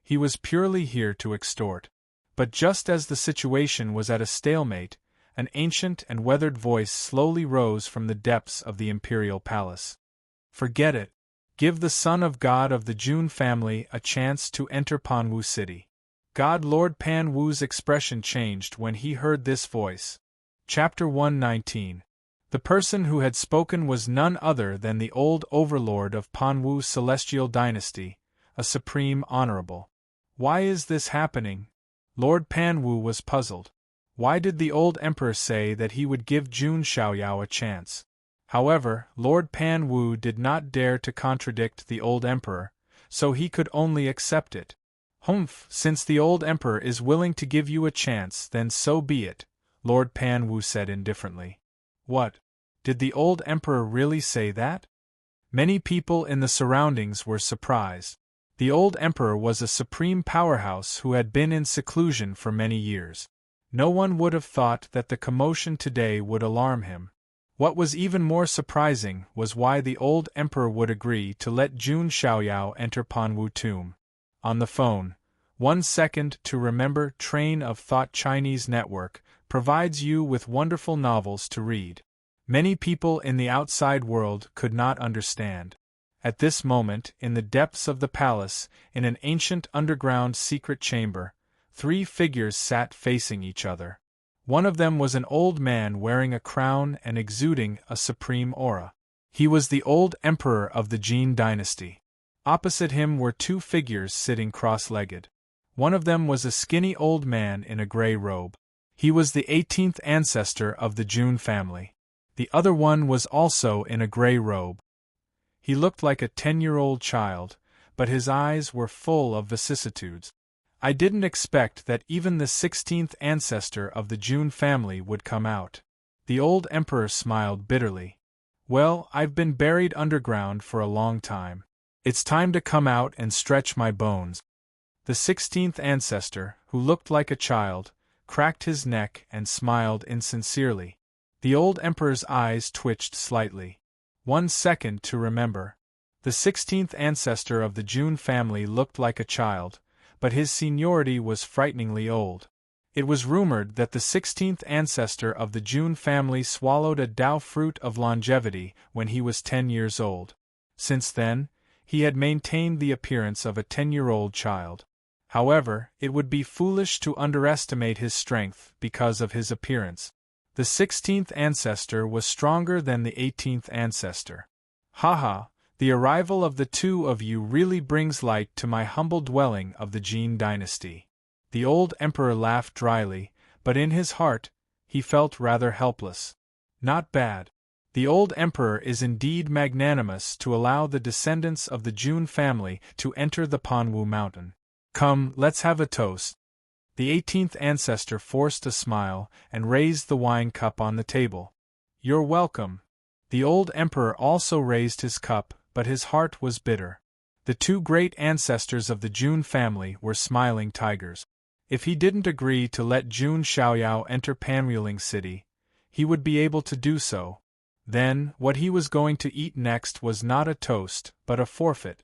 He was purely here to extort. But just as the situation was at a stalemate, an ancient and weathered voice slowly rose from the depths of the imperial palace. "Forget it. Give the son of God of the Jun family a chance to enter Panwu City." God Lord Panwu's expression changed when he heard this voice. Chapter 119. The person who had spoken was none other than the old overlord of Panwu's celestial dynasty, a supreme honorable. Why is this happening? Lord Panwu was puzzled. Why did the old emperor say that he would give Jun Xiaoyao a chance? However, Lord Panwu did not dare to contradict the old emperor, so he could only accept it. "Humph, since the old emperor is willing to give you a chance, then so be it," Lord Panwu said indifferently. What? Did the old emperor really say that? Many people in the surroundings were surprised. The old emperor was a supreme powerhouse who had been in seclusion for many years. No one would have thought that the commotion today would alarm him. What was even more surprising was why the old emperor would agree to let Jun Xiaoyao enter Panwu Tomb. On the phone, 1 second to remember train of thought Chinese network provides you with wonderful novels to read. Many people in the outside world could not understand. At this moment, in the depths of the palace, in an ancient underground secret chamber, 3 figures sat facing each other. One of them was an old man wearing a crown and exuding a supreme aura. He was the old emperor of the Jin dynasty. Opposite him were 2 figures sitting cross-legged. One of them was a skinny old man in a gray robe. He was the 18th ancestor of the Jun family. The other one was also in a gray robe. He looked like a 10-year-old child, but his eyes were full of vicissitudes. I didn't expect that even the 16th ancestor of the Jun family would come out. The old emperor smiled bitterly. Well, I've been buried underground for a long time. It's time to come out and stretch my bones. The 16th ancestor, who looked like a child, cracked his neck and smiled insincerely. The old emperor's eyes twitched slightly. 1 second to remember. The 16th ancestor of the Jun family looked like a child, but his seniority was frighteningly old. It was rumored that the 16th ancestor of the Jun family swallowed a Dao fruit of longevity when he was 10 years old. Since then, he had maintained the appearance of a 10-year-old child. However, it would be foolish to underestimate his strength because of his appearance. The 16th ancestor was stronger than the 18th ancestor. Haha, the arrival of the 2 of you really brings light to my humble dwelling of the Jin dynasty. The old emperor laughed dryly, but in his heart, he felt rather helpless. Not bad. The old emperor is indeed magnanimous to allow the descendants of the Jun family to enter the Panwu mountain. Come, let's have a toast. The 18th ancestor forced a smile and raised the wine cup on the table. You're welcome. The old emperor also raised his cup, but his heart was bitter. The 2 great ancestors of the Jun family were smiling tigers. If he didn't agree to let Jun Xiaoyao enter Panwuling City, he would be able to do so. Then, what he was going to eat next was not a toast, but a forfeit.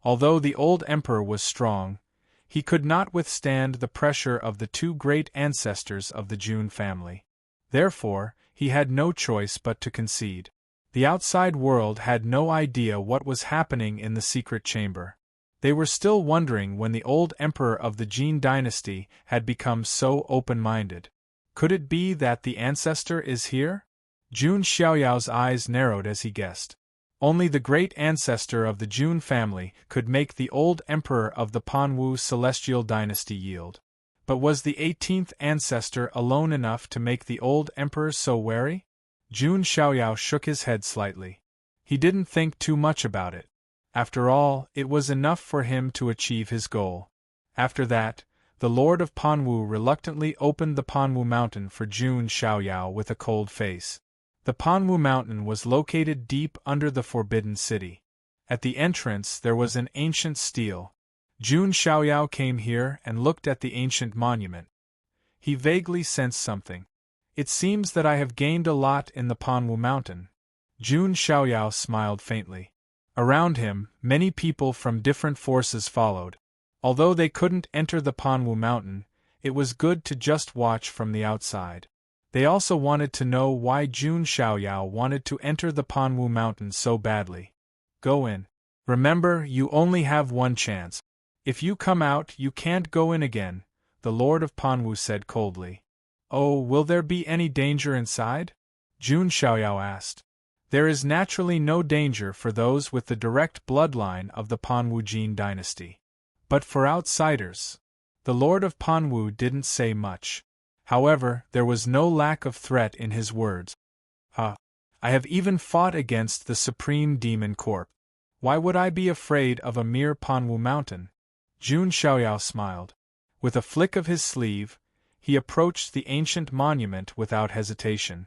Although the old emperor was strong, he could not withstand the pressure of the 2 great ancestors of the Jun family. Therefore, he had no choice but to concede. The outside world had no idea what was happening in the secret chamber. They were still wondering when the old emperor of the Jin dynasty had become so open-minded. Could it be that the ancestor is here? Jun Xiaoyao's eyes narrowed as he guessed. Only the great ancestor of the Jun family could make the old emperor of the Panwu celestial dynasty yield. But was the 18th ancestor alone enough to make the old emperor so wary? Jun Xiaoyao shook his head slightly. He didn't think too much about it. After all, it was enough for him to achieve his goal. After that, the Lord of Panwu reluctantly opened the Panwu Mountain for Jun Xiaoyao with a cold face. The Panwu Mountain was located deep under the Forbidden City. At the entrance there was an ancient stele. Jun Xiaoyao came here and looked at the ancient monument. He vaguely sensed something. It seems that I have gained a lot in the Panwu Mountain. Jun Xiaoyao smiled faintly. Around him, many people from different forces followed. Although they couldn't enter the Panwu Mountain, it was good to just watch from the outside. They also wanted to know why Jun Xiaoyao wanted to enter the Panwu Mountain so badly. Go in. Remember, you only have one chance. If you come out, you can't go in again, the Lord of Panwu said coldly. Oh, will there be any danger inside? Jun Xiaoyao asked. There is naturally no danger for those with the direct bloodline of the Panwu Jin dynasty. But for outsiders, the Lord of Panwu didn't say much. However, there was no lack of threat in his words. I have even fought against the Supreme Demon Corp. Why would I be afraid of a mere Panwu Mountain? Jun Xiaoyao smiled. With a flick of his sleeve, he approached the ancient monument without hesitation.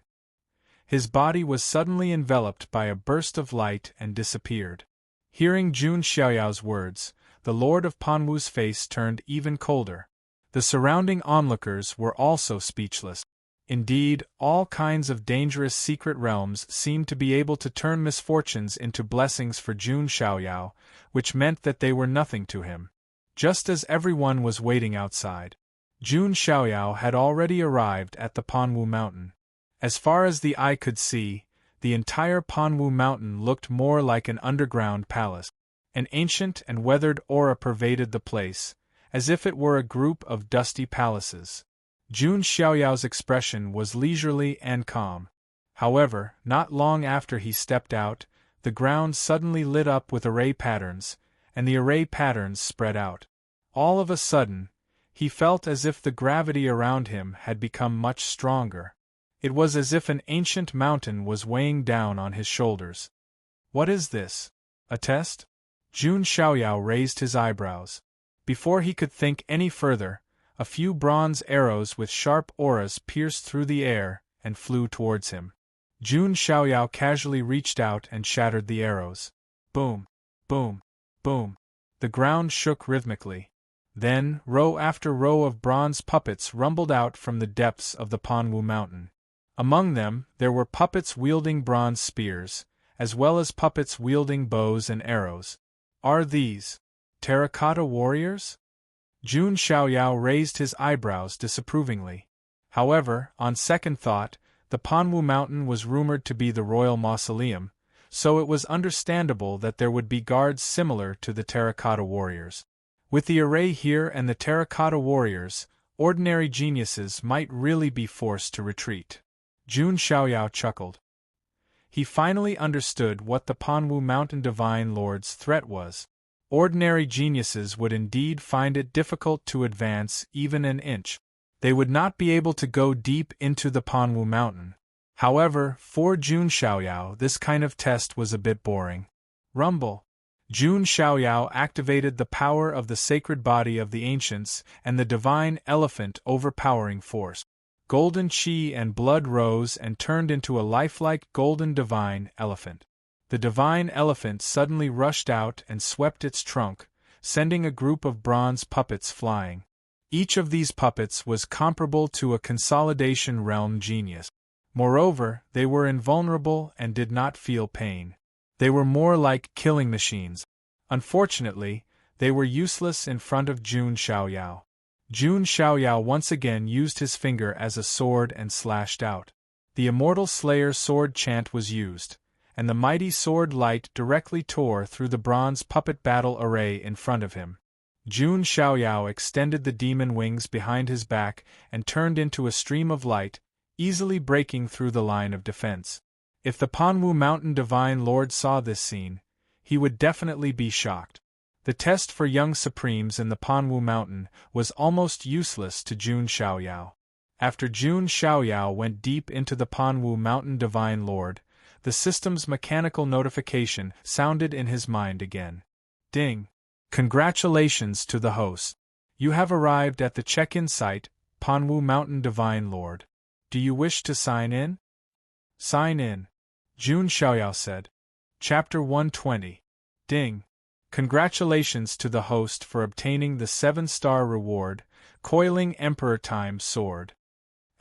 His body was suddenly enveloped by a burst of light and disappeared. Hearing Jun Xiaoyao's words, the Lord of Panwu's face turned even colder. The surrounding onlookers were also speechless. Indeed, all kinds of dangerous secret realms seemed to be able to turn misfortunes into blessings for Jun Xiaoyao, which meant that they were nothing to him. Just as everyone was waiting outside, Jun Xiaoyao had already arrived at the Panwu Mountain. As far as the eye could see, the entire Panwu Mountain looked more like an underground palace. An ancient and weathered aura pervaded the place, as if it were a group of dusty palaces. Jun Xiaoyao's expression was leisurely and calm. However, not long after he stepped out, the ground suddenly lit up with array patterns, and the array patterns spread out. All of a sudden, he felt as if the gravity around him had become much stronger. It was as if an ancient mountain was weighing down on his shoulders. What is this? A test? Jun Xiaoyao raised his eyebrows. Before he could think any further, a few bronze arrows with sharp auras pierced through the air and flew towards him. Jun Xiaoyao casually reached out and shattered the arrows. Boom, boom, boom. The ground shook rhythmically. Then, row after row of bronze puppets rumbled out from the depths of the Panwu Mountain. Among them, there were puppets wielding bronze spears, as well as puppets wielding bows and arrows. Are these terracotta warriors? Jun Xiaoyao raised his eyebrows disapprovingly. However, on second thought, the Panwu Mountain was rumored to be the royal mausoleum, so it was understandable that there would be guards similar to the terracotta warriors. With the array here and the terracotta warriors, ordinary geniuses might really be forced to retreat. Jun Xiaoyao chuckled. He finally understood what the Panwu Mountain Divine Lord's threat was. Ordinary geniuses would indeed find it difficult to advance even an inch. They would not be able to go deep into the Panwu Mountain. However, for Jun Xiaoyao, this kind of test was a bit boring. Rumble. Jun Xiaoyao activated the power of the sacred body of the ancients and the divine elephant overpowering force. Golden chi and blood rose and turned into a lifelike golden divine elephant. The divine elephant suddenly rushed out and swept its trunk, sending a group of bronze puppets flying. Each of these puppets was comparable to a consolidation realm genius. Moreover, they were invulnerable and did not feel pain. They were more like killing machines. Unfortunately, they were useless in front of Jun Xiaoyao. Jun Xiaoyao once again used his finger as a sword and slashed out. The Immortal Slayer sword chant was used, and the mighty sword light directly tore through the bronze puppet battle array in front of him. Jun Xiaoyao extended the demon wings behind his back and turned into a stream of light, easily breaking through the line of defense. If the Panwu Mountain Divine Lord saw this scene, he would definitely be shocked. The test for young supremes in the Panwu Mountain was almost useless to Jun Xiaoyao. After Jun Xiaoyao went deep into the Panwu Mountain Divine Lord, the system's mechanical notification sounded in his mind again. Ding! Congratulations to the host. You have arrived at the check-in site, Panwu Mountain Divine Lord. Do you wish to sign in? Sign in, Jun Xiaoyao said. Chapter 120. Ding! Congratulations to the host for obtaining the 7-star reward, Coiling Emperor Time Sword.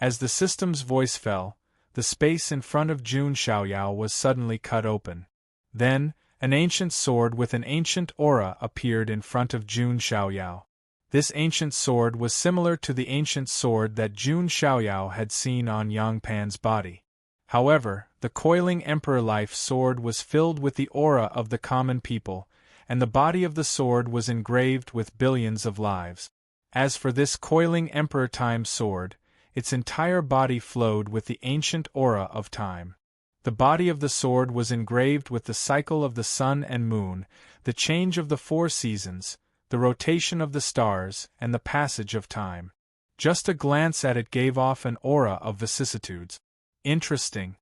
As the system's voice fell, the space in front of Jun Xiaoyao was suddenly cut open. Then, an ancient sword with an ancient aura appeared in front of Jun Xiaoyao. This ancient sword was similar to the ancient sword that Jun Xiaoyao had seen on Yang Pan's body. However, the Coiling Emperor Life Sword was filled with the aura of the common people, and the body of the sword was engraved with billions of lives. As for this Coiling Emperor Time Sword, its entire body flowed with the ancient aura of time. The body of the sword was engraved with the cycle of the sun and moon, the change of the 4 seasons, the rotation of the stars, and the passage of time. Just a glance at it gave off an aura of vicissitudes. Interesting.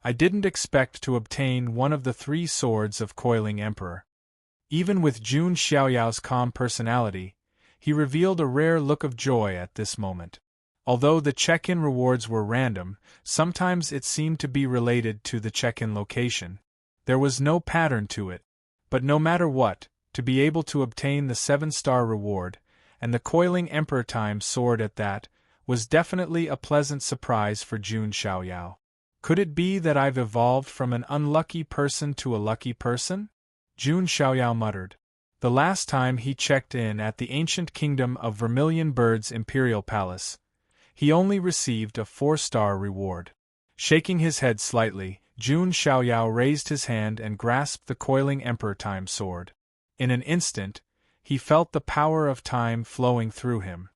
I didn't expect to obtain one of the 3 swords of Coiling Emperor. Even with Jun Xiaoyao's calm personality, he revealed a rare look of joy at this moment. Although the check-in rewards were random, sometimes it seemed to be related to the check-in location. There was no pattern to it. But no matter what, to be able to obtain the 7-star reward, and the Coiling Emperor Time Sword at that, was definitely a pleasant surprise for Jun Xiaoyao. Could it be that I've evolved from an unlucky person to a lucky person? Jun Xiaoyao muttered. The last time he checked in at the ancient kingdom of Vermilion Bird's imperial palace, he only received a 4-star reward. Shaking his head slightly, Jun Xiaoyao raised his hand and grasped the Coiling Emperor Time Sword. In an instant, he felt the power of time flowing through him.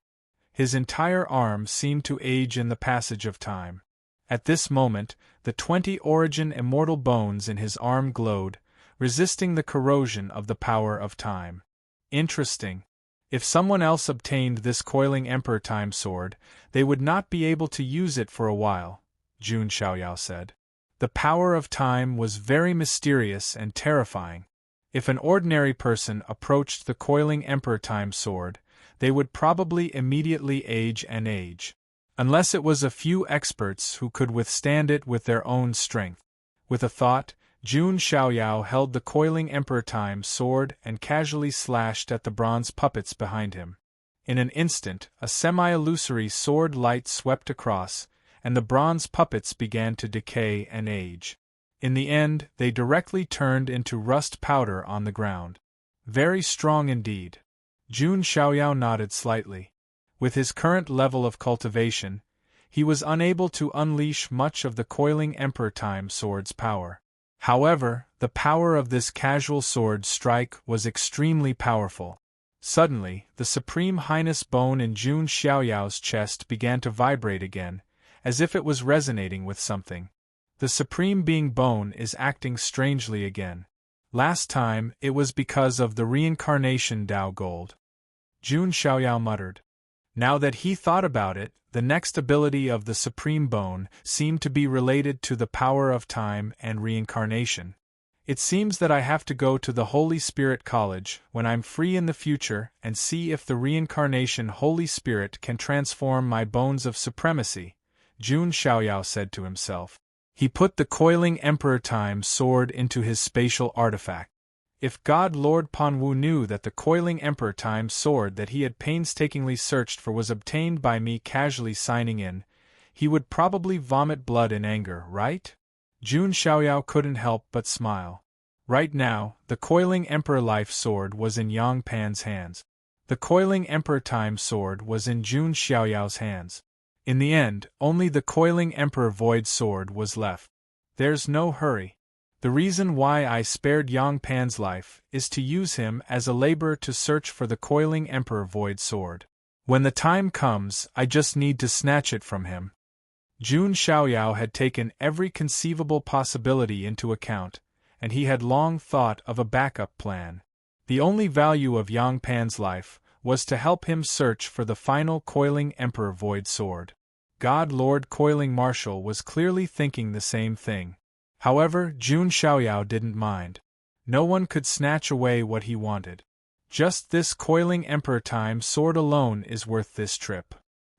His entire arm seemed to age in the passage of time. At this moment, the 20 origin immortal bones in his arm glowed, resisting the corrosion of the power of time. Interesting. If someone else obtained this Coiling Emperor Time Sword, they would not be able to use it for a while, Jun Xiaoyao said. The power of time was very mysterious and terrifying. If an ordinary person approached the Coiling Emperor Time Sword, they would probably immediately age and age. Unless it was a few experts who could withstand it with their own strength. With a thought, Jun Xiaoyao held the Coiling Emperor Time Sword and casually slashed at the bronze puppets behind him. In an instant, a semi-illusory sword light swept across, and the bronze puppets began to decay and age. In the end, they directly turned into rust powder on the ground. Very strong indeed. Jun Xiaoyao nodded slightly. With his current level of cultivation, he was unable to unleash much of the Coiling Emperor Time Sword's power. However, the power of this casual sword strike was extremely powerful. Suddenly, the Supreme Highness bone in Jun Xiaoyao's chest began to vibrate again, as if it was resonating with something. The Supreme Being bone is acting strangely again. Last time, it was because of the reincarnation Tao Gold. Jun Xiaoyao muttered. Now that he thought about it, the next ability of the Supreme Bone seemed to be related to the power of time and reincarnation. It seems that I have to go to the Holy Spirit College when I'm free in the future and see if the reincarnation Holy Spirit can transform my bones of supremacy, Jun Xiaoyao said to himself. He put the Coiling Emperor Time Sword into his spatial artifact. If God Lord Panwu knew that the Coiling Emperor Time Sword that he had painstakingly searched for was obtained by me casually signing in, he would probably vomit blood in anger, right? Jun Xiaoyao couldn't help but smile. Right now, the Coiling Emperor Life Sword was in Yang Pan's hands. The Coiling Emperor Time Sword was in Jun Xiaoyao's hands. In the end, only the Coiling Emperor Void Sword was left. There's no hurry. The reason why I spared Yang Pan's life is to use him as a laborer to search for the Coiling Emperor Void Sword. When the time comes, I just need to snatch it from him. Jun Xiaoyao had taken every conceivable possibility into account, and he had long thought of a backup plan. The only value of Yang Pan's life was to help him search for the final Coiling Emperor Void Sword. God Lord Coiling Marshal was clearly thinking the same thing. However, Jun Xiaoyao didn't mind. No one could snatch away what he wanted. Just this coiling Emperor Time sword alone is worth this trip.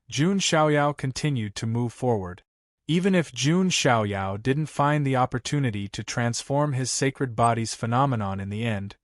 Jun Xiaoyao continued to move forward. Even if Jun Xiaoyao didn't find the opportunity to transform his sacred body's phenomenon in the end,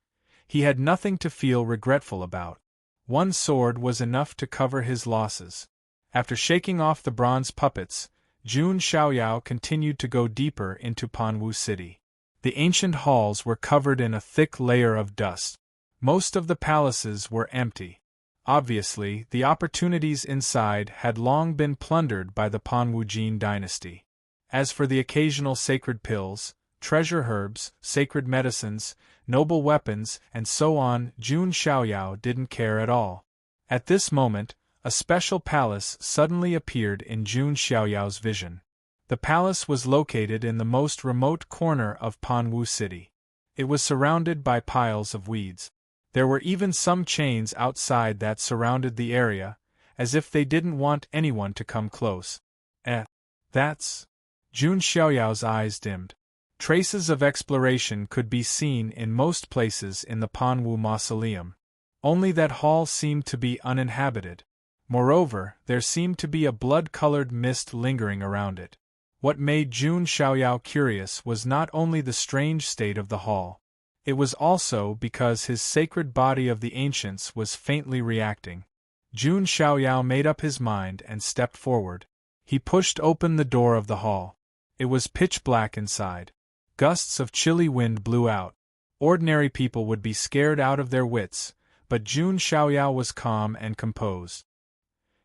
he had nothing to feel regretful about. One sword was enough to cover his losses. After shaking off the bronze puppets, Jun Xiaoyao continued to go deeper into Panwu City. The ancient halls were covered in a thick layer of dust. Most of the palaces were empty. Obviously, the opportunities inside had long been plundered by the Panwu Jin dynasty. As for the occasional sacred pills, treasure herbs, sacred medicines, noble weapons, and so on, Jun Xiaoyao didn't care at all. At this moment, a special palace suddenly appeared in Jun Xiaoyao's vision. The palace was located in the most remote corner of Panwu City. It was surrounded by piles of weeds. There were even some chains outside that surrounded the area, as if they didn't want anyone to come close. That's… Jun Xiaoyao's eyes dimmed. Traces of exploration could be seen in most places in the Panwu Mausoleum. Only that hall seemed to be uninhabited. Moreover, there seemed to be a blood-colored mist lingering around it. What made Jun Xiaoyao curious was not only the strange state of the hall. It was also because his sacred body of the ancients was faintly reacting. Jun Xiaoyao made up his mind and stepped forward. He pushed open the door of the hall. It was pitch black inside. Gusts of chilly wind blew out. Ordinary people would be scared out of their wits, but Jun Xiaoyao was calm and composed.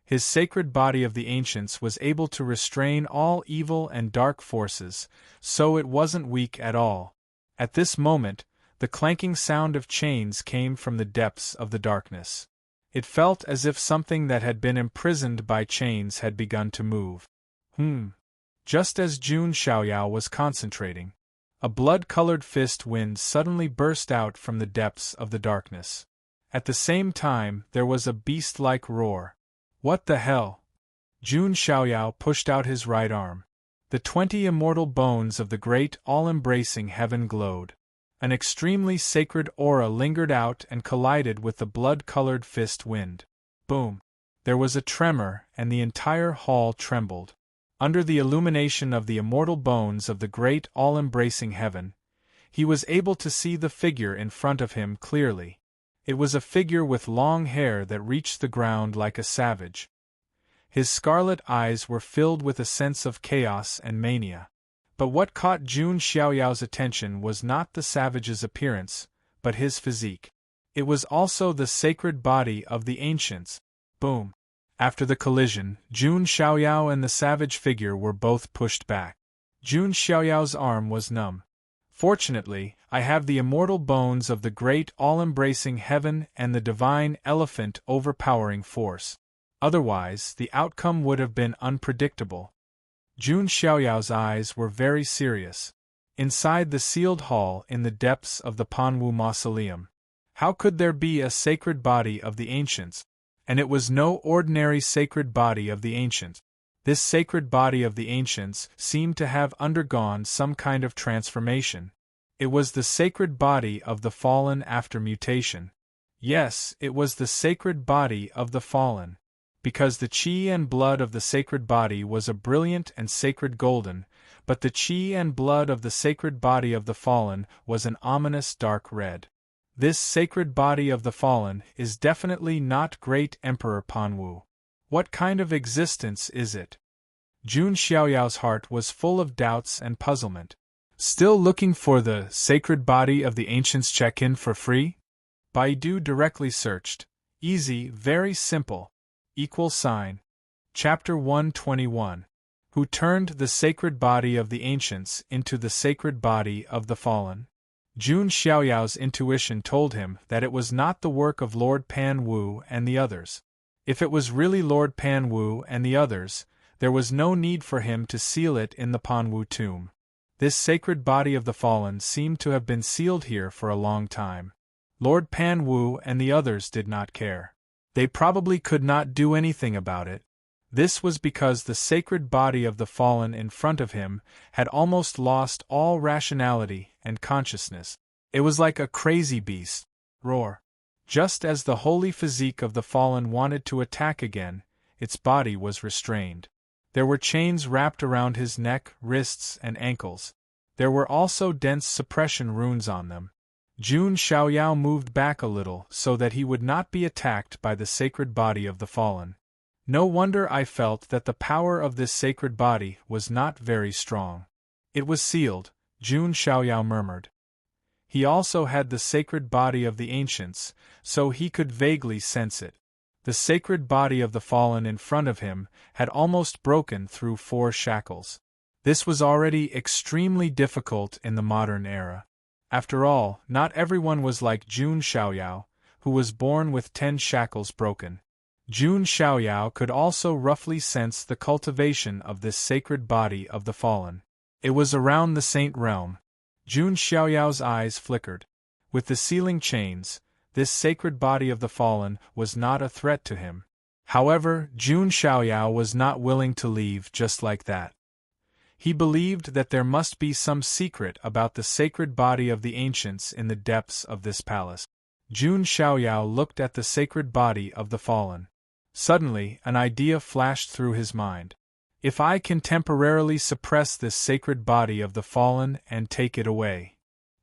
His sacred body of the ancients was able to restrain all evil and dark forces, so it wasn't weak at all. At this moment, the clanking sound of chains came from the depths of the darkness. It felt as if something that had been imprisoned by chains had begun to move. Just as Jun Xiaoyao was concentrating, a blood-colored fist wind suddenly burst out from the depths of the darkness. At the same time, there was a beast-like roar. What the hell? Jun Xiaoyao pushed out his right arm. The 20 immortal bones of the great all-embracing heaven glowed. An extremely sacred aura lingered out and collided with the blood-colored fist wind. Boom! There was a tremor, and the entire hall trembled. Under the illumination of the immortal bones of the great all-embracing heaven, he was able to see the figure in front of him clearly. It was a figure with long hair that reached the ground like a savage. His scarlet eyes were filled with a sense of chaos and mania. But what caught Jun Xiaoyao's attention was not the savage's appearance, but his physique. It was also the sacred body of the ancients. Boom! After the collision, Jun Xiaoyao and the savage figure were both pushed back. Jun Xiaoyao's arm was numb. Fortunately, I have the immortal bones of the great all-embracing heaven and the divine elephant overpowering force. Otherwise, the outcome would have been unpredictable. Jun Xiaoyao's eyes were very serious. Inside the sealed hall in the depths of the Panwu Mausoleum, how could there be a sacred body of the ancients? And it was no ordinary sacred body of the ancients. This sacred body of the ancients seemed to have undergone some kind of transformation. It was the sacred body of the fallen after mutation. Yes, it was the sacred body of the fallen. Because the qi and blood of the sacred body was a brilliant and sacred golden, but the qi and blood of the sacred body of the fallen was an ominous dark red. This sacred body of the fallen is definitely not Great Emperor Panwu. What kind of existence is it? Jun Xiaoyao's heart was full of doubts and puzzlement. Still looking for the sacred body of the ancients? Check-in for free? Baidu directly searched. Easy, very simple. Chapter 121. Who turned the sacred body of the ancients into the sacred body of the fallen? Jun Xiaoyao's intuition told him that it was not the work of Lord Pan Wu and the others. If it was really Lord Pan Wu and the others, there was no need for him to seal it in the Panwu tomb. This sacred body of the fallen seemed to have been sealed here for a long time. Lord Pan Wu and the others did not care. They probably could not do anything about it. This was because the sacred body of the fallen in front of him had almost lost all rationality and consciousness. It was like a crazy beast. Roar. Just as the holy physique of the fallen wanted to attack again, its body was restrained. There were chains wrapped around his neck, wrists, and ankles. There were also dense suppression runes on them. Jun Xiaoyao moved back a little so that he would not be attacked by the sacred body of the fallen. No wonder I felt that the power of this sacred body was not very strong. It was sealed, Jun Xiaoyao murmured. He also had the sacred body of the ancients, so he could vaguely sense it. The sacred body of the fallen in front of him had almost broken through 4 shackles. This was already extremely difficult in the modern era. After all, not everyone was like Jun Xiaoyao, who was born with 10 shackles broken. Jun Xiaoyao could also roughly sense the cultivation of this sacred body of the fallen. It was around the Saint Realm. Jun Xiaoyao's eyes flickered. With the sealing chains, this sacred body of the fallen was not a threat to him. However, Jun Xiaoyao was not willing to leave just like that. He believed that there must be some secret about the sacred body of the ancients in the depths of this palace. Jun Xiaoyao looked at the sacred body of the fallen. Suddenly, an idea flashed through his mind. If I can temporarily suppress this sacred body of the fallen and take it away.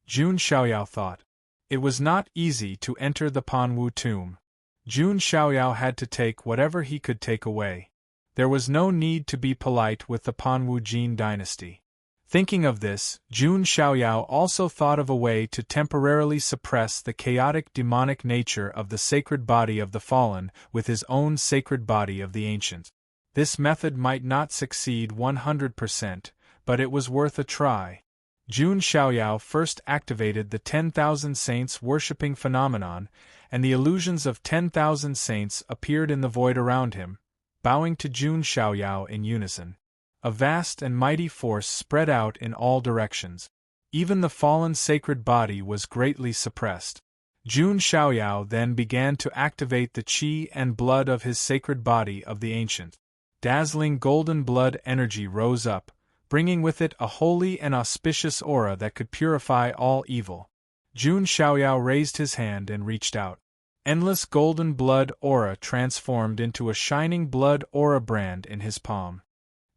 Jun Xiaoyao thought. It was not easy to enter the Panwu tomb. Jun Xiaoyao had to take whatever he could take away. There was no need to be polite with the Panwu Jin dynasty. Thinking of this, Jun Xiaoyao also thought of a way to temporarily suppress the chaotic demonic nature of the sacred body of the fallen with his own sacred body of the ancient. This method might not succeed 100%, but it was worth a try. Jun Xiaoyao first activated the 10,000 saints worshipping phenomenon, and the illusions of 10,000 saints appeared in the void around him, bowing to Jun Xiaoyao in unison. A vast and mighty force spread out in all directions. Even the fallen sacred body was greatly suppressed. Jun Xiaoyao then began to activate the qi and blood of his sacred body of the ancient. Dazzling golden blood energy rose up, bringing with it a holy and auspicious aura that could purify all evil. Jun Xiaoyao raised his hand and reached out. Endless golden blood aura transformed into a shining blood aura brand in his palm.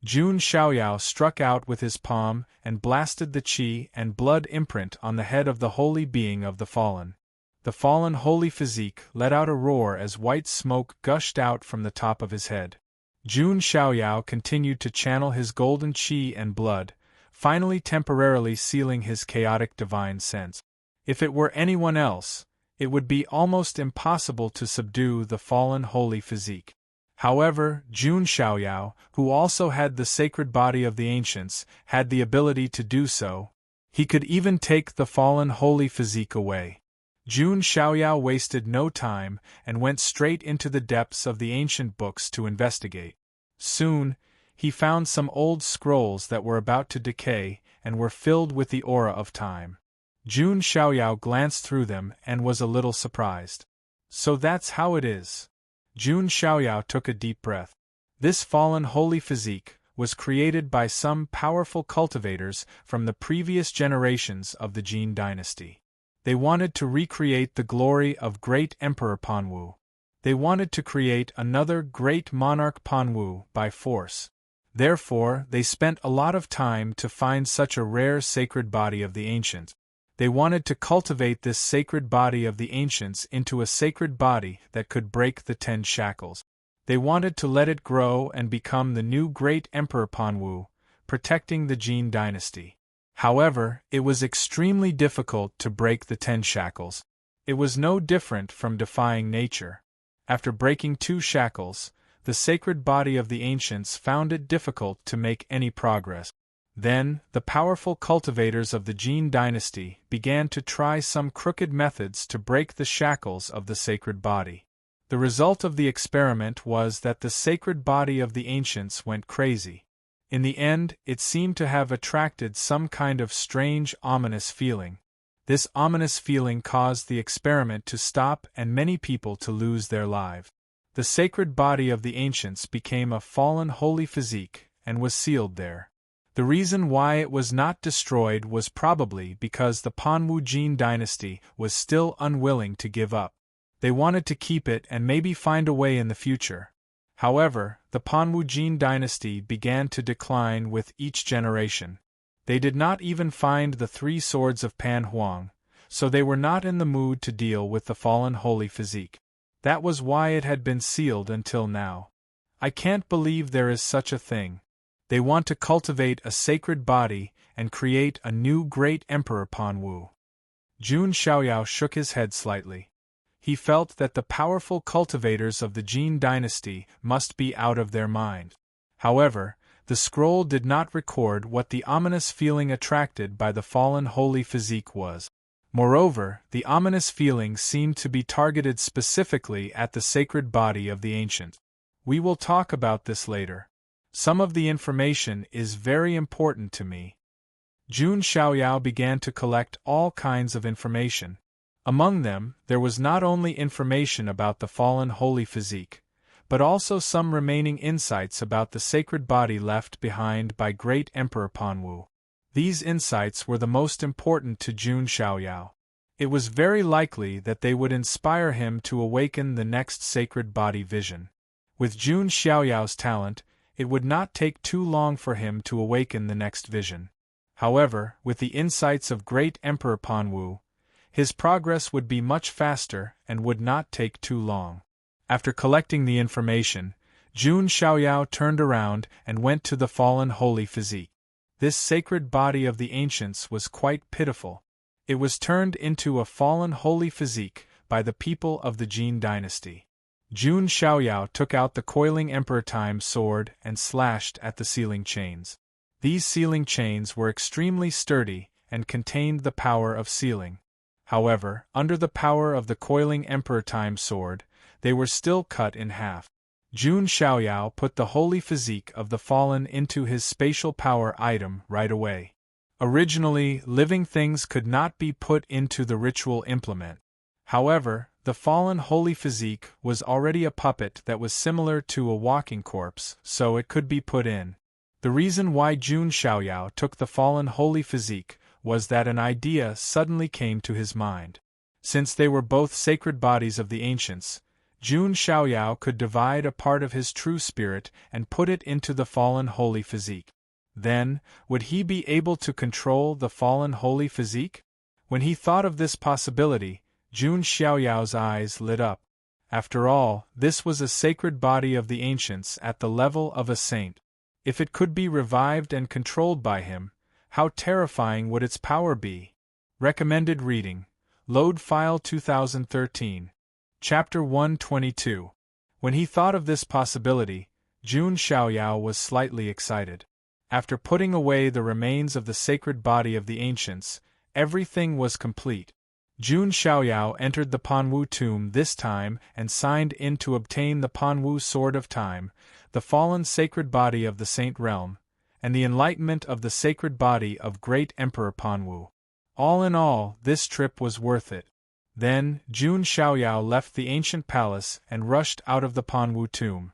Jun Xiaoyao struck out with his palm and blasted the qi and blood imprint on the head of the holy being of the fallen. The fallen holy physique let out a roar as white smoke gushed out from the top of his head. Jun Xiaoyao continued to channel his golden qi and blood, finally temporarily sealing his chaotic divine sense. If it were anyone else, it would be almost impossible to subdue the fallen holy physique. However, Jun Xiaoyao, who also had the sacred body of the ancients, had the ability to do so. He could even take the fallen holy physique away. Jun Xiaoyao wasted no time and went straight into the depths of the ancient books to investigate. Soon, he found some old scrolls that were about to decay and were filled with the aura of time. Jun Xiaoyao glanced through them and was a little surprised. So that's how it is. Jun Xiaoyao took a deep breath. This fallen holy physique was created by some powerful cultivators from the previous generations of the Jin dynasty. They wanted to recreate the glory of great Emperor Panwu. They wanted to create another great monarch Panwu by force. Therefore, they spent a lot of time to find such a rare sacred body of the ancient. They wanted to cultivate this sacred body of the ancients into a sacred body that could break the 10 shackles. They wanted to let it grow and become the new great Emperor Panwu, protecting the Jin dynasty. However, it was extremely difficult to break the 10 shackles. It was no different from defying nature. After breaking 2 shackles, the sacred body of the ancients found it difficult to make any progress. Then, the powerful cultivators of the Jin dynasty began to try some crooked methods to break the shackles of the sacred body. The result of the experiment was that the sacred body of the ancients went crazy. In the end, it seemed to have attracted some kind of strange, ominous feeling. This ominous feeling caused the experiment to stop and many people to lose their lives. The sacred body of the ancients became a fallen holy physique, and was sealed there. The reason why it was not destroyed was probably because the Panwu Jin dynasty was still unwilling to give up. They wanted to keep it and maybe find a way in the future. However, the Panwu Jin dynasty began to decline with each generation. They did not even find the three swords of Pan Huang, so they were not in the mood to deal with the fallen holy physique. That was why it had been sealed until now. I can't believe there is such a thing. They want to cultivate a sacred body and create a new great emperor Panwu. Jun Xiaoyao shook his head slightly. He felt that the powerful cultivators of the Jin dynasty must be out of their mind. However, the scroll did not record what the ominous feeling attracted by the fallen holy physique was. Moreover, the ominous feeling seemed to be targeted specifically at the sacred body of the ancient. We will talk about this later. Some of the information is very important to me. Jun Xiaoyao began to collect all kinds of information. Among them, there was not only information about the fallen holy physique, but also some remaining insights about the sacred body left behind by great Emperor Panwu. These insights were the most important to Jun Xiaoyao. It was very likely that they would inspire him to awaken the next sacred body vision. With Jun Xiaoyao's talent, it would not take too long for him to awaken the next vision. However, with the insights of great Emperor Panwu, his progress would be much faster and would not take too long. After collecting the information, Jun Xiaoyao turned around and went to the fallen holy physique. This sacred body of the ancients was quite pitiful. It was turned into a fallen holy physique by the people of the Jin dynasty. Jun Xiaoyao took out the coiling Emperor Time sword and slashed at the sealing chains. These sealing chains were extremely sturdy and contained the power of sealing. However, under the power of the coiling Emperor Time sword, they were still cut in half. Jun Xiaoyao put the holy physique of the fallen into his spatial power item right away. Originally, living things could not be put into the ritual implement. However, the fallen holy physique was already a puppet that was similar to a walking corpse, so it could be put in. The reason why Jun Xiaoyao took the fallen holy physique was that an idea suddenly came to his mind. Since they were both sacred bodies of the ancients, Jun Xiaoyao could divide a part of his true spirit and put it into the fallen holy physique. Then, would he be able to control the fallen holy physique? When he thought of this possibility, Jun Xiaoyao's eyes lit up. After all, this was a sacred body of the ancients at the level of a saint. If it could be revived and controlled by him, how terrifying would its power be? Recommended reading. Load file 2013. Chapter 122. When he thought of this possibility, Jun Xiaoyao was slightly excited. After putting away the remains of the sacred body of the ancients, everything was complete. Jun Xiaoyao entered the Panwu tomb this time and signed in to obtain the Panwu Sword of Time, the fallen sacred body of the Saint Realm, and the enlightenment of the sacred body of great Emperor Panwu. All in all, this trip was worth it. Then, Jun Xiaoyao left the ancient palace and rushed out of the Panwu tomb.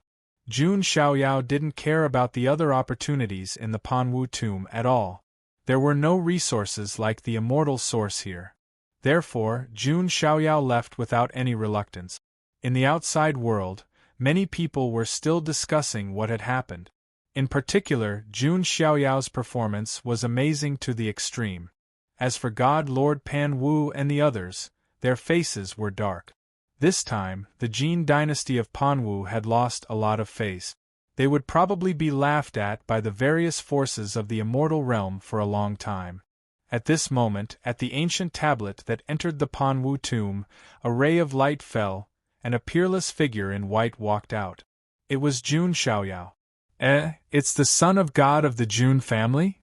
Jun Xiaoyao didn't care about the other opportunities in the Panwu tomb at all. There were no resources like the immortal source here. Therefore, Jun Xiaoyao left without any reluctance. In the outside world, many people were still discussing what had happened. In particular, Jun Xiaoyao's performance was amazing to the extreme. As for God Lord Pan Wu and the others, their faces were dark. This time, the Jin dynasty of Panwu had lost a lot of face. They would probably be laughed at by the various forces of the immortal realm for a long time. At this moment, at the ancient tablet that entered the Panwu tomb, a ray of light fell, and a peerless figure in white walked out. It was Jun Xiaoyao. It's the son of God of the Jun family?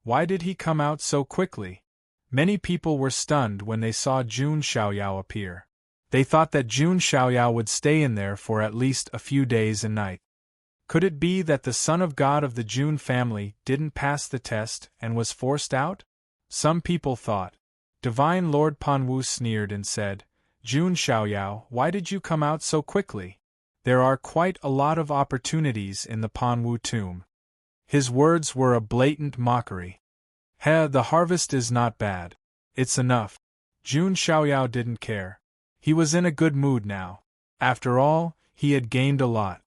Why did he come out so quickly? Many people were stunned when they saw Jun Xiaoyao appear. They thought that Jun Xiaoyao would stay in there for at least a few days and nights. Could it be that the son of God of the Jun family didn't pass the test and was forced out? Some people thought. Divine Lord Panwu sneered and said, Jun Xiaoyao, why did you come out so quickly? There are quite a lot of opportunities in the Panwu tomb. His words were a blatant mockery. The harvest is not bad. It's enough. Jun Xiaoyao didn't care. He was in a good mood now. After all, he had gained a lot.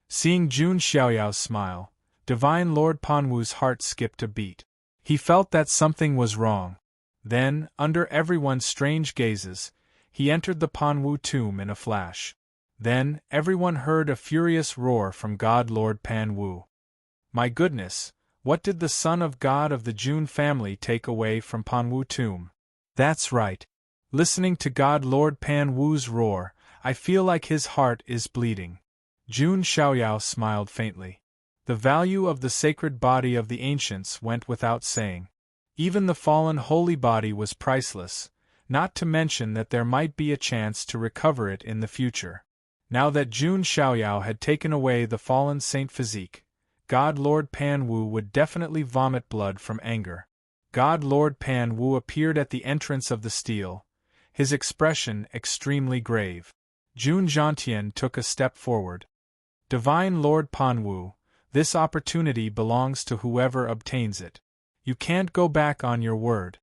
Seeing Jun Xiaoyao's smile, Divine Lord Panwu's heart skipped a beat. He felt that something was wrong. Then, under everyone's strange gazes, he entered the Panwu tomb in a flash. Then, everyone heard a furious roar from God Lord Panwu. My goodness, what did the son of God of the Jun family take away from Panwu tomb? That's right. Listening to God Lord Panwu's roar, I feel like his heart is bleeding. Jun Xiaoyao smiled faintly. The value of the sacred body of the ancients went without saying. Even the fallen holy body was priceless, not to mention that there might be a chance to recover it in the future. Now that Jun Xiaoyao had taken away the fallen saint physique, God Lord Panwu would definitely vomit blood from anger. God Lord Panwu appeared at the entrance of the stele, his expression extremely grave. Jun Zhantian took a step forward. Divine Lord Panwu, this opportunity belongs to whoever obtains it. You can't go back on your word.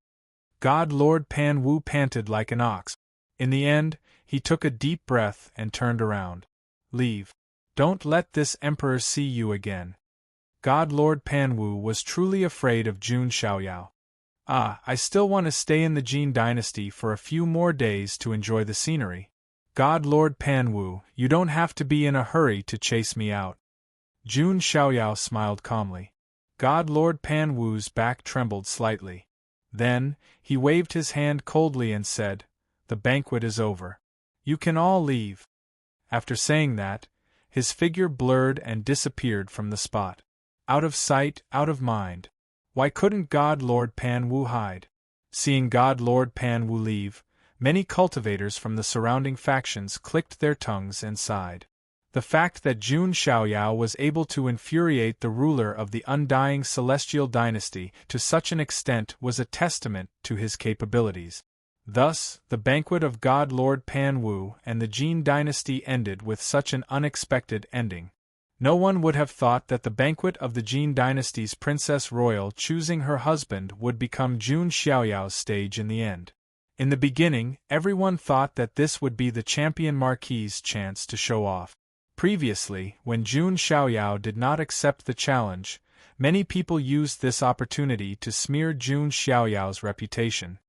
God Lord Panwu panted like an ox. In the end, he took a deep breath and turned around. Leave. Don't let this emperor see you again. God Lord Panwu was truly afraid of Jun Xiaoyao. I still want to stay in the Jin dynasty for a few more days to enjoy the scenery. God Lord Panwu, you don't have to be in a hurry to chase me out. Jun Xiaoyao smiled calmly. God Lord Panwu's back trembled slightly. Then, he waved his hand coldly and said, "The banquet is over. You can all leave." After saying that, his figure blurred and disappeared from the spot. Out of sight, out of mind. Why couldn't God Lord Panwu hide? Seeing God Lord Panwu leave, many cultivators from the surrounding factions clicked their tongues and sighed. The fact that Jun Xiaoyao was able to infuriate the ruler of the undying celestial dynasty to such an extent was a testament to his capabilities. Thus, the banquet of God Lord Panwu and the Jin dynasty ended with such an unexpected ending. No one would have thought that the banquet of the Jin dynasty's princess royal choosing her husband would become Jun Xiaoyao's stage in the end. In the beginning, everyone thought that this would be the champion marquis's chance to show off. Previously, when Jun Xiaoyao did not accept the challenge, many people used this opportunity to smear Jun Xiaoyao's reputation.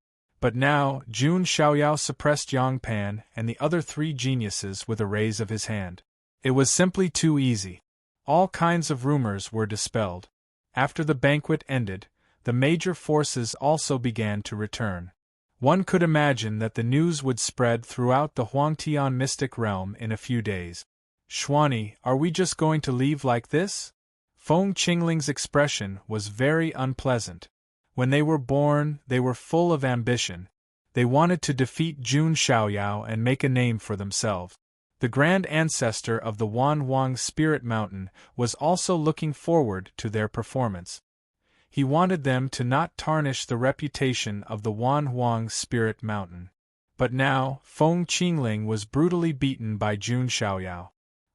But now, Jun Xiaoyao suppressed Yang Pan and the other three geniuses with a raise of his hand. It was simply too easy. All kinds of rumors were dispelled. After the banquet ended, the major forces also began to return. One could imagine that the news would spread throughout the Huangtian mystic realm in a few days. Xuani, are we just going to leave like this? Feng Qingling's expression was very unpleasant. When they were born, they were full of ambition. They wanted to defeat Jun Xiaoyao and make a name for themselves. The grand ancestor of the Wanhuang Spirit Mountain was also looking forward to their performance. He wanted them to not tarnish the reputation of the Wanhuang Spirit Mountain. But now, Feng Qingling was brutally beaten by Jun Xiaoyao.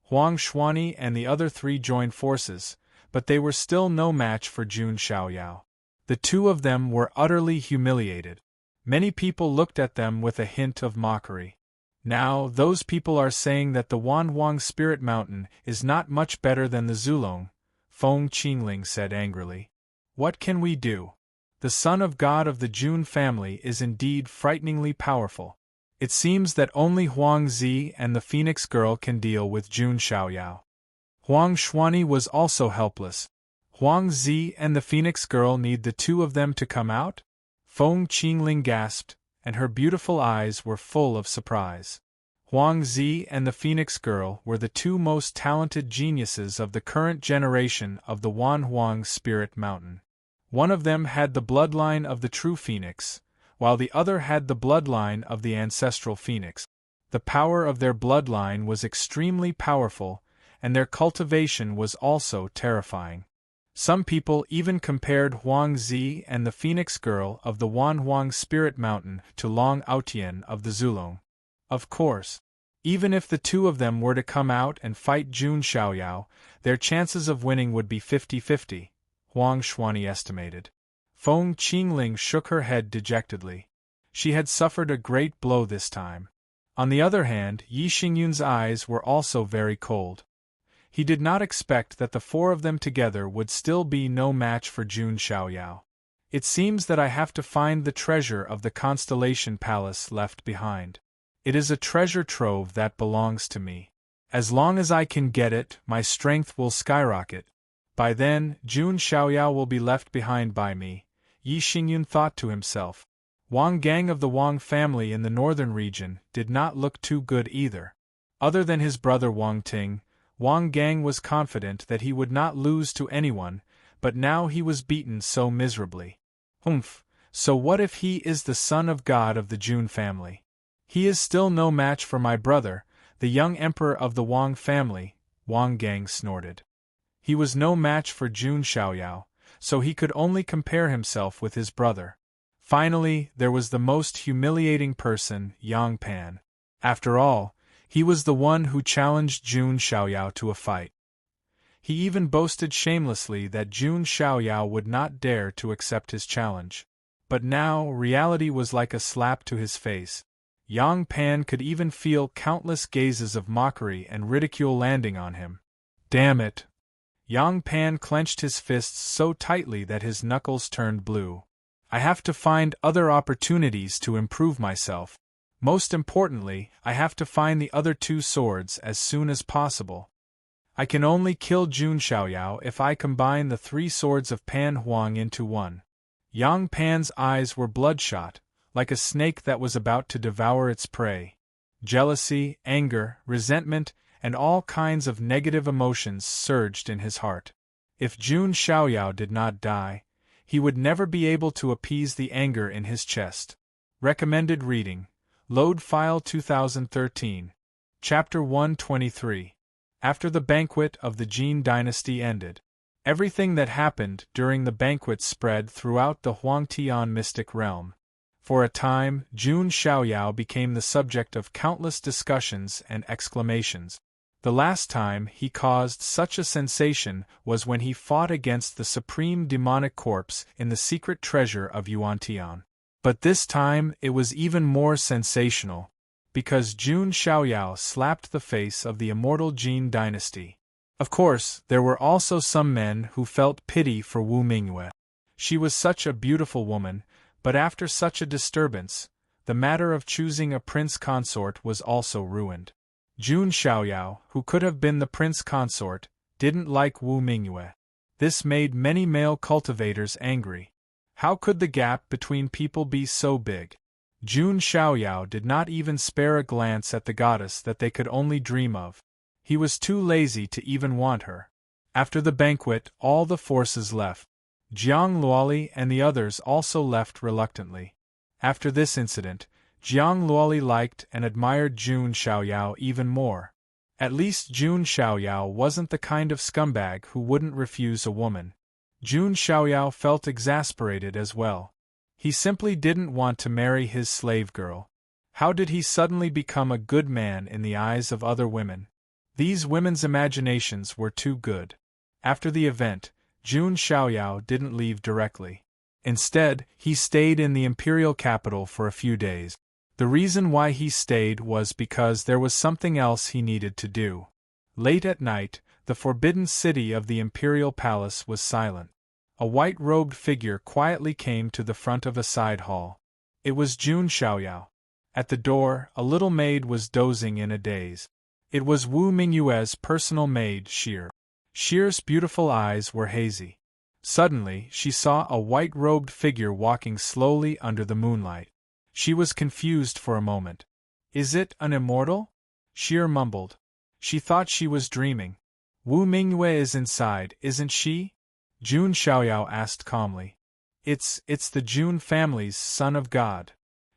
Huang Xuani and the other three joined forces, but they were still no match for Jun Xiaoyao. The two of them were utterly humiliated. Many people looked at them with a hint of mockery. Now, those people are saying that the Wanhuang Spirit Mountain is not much better than the Zulong, Feng Qingling said angrily. What can we do? The son of God of the Jun family is indeed frighteningly powerful. It seems that only Huang Zi and the Phoenix girl can deal with Jun Xiaoyao. Huang Xuani was also helpless. Huang Zi and the Phoenix girl need the two of them to come out? Feng Qingling gasped, and her beautiful eyes were full of surprise. Huang Zi and the Phoenix girl were the two most talented geniuses of the current generation of the Wanhuang Spirit Mountain. One of them had the bloodline of the true Phoenix, while the other had the bloodline of the ancestral Phoenix. The power of their bloodline was extremely powerful, and their cultivation was also terrifying. Some people even compared Huang Zi and the Phoenix girl of the Wanhuang Spirit Mountain to Long Aotian of the Zulong. Of course. Even if the two of them were to come out and fight Jun Xiaoyao, their chances of winning would be 50-50, Huang Xuanyi estimated. Feng Qingling shook her head dejectedly. She had suffered a great blow this time. On the other hand, Yi Xingyun's eyes were also very cold. He did not expect that the four of them together would still be no match for Jun Xiaoyao. It seems that I have to find the treasure of the Constellation Palace left behind. It is a treasure trove that belongs to me. As long as I can get it, my strength will skyrocket. By then, Jun Xiaoyao will be left behind by me, Yi Xingyun thought to himself. Wang Gang of the Wang family in the northern region did not look too good either. Other than his brother Wang Ting, Wang Gang was confident that he would not lose to anyone, but now he was beaten so miserably. So what if he is the son of God of the Jun family? He is still no match for my brother, the young emperor of the Wang family, Wang Gang snorted. He was no match for Jun Xiaoyao, so he could only compare himself with his brother. Finally, there was the most humiliating person, Yang Pan. After all, he was the one who challenged Jun Xiaoyao to a fight. He even boasted shamelessly that Jun Xiaoyao would not dare to accept his challenge. But now, reality was like a slap to his face. Yang Pan could even feel countless gazes of mockery and ridicule landing on him. Damn it! Yang Pan clenched his fists so tightly that his knuckles turned blue. I have to find other opportunities to improve myself. Most importantly, I have to find the other two swords as soon as possible. I can only kill Jun Xiaoyao if I combine the three swords of Pan Huang into one. Yang Pan's eyes were bloodshot, like a snake that was about to devour its prey. Jealousy, anger, resentment, and all kinds of negative emotions surged in his heart. If Jun Xiaoyao did not die, he would never be able to appease the anger in his chest. Recommended reading. Load file 2013. Chapter 123. After the banquet of the Jin dynasty ended, everything that happened during the banquet spread throughout the Huangtian mystic realm. For a time, Jun Xiaoyao became the subject of countless discussions and exclamations. The last time he caused such a sensation was when he fought against the supreme demonic corpse in the secret treasure of Yuantian. But this time it was even more sensational, because Jun Xiaoyao slapped the face of the immortal Jin dynasty. Of course, there were also some men who felt pity for Wu Mingyue. She was such a beautiful woman, but after such a disturbance, the matter of choosing a prince consort was also ruined. Jun Xiaoyao, who could have been the prince consort, didn't like Wu Mingyue. This made many male cultivators angry. How could the gap between people be so big? Jun Xiaoyao did not even spare a glance at the goddess that they could only dream of. He was too lazy to even want her. After the banquet, all the forces left. Jiang Luoli and the others also left reluctantly. After this incident, Jiang Luoli liked and admired Jun Xiaoyao even more. At least Jun Xiaoyao wasn't the kind of scumbag who wouldn't refuse a woman. Jun Xiaoyao felt exasperated as well. He simply didn't want to marry his slave girl. How did he suddenly become a good man in the eyes of other women? These women's imaginations were too good. After the event, Jun Xiaoyao didn't leave directly. Instead, he stayed in the imperial capital for a few days. The reason why he stayed was because there was something else he needed to do. Late at night, the forbidden city of the imperial palace was silent. A white-robed figure quietly came to the front of a side hall. It was Jun Xiaoyao. At the door, a little maid was dozing in a daze. It was Wu Mingyue's personal maid, Shir. Shir's beautiful eyes were hazy. Suddenly, she saw a white-robed figure walking slowly under the moonlight. She was confused for a moment. Is it an immortal? Shir mumbled. She thought she was dreaming. Wu Mingyue is inside, isn't she? Jun Xiaoyao asked calmly. It's the Jun family's son of God.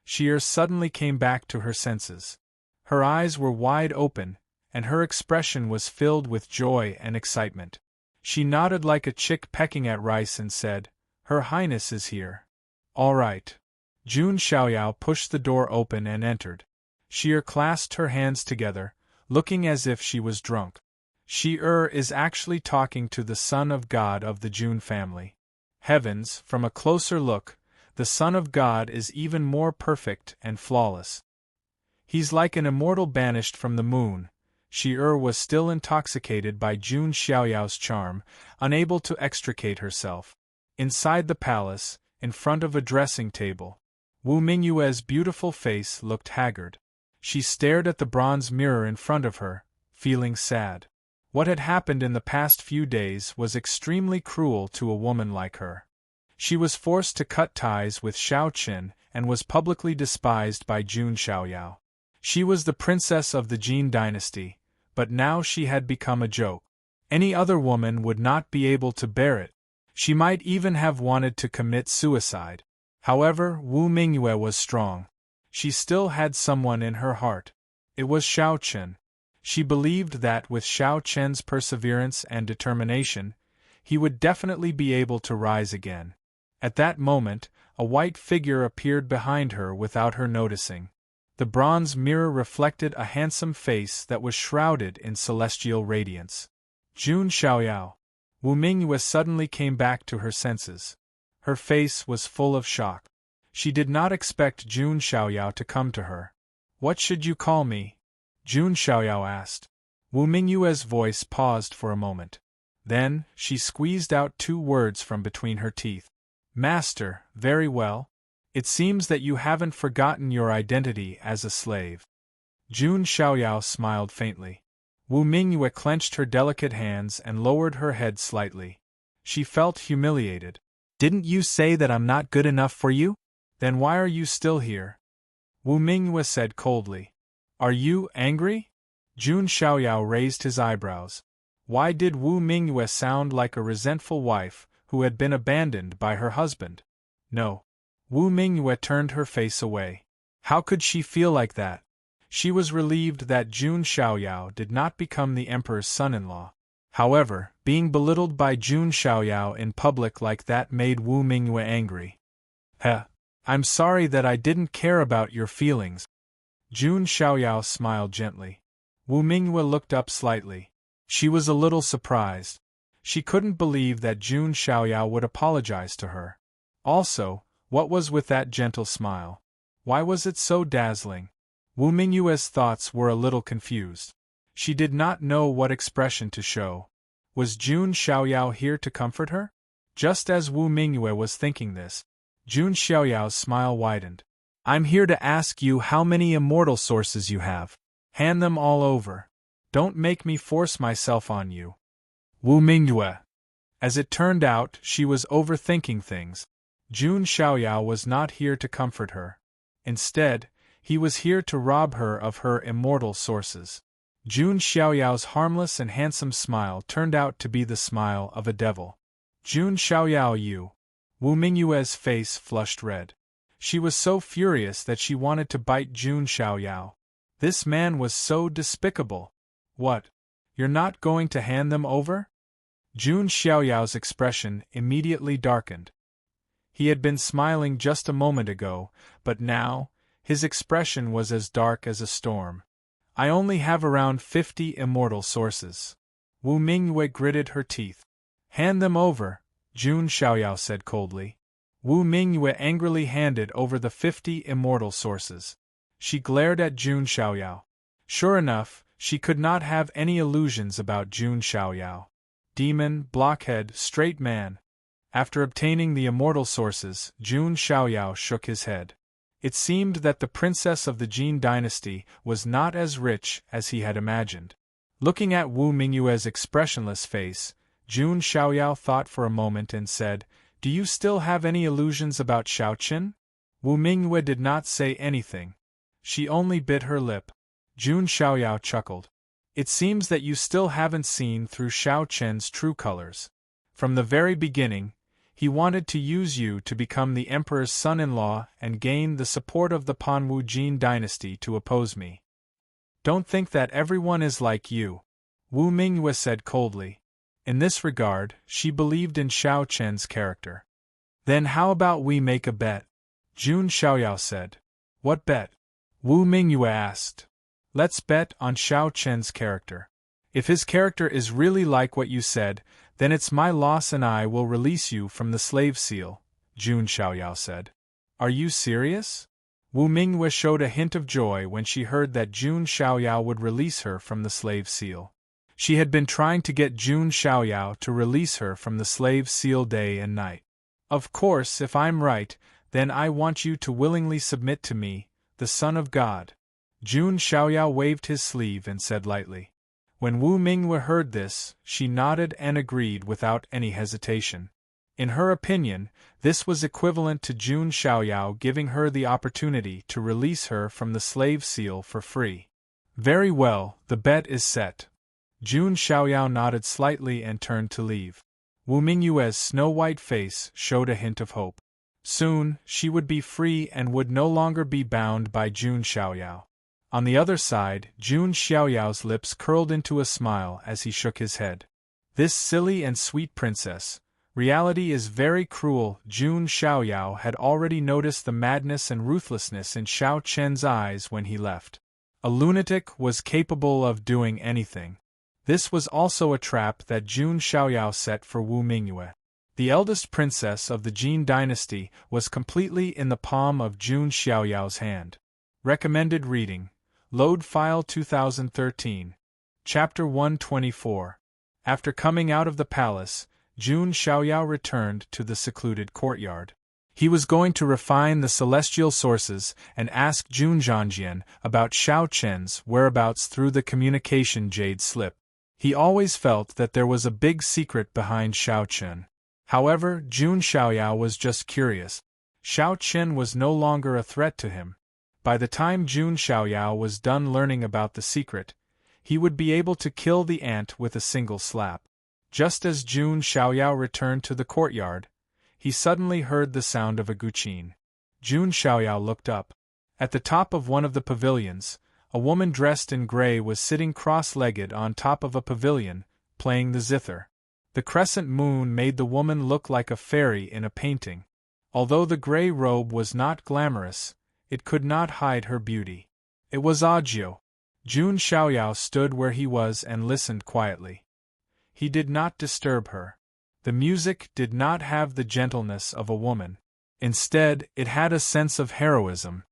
Shir suddenly came back to her senses. Her eyes were wide open, and her expression was filled with joy and excitement. She nodded like a chick pecking at rice and said, "Her Highness is here." All right. Jun Xiaoyao pushed the door open and entered. She clasped her hands together, looking as if she was drunk. She is actually talking to the Son of God of the Jun family. Heavens, from a closer look, the Son of God is even more perfect and flawless. He's like an immortal banished from the moon. She was still intoxicated by Jun Xiaoyao's charm, unable to extricate herself. Inside the palace, in front of a dressing table, Wu Mingyue's beautiful face looked haggard. She stared at the bronze mirror in front of her, feeling sad. What had happened in the past few days was extremely cruel to a woman like her. She was forced to cut ties with Xiao Qin and was publicly despised by Jun Xiaoyao. She was the princess of the Jin dynasty, but now she had become a joke. Any other woman would not be able to bear it. She might even have wanted to commit suicide. However, Wu Mingyue was strong. She still had someone in her heart. It was Xiao Qin. She believed that with Xiao Qin's perseverance and determination, he would definitely be able to rise again. At that moment, a white figure appeared behind her without her noticing. The bronze mirror reflected a handsome face that was shrouded in celestial radiance. Jun Xiaoyao. Wu Mingyue suddenly came back to her senses. Her face was full of shock. She did not expect Jun Xiaoyao to come to her. "What should you call me?" Jun Xiaoyao asked. Wu Mingyue's voice paused for a moment. Then, she squeezed out 2 words from between her teeth. "Master, very well. It seems that you haven't forgotten your identity as a slave." Jun Xiaoyao smiled faintly. Wu Mingyue clenched her delicate hands and lowered her head slightly. She felt humiliated. "Didn't you say that I'm not good enough for you? Then why are you still here?" Wu Mingyue said coldly. "Are you angry?" Jun Xiaoyao raised his eyebrows. Why did Wu Mingyue sound like a resentful wife who had been abandoned by her husband? No. Wu Mingyue turned her face away. How could she feel like that? She was relieved that Jun Xiaoyao did not become the emperor's son-in-law. However, being belittled by Jun Xiaoyao in public like that made Wu Mingyue angry. I'm sorry that I didn't care about your feelings." Jun Xiaoyao smiled gently. Wu Mingyue looked up slightly. She was a little surprised. She couldn't believe that Jun Xiaoyao would apologize to her. Also, what was with that gentle smile? Why was it so dazzling? Wu Mingyue's thoughts were a little confused. She did not know what expression to show. Was Jun Xiaoyao here to comfort her? Just as Wu Mingyue was thinking this, Jun Xiaoyao's smile widened. "I'm here to ask you how many immortal sources you have. Hand them all over. Don't make me force myself on you." Wu Mingyue. As it turned out, she was overthinking things. Jun Xiaoyao was not here to comfort her. Instead, he was here to rob her of her immortal sources. Jun Xiaoyao's harmless and handsome smile turned out to be the smile of a devil. "Jun Xiaoyao, you." Wu Mingyue's face flushed red. She was so furious that she wanted to bite Jun Xiaoyao. This man was so despicable. "What? You're not going to hand them over?" Jun Xiaoyao's expression immediately darkened. He had been smiling just a moment ago, but now, his expression was as dark as a storm. "I only have around 50 immortal sources." Wu Mingyue gritted her teeth. "Hand them over," Jun Xiaoyao said coldly. Wu Mingyue angrily handed over the 50 immortal sources. She glared at Jun Xiaoyao. Sure enough, she could not have any illusions about Jun Xiaoyao. Demon, blockhead, straight man. After obtaining the immortal sources, Jun Xiaoyao shook his head. It seemed that the princess of the Jin dynasty was not as rich as he had imagined. Looking at Wu Mingyue's expressionless face, Jun Xiaoyao thought for a moment and said, "Do you still have any illusions about Xiao Qin?" Wu Mingyue did not say anything. She only bit her lip. Jun Xiaoyao chuckled. "It seems that you still haven't seen through Xiao Qin's true colors. From the very beginning, he wanted to use you to become the emperor's son-in-law and gain the support of the Panwu Jin dynasty to oppose me. Don't think that everyone is like you," Wu Mingyue said coldly. In this regard, she believed in Xiao Qin's character. "Then how about we make a bet?" Jun Xiaoyao said. "What bet?" Wu Mingyue asked. Let's bet on Xiao Chen's character. If his character is really like what you said, then it's my loss and I will release you from the slave seal, Jun Xiaoyao said. Are you serious? Wu Mingyue showed a hint of joy when she heard that Jun Xiaoyao would release her from the slave seal. She had been trying to get Jun Xiaoyao to release her from the slave seal day and night. Of course, if I'm right, then I want you to willingly submit to me, the Son of God. Jun Xiaoyao waved his sleeve and said lightly. When Wu Mingyue heard this, she nodded and agreed without any hesitation. In her opinion, this was equivalent to Jun Xiaoyao giving her the opportunity to release her from the slave seal for free. Very well, the bet is set. Jun Xiaoyao nodded slightly and turned to leave. Wu Mingyue's snow-white face showed a hint of hope. Soon, she would be free and would no longer be bound by Jun Xiaoyao. On the other side, Jun Xiaoyao's lips curled into a smile as he shook his head. This silly and sweet princess. Reality is very cruel. Jun Xiaoyao had already noticed the madness and ruthlessness in Xiao Chen's eyes when he left. A lunatic was capable of doing anything. This was also a trap that Jun Xiaoyao set for Wu Mingyue. The eldest princess of the Jin dynasty was completely in the palm of Jun Xiaoyao's hand. Recommended reading. Load file 2013. Chapter 124. After coming out of the palace, Jun Xiaoyao returned to the secluded courtyard. He was going to refine the celestial sources and ask Jun Zhangjian about Xiao Chen's whereabouts through the communication jade slip. He always felt that there was a big secret behind Xiao Chen. However, Jun Xiaoyao was just curious. Xiao Chen was no longer a threat to him. By the time Jun Xiaoyao was done learning about the secret, he would be able to kill the ant with a single slap. Just as Jun Xiaoyao returned to the courtyard, he suddenly heard the sound of a guqin. Jun Xiaoyao looked up. At the top of one of the pavilions, a woman dressed in gray was sitting cross-legged on top of a pavilion, playing the zither. The crescent moon made the woman look like a fairy in a painting. Although the gray robe was not glamorous, it could not hide her beauty. It was Audiobook. Jun Xiaoyao stood where he was and listened quietly. He did not disturb her. The music did not have the gentleness of a woman. Instead, it had a sense of heroism.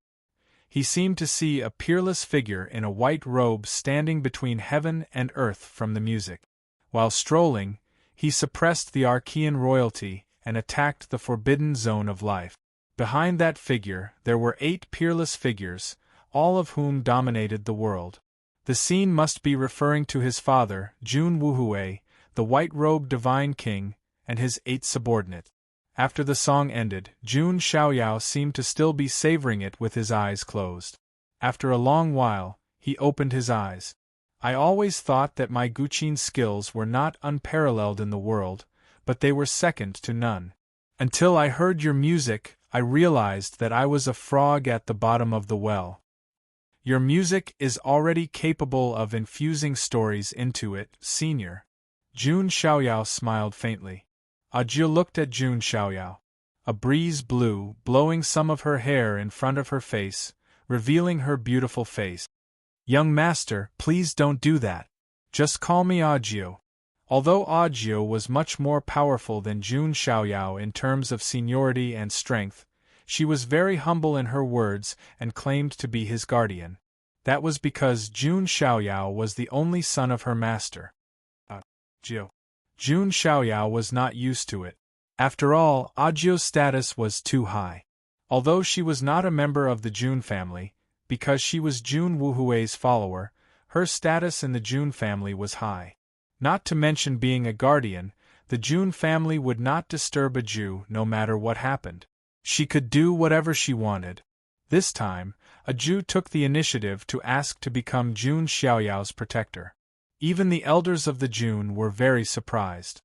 He seemed to see a peerless figure in a white robe standing between heaven and earth from the music. While strolling, he suppressed the Archean royalty and attacked the forbidden zone of life. Behind that figure, there were 8 peerless figures, all of whom dominated the world. The scene must be referring to his father, Jun Wuhui, the white-robed divine king, and his 8 subordinates. After the song ended, Jun Xiaoyao seemed to still be savoring it with his eyes closed. After a long while, he opened his eyes. I always thought that my guqin skills were not unparalleled in the world, but they were second to none. Until I heard your music, I realized that I was a frog at the bottom of the well. Your music is already capable of infusing stories into it, senior. Jun Xiaoyao smiled faintly. Audiobook looked at Jun Xiaoyao. A breeze blew, blowing some of her hair in front of her face, revealing her beautiful face. Young master, please don't do that. Just call me Audiobook. Although Audiobook was much more powerful than Jun Xiaoyao in terms of seniority and strength, she was very humble in her words and claimed to be his guardian. That was because Jun Xiaoyao was the only son of her master. Jun Xiaoyao was not used to it. After all, Audio's status was too high. Although she was not a member of the Jun family, because she was Jun Wuhui's follower, her status in the Jun family was high. Not to mention being a guardian, the Jun family would not disturb a Jew no matter what happened. She could do whatever she wanted. This time, a Jew took the initiative to ask to become Jun Xiaoyao's protector. Even the elders of the Jun were very surprised.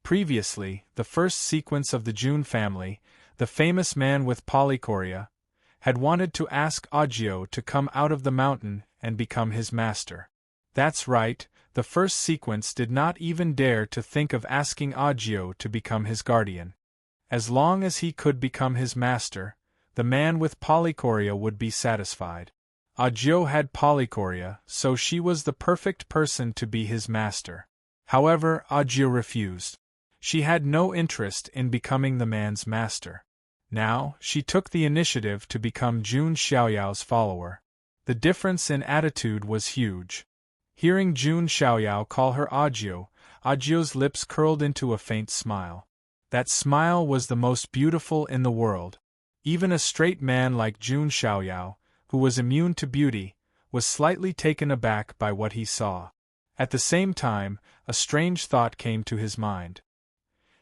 Previously, the first sequence of the Jun family, the famous man with polychoria, had wanted to ask Audiobook to come out of the mountain and become his master. That's right, the first sequence did not even dare to think of asking Audiobook to become his guardian. As long as he could become his master, the man with polychoria would be satisfied. Audiobook had polychoria, so she was the perfect person to be his master. However, Audiobook refused. She had no interest in becoming the man's master. Now, she took the initiative to become Jun Xiaoyao's follower. The difference in attitude was huge. Hearing Jun Xiaoyao call her Audiobook's lips curled into a faint smile. That smile was the most beautiful in the world. Even a straight man like Jun Xiaoyao, who was immune to beauty, was slightly taken aback by what he saw. At the same time, a strange thought came to his mind.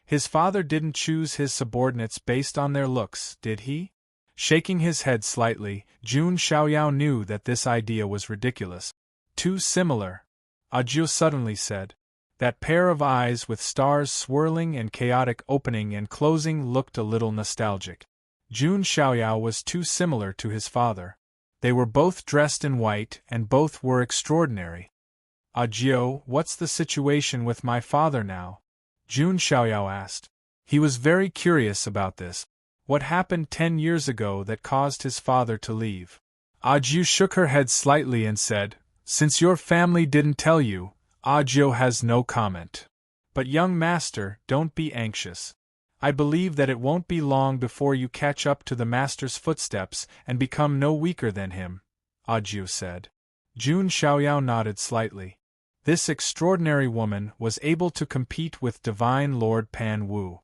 His father didn't choose his subordinates based on their looks, did he? Shaking his head slightly, Jun Xiaoyao knew that this idea was ridiculous. Too similar, Audiobook suddenly said. That pair of eyes with stars swirling and chaotic opening and closing looked a little nostalgic. Jun Xiaoyao was too similar to his father. They were both dressed in white and both were extraordinary. Audiobook, what's the situation with my father now? Jun Xiaoyao asked. He was very curious about this. What happened 10 years ago that caused his father to leave? Audiobook shook her head slightly and said, "Since your family didn't tell you, Audiobook has no comment. But young master, don't be anxious. I believe that it won't be long before you catch up to the master's footsteps and become no weaker than him," Audiobook said. Jun Xiaoyao nodded slightly. This extraordinary woman was able to compete with divine Lord Pan Wu.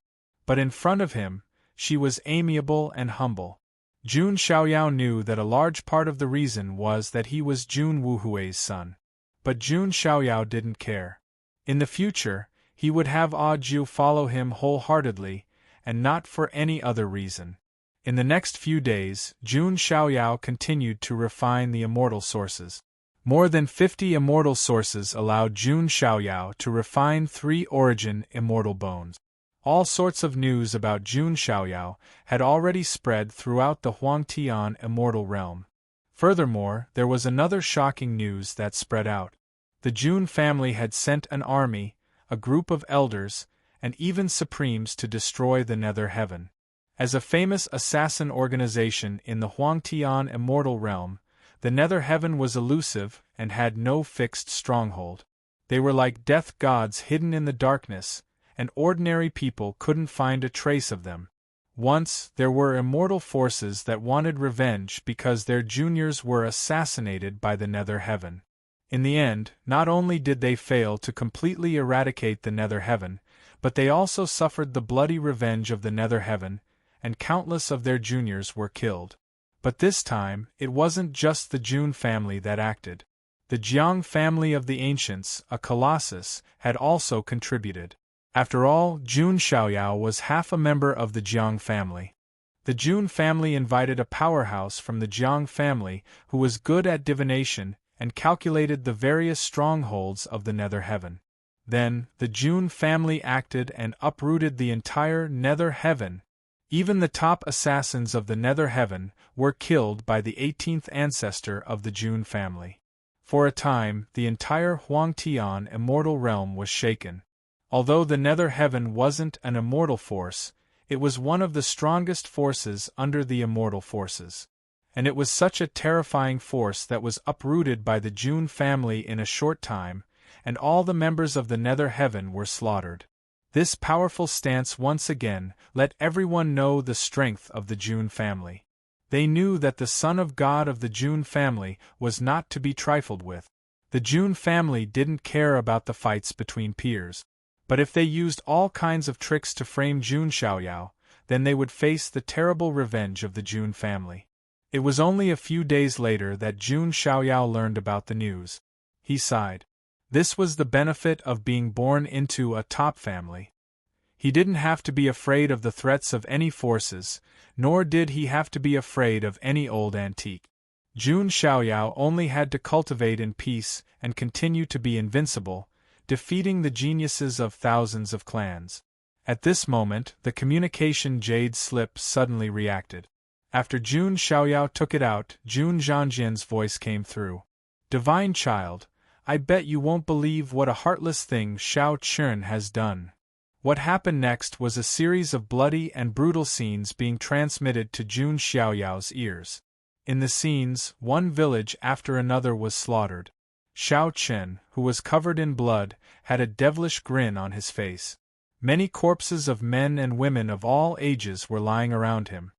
But in front of him, she was amiable and humble. Jun Xiaoyao knew that a large part of the reason was that he was Jun Wuhui's son. But Jun Xiaoyao didn't care. In the future, he would have Audiobook follow him wholeheartedly, and not for any other reason. In the next few days, Jun Xiaoyao continued to refine the immortal sources. More than 50 immortal sources allowed Jun Xiaoyao to refine 3 origin immortal bones. All sorts of news about Jun Xiaoyao had already spread throughout the Huangtian immortal realm. Furthermore, there was another shocking news that spread out. The Jun family had sent an army, a group of elders, and even supremes to destroy the Nether Heaven. As a famous assassin organization in the Huangtian immortal realm, the Nether Heaven was elusive and had no fixed stronghold. They were like death gods hidden in the darkness, and ordinary people couldn't find a trace of them. Once, there were immortal forces that wanted revenge because their juniors were assassinated by the Nether Heaven. In the end, not only did they fail to completely eradicate the Nether Heaven, but they also suffered the bloody revenge of the Nether Heaven, and countless of their juniors were killed. But this time, it wasn't just the Jun family that acted. The Jiang family of the ancients, a colossus, had also contributed. After all, Jun Xiaoyao was half a member of the Jiang family. The Jun family invited a powerhouse from the Jiang family who was good at divination and calculated the various strongholds of the Nether Heaven. Then, the Jun family acted and uprooted the entire Nether Heaven. Even the top assassins of the Nether Heaven were killed by the 18th ancestor of the Jun family. For a time, the entire Huangtian immortal realm was shaken. Although the Nether Heaven wasn't an immortal force, it was one of the strongest forces under the immortal forces. And it was such a terrifying force that was uprooted by the Jun family in a short time, and all the members of the Nether Heaven were slaughtered. This powerful stance once again let everyone know the strength of the Jun family. They knew that the Son of God of the Jun family was not to be trifled with. The Jun family didn't care about the fights between peers. But if they used all kinds of tricks to frame Jun Xiaoyao, then they would face the terrible revenge of the Jun family. It was only a few days later that Jun Xiaoyao learned about the news. He sighed. This was the benefit of being born into a top family. He didn't have to be afraid of the threats of any forces, nor did he have to be afraid of any old antique. Jun Xiaoyao only had to cultivate in peace and continue to be invincible, defeating the geniuses of thousands of clans. At this moment, the communication jade slip suddenly reacted. After Jun Xiaoyao took it out, Jun Zhangjian's voice came through. "Divine child, I bet you won't believe what a heartless thing Xiao Chun has done. What happened next was a series of bloody and brutal scenes being transmitted to Jun Xiaoyao's ears. In the scenes, one village after another was slaughtered. Xiao Chen, who was covered in blood, had a devilish grin on his face. Many corpses of men and women of all ages were lying around him.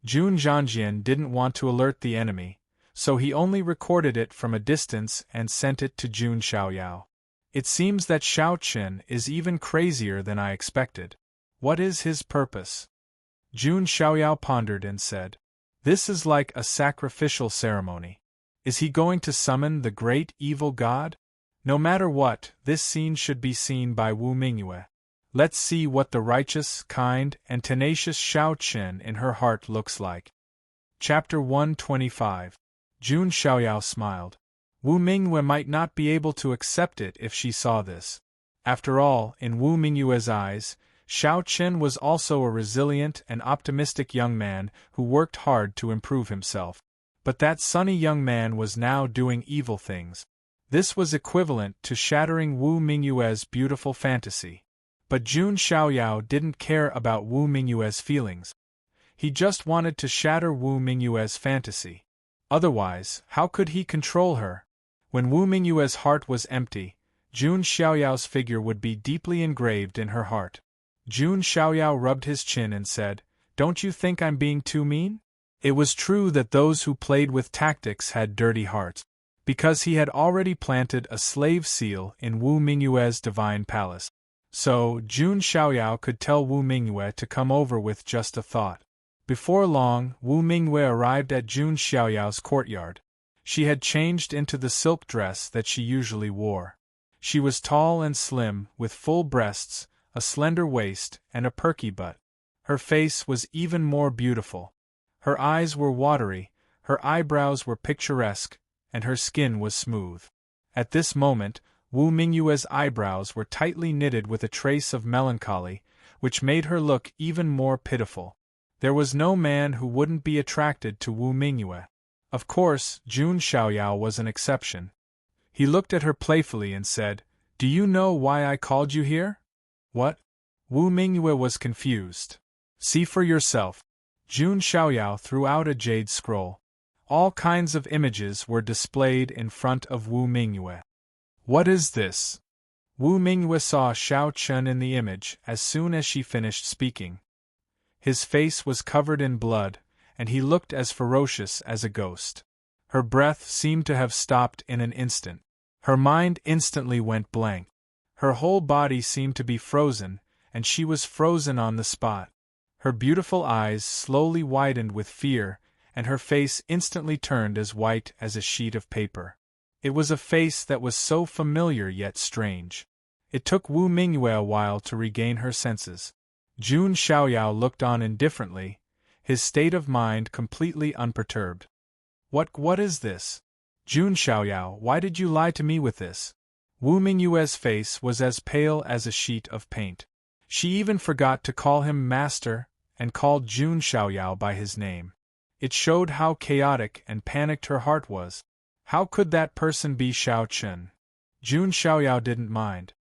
Jun Zhangjian didn't want to alert the enemy, so he only recorded it from a distance and sent it to Jun Xiaoyao. It seems that Xiao Chen is even crazier than I expected. What is his purpose? Jun Xiaoyao pondered and said, "This is like a sacrificial ceremony. Is he going to summon the great evil god? No matter what, this scene should be seen by Wu Mingyue. Let's see what the righteous, kind, and tenacious Xiao Chen in her heart looks like." Chapter 125. Jun Xiaoyao smiled. Wu Mingyue might not be able to accept it if she saw this. After all, in Wu Mingyue's eyes, Xiao Chen was also a resilient and optimistic young man who worked hard to improve himself. But that sunny young man was now doing evil things. This was equivalent to shattering Wu Mingyue's beautiful fantasy. But Jun Xiaoyao didn't care about Wu Mingyue's feelings. He just wanted to shatter Wu Mingyue's fantasy. Otherwise, how could he control her? When Wu Mingyue's heart was empty, Jun Xiaoyao's figure would be deeply engraved in her heart. Jun Xiaoyao rubbed his chin and said, "Don't you think I'm being too mean?" It was true that those who played with tactics had dirty hearts, because he had already planted a slave seal in Wu Mingyue's divine palace. So, Jun Xiaoyao could tell Wu Mingyue to come over with just a thought. Before long, Wu Mingyue arrived at Jun Xiaoyao's courtyard. She had changed into the silk dress that she usually wore. She was tall and slim, with full breasts, a slender waist, and a perky butt. Her face was even more beautiful. Her eyes were watery, her eyebrows were picturesque, and her skin was smooth. At this moment, Wu Mingyue's eyebrows were tightly knitted with a trace of melancholy, which made her look even more pitiful. There was no man who wouldn't be attracted to Wu Mingyue. Of course, Jun Xiaoyao was an exception. He looked at her playfully and said, "Do you know why I called you here?" "What?" Wu Mingyue was confused. "See for yourself." Jun Xiaoyao threw out a jade scroll. All kinds of images were displayed in front of Wu Mingyue. "What is this?" Wu Mingyue saw Xiao Chen in the image as soon as she finished speaking. His face was covered in blood, and he looked as ferocious as a ghost. Her breath seemed to have stopped in an instant. Her mind instantly went blank. Her whole body seemed to be frozen, and she was frozen on the spot. Her beautiful eyes slowly widened with fear, and her face instantly turned as white as a sheet of paper. It was a face that was so familiar yet strange. It took Wu Mingyue a while to regain her senses. Jun Xiaoyao looked on indifferently, his state of mind completely unperturbed. What is this? Jun Xiaoyao, why did you lie to me with this?" Wu Mingyue's face was as pale as a sheet of paint. She even forgot to call him master, and called Jun Xiaoyao by his name. It showed how chaotic and panicked her heart was. How could that person be Xiao Chen? Jun Xiaoyao didn't mind.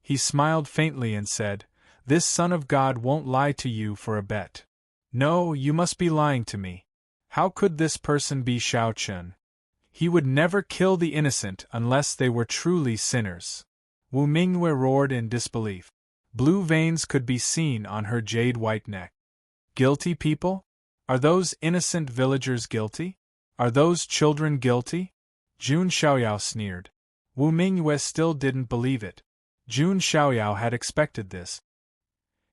He smiled faintly and said, "This son of God won't lie to you for a bet." "No, you must be lying to me. How could this person be Xiao Chen? He would never kill the innocent unless they were truly sinners." Wu Mingyue roared in disbelief. Blue veins could be seen on her jade-white neck. "Guilty people? Are those innocent villagers guilty? Are those children guilty?" Jun Xiaoyao sneered. Wu Mingyue still didn't believe it. Jun Xiaoyao had expected this.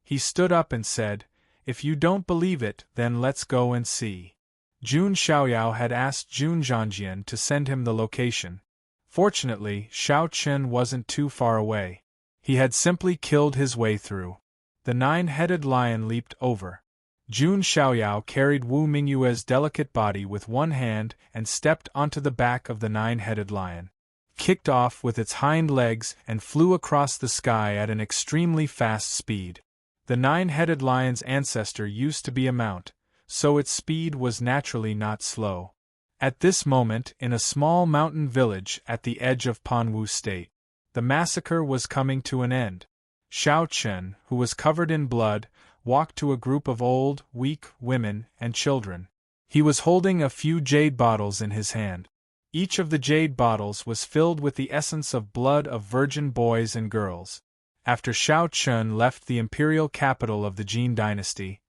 He stood up and said, "If you don't believe it, then let's go and see." Jun Xiaoyao had asked Jun Zhangjian to send him the location. Fortunately, Xiao Chen wasn't too far away. He had simply killed his way through. The nine-headed lion leaped over. Jun Xiaoyao carried Wu Mingyue's delicate body with one hand and stepped onto the back of the nine-headed lion, kicked off with its hind legs and flew across the sky at an extremely fast speed. The nine-headed lion's ancestor used to be a mount, so its speed was naturally not slow. At this moment, in a small mountain village at the edge of Panwu State, the massacre was coming to an end. Xiao Chen, who was covered in blood, walked to a group of old, weak women and children. He was holding a few jade bottles in his hand. Each of the jade bottles was filled with the essence of blood of virgin boys and girls. After Xiao Chen left the imperial capital of the Jin dynasty,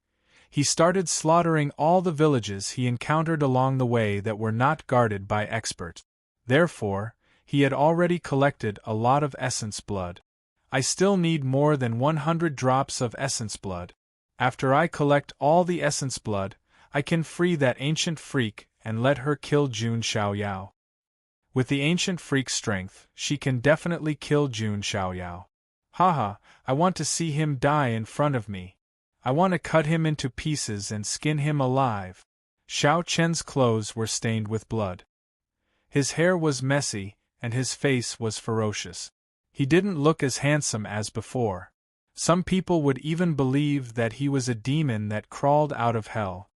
he started slaughtering all the villages he encountered along the way that were not guarded by experts. Therefore, he had already collected a lot of essence blood. I still need more than 100 drops of essence blood. After I collect all the essence blood, I can free that ancient freak and let her kill Jun Xiaoyao. With the ancient freak's strength, she can definitely kill Jun Xiaoyao. Haha, I want to see him die in front of me. I want to cut him into pieces and skin him alive. Xiao Chen's clothes were stained with blood. His hair was messy, and his face was ferocious. He didn't look as handsome as before. Some people would even believe that he was a demon that crawled out of hell.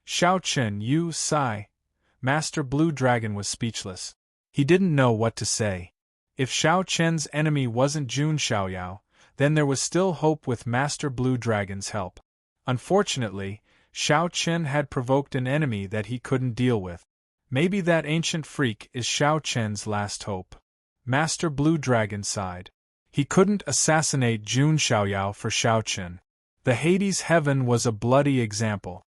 Xiao Chen Yu Sai, Master Blue Dragon, was speechless. He didn't know what to say. If Xiao Chen's enemy wasn't Jun Xiaoyao, then there was still hope with Master Blue Dragon's help. Unfortunately, Xiao Chen had provoked an enemy that he couldn't deal with. Maybe that ancient freak is Xiao Chen's last hope. Master Blue Dragon sighed. He couldn't assassinate Jun Xiaoyao for Xiao Chen. The Hades heaven was a bloody example.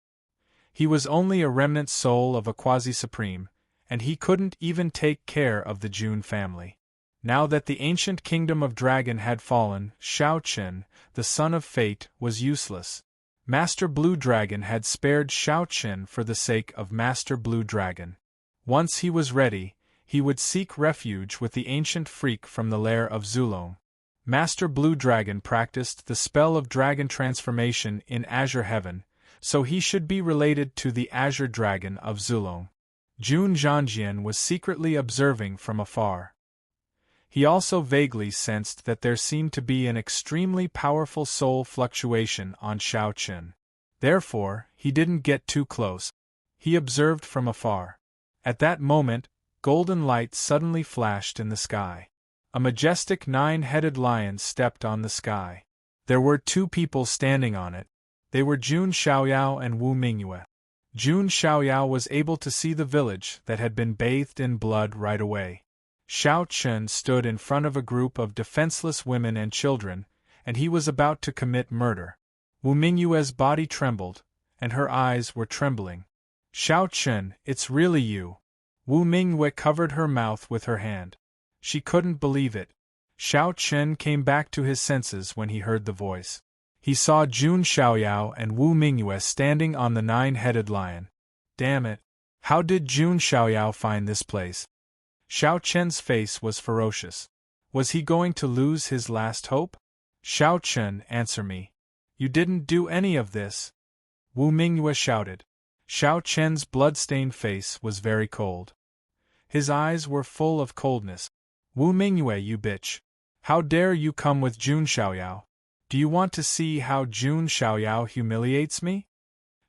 He was only a remnant soul of a quasi-supreme, and he couldn't even take care of the Jun family. Now that the ancient kingdom of Dragon had fallen, Xiao Chen, the son of fate, was useless. Master Blue Dragon had spared Xiao Chen for the sake of Master Blue Dragon. Once he was ready, he would seek refuge with the ancient freak from the lair of Zulong. Master Blue Dragon practiced the spell of dragon transformation in Azure Heaven, so he should be related to the Azure Dragon of Zulong. Jun Zhangjian was secretly observing from afar. He also vaguely sensed that there seemed to be an extremely powerful soul fluctuation on Xiao Chen. Therefore, he didn't get too close. He observed from afar. At that moment, golden light suddenly flashed in the sky. A majestic 9-headed lion stepped on the sky. There were 2 people standing on it. They were Jun Xiaoyao and Wu Mingyue. Jun Xiaoyao was able to see the village that had been bathed in blood right away. Xiao Chen stood in front of a group of defenseless women and children, and he was about to commit murder. Wu Mingyue's body trembled, and her eyes were trembling. Xiao Chen, it's really you. Wu Mingyue covered her mouth with her hand. She couldn't believe it. Xiao Chen came back to his senses when he heard the voice. He saw Jun Xiaoyao and Wu Mingyue standing on the 9-headed lion. Damn it! How did Jun Xiaoyao find this place? Xiao Chen's face was ferocious. Was he going to lose his last hope? Xiao Chen, answer me. You didn't do any of this. Wu Mingyue shouted. Xiao Chen's blood-stained face was very cold. His eyes were full of coldness. Wu Mingyue, you bitch. How dare you come with Jun Xiaoyao? Do you want to see how Jun Xiaoyao humiliates me?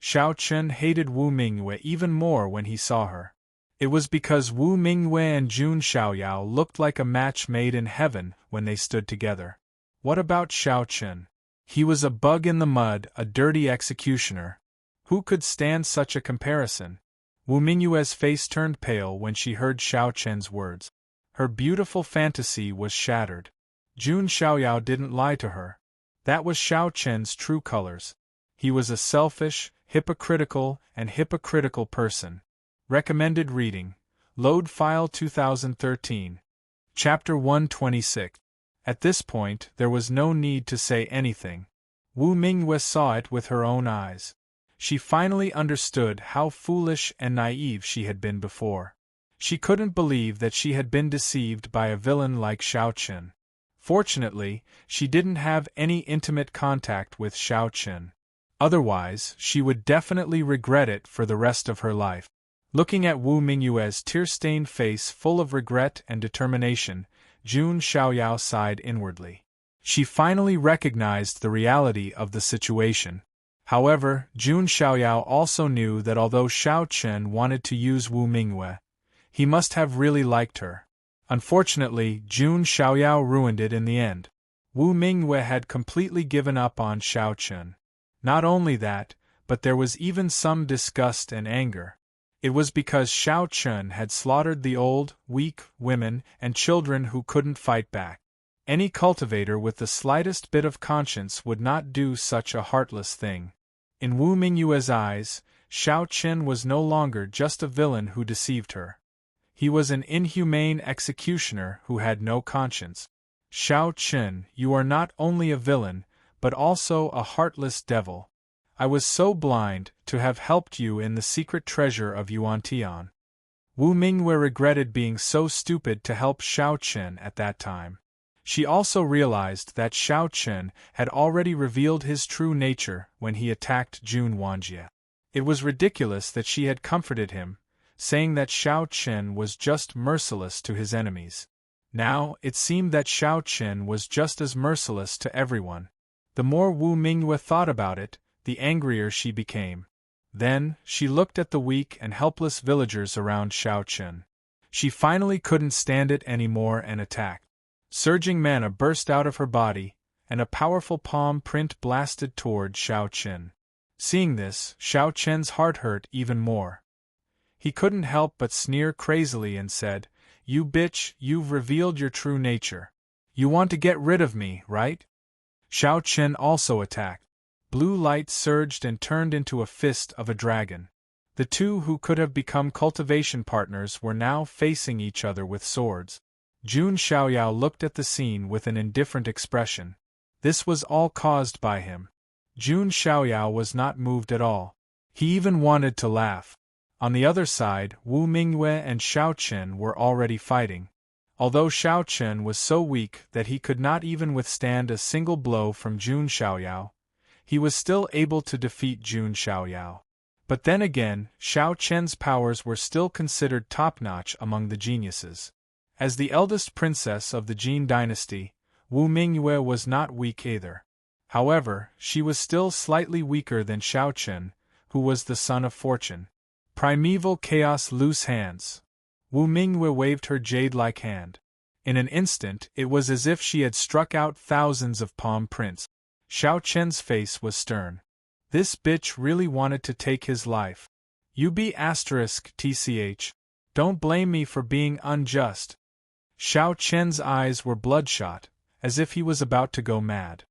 Xiao Chen hated Wu Mingyue even more when he saw her. It was because Wu Mingyue and Jun Xiaoyao looked like a match made in heaven when they stood together. What about Xiao Chen? He was a bug in the mud, a dirty executioner. Who could stand such a comparison? Wu Mingyue's face turned pale when she heard Xiao Chen's words. Her beautiful fantasy was shattered. Jun Xiaoyao didn't lie to her. That was Xiao Chen's true colors. He was a selfish, hypocritical person. Recommended reading. Load file 2013. Chapter 126. At this point, there was no need to say anything. Wu Mingyue saw it with her own eyes. She finally understood how foolish and naive she had been before. She couldn't believe that she had been deceived by a villain like Xiao Chen. Fortunately, she didn't have any intimate contact with Xiao Chen. Otherwise, she would definitely regret it for the rest of her life. Looking at Wu Mingyue's tear-stained face full of regret and determination, Jun Xiaoyao sighed inwardly. She finally recognized the reality of the situation. However, Jun Xiaoyao also knew that although Xiao Chen wanted to use Wu Mingyue, he must have really liked her. Unfortunately, Jun Xiaoyao ruined it in the end. Wu Mingyue had completely given up on Xiao Chun. Not only that, but there was even some disgust and anger. It was because Xiao Chun had slaughtered the old, weak, women, and children who couldn't fight back. Any cultivator with the slightest bit of conscience would not do such a heartless thing. In Wu Mingyue's eyes, Xiao Chun was no longer just a villain who deceived her. He was an inhumane executioner who had no conscience. Xiao Chun, you are not only a villain, but also a heartless devil. I was so blind to have helped you in the secret treasure of Yuantian. Wu Mingyue regretted being so stupid to help Xiao Chun at that time. She also realized that Xiao Chun had already revealed his true nature when he attacked Jun Wanjie. It was ridiculous that she had comforted him, saying that Xiao Chun was just merciless to his enemies. Now, it seemed that Xiao Chun was just as merciless to everyone. The more Wu Mingyue thought about it, the angrier she became. Then, she looked at the weak and helpless villagers around Xiao Chun. She finally couldn't stand it anymore and attacked. Surging mana burst out of her body, and a powerful palm print blasted toward Xiao Chun. Seeing this, Xiao Chun's heart hurt even more. He couldn't help but sneer crazily and said, "You bitch, you've revealed your true nature. You want to get rid of me, right?" Xiao Chun also attacked. Blue light surged and turned into a fist of a dragon. The two who could have become cultivation partners were now facing each other with swords. Jun Xiaoyao looked at the scene with an indifferent expression. This was all caused by him. Jun Xiaoyao was not moved at all. He even wanted to laugh. On the other side, Wu Mingyue and Xiao Chun were already fighting. Although Xiao Chun was so weak that he could not even withstand a single blow from Jun Xiaoyao, he was still able to defeat Jun Xiaoyao. But then again, Xiao Chun's powers were still considered top-notch among the geniuses. As the eldest princess of the Jin dynasty, Wu Mingyue was not weak either. However, she was still slightly weaker than Xiao Chun, who was the son of fortune. Primeval chaos loose hands. Wu Mingyue waved her jade-like hand. In an instant, it was as if she had struck out thousands of palm prints. Xiao Chun's face was stern. This bitch really wanted to take his life. You be *tch. Don't blame me for being unjust. Xiao Chun's eyes were bloodshot, as if he was about to go mad.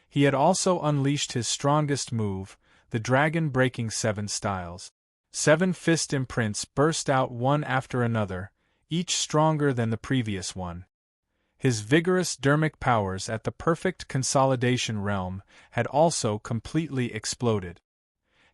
He had also unleashed his strongest move, the dragon breaking 7 styles. 7 fist imprints burst out one after another, each stronger than the previous one. His vigorous dermic powers at the perfect consolidation realm had also completely exploded.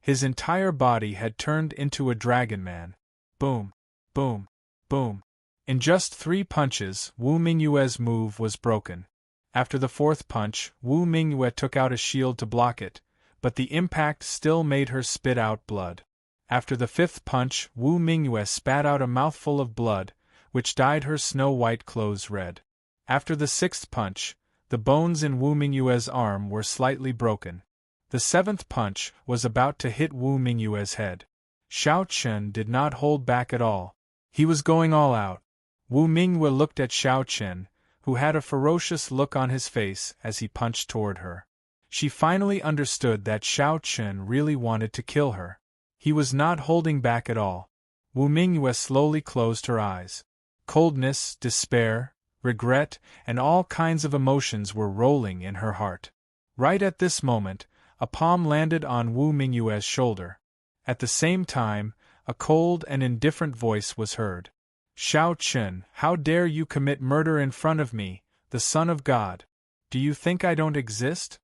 His entire body had turned into a dragon man. Boom, boom, boom. In just 3 punches, Wu Mingyue's move was broken. After the 4th punch, Wu Mingyue took out a shield to block it, but the impact still made her spit out blood. After the 5th punch, Wu Mingyue spat out a mouthful of blood, which dyed her snow-white clothes red. After the 6th punch, the bones in Wu Mingyue's arm were slightly broken. The 7th punch was about to hit Wu Mingyue's head. Xiao Chun did not hold back at all. He was going all out. Wu Mingyue looked at Xiao Chun, who had a ferocious look on his face as he punched toward her. She finally understood that Xiao Chun really wanted to kill her. He was not holding back at all. Wu Mingyue slowly closed her eyes. Coldness, despair, regret, and all kinds of emotions were rolling in her heart. Right at this moment, a palm landed on Wu Mingyue's shoulder. At the same time, a cold and indifferent voice was heard. Xiao Chun, how dare you commit murder in front of me, the son of God? Do you think I don't exist?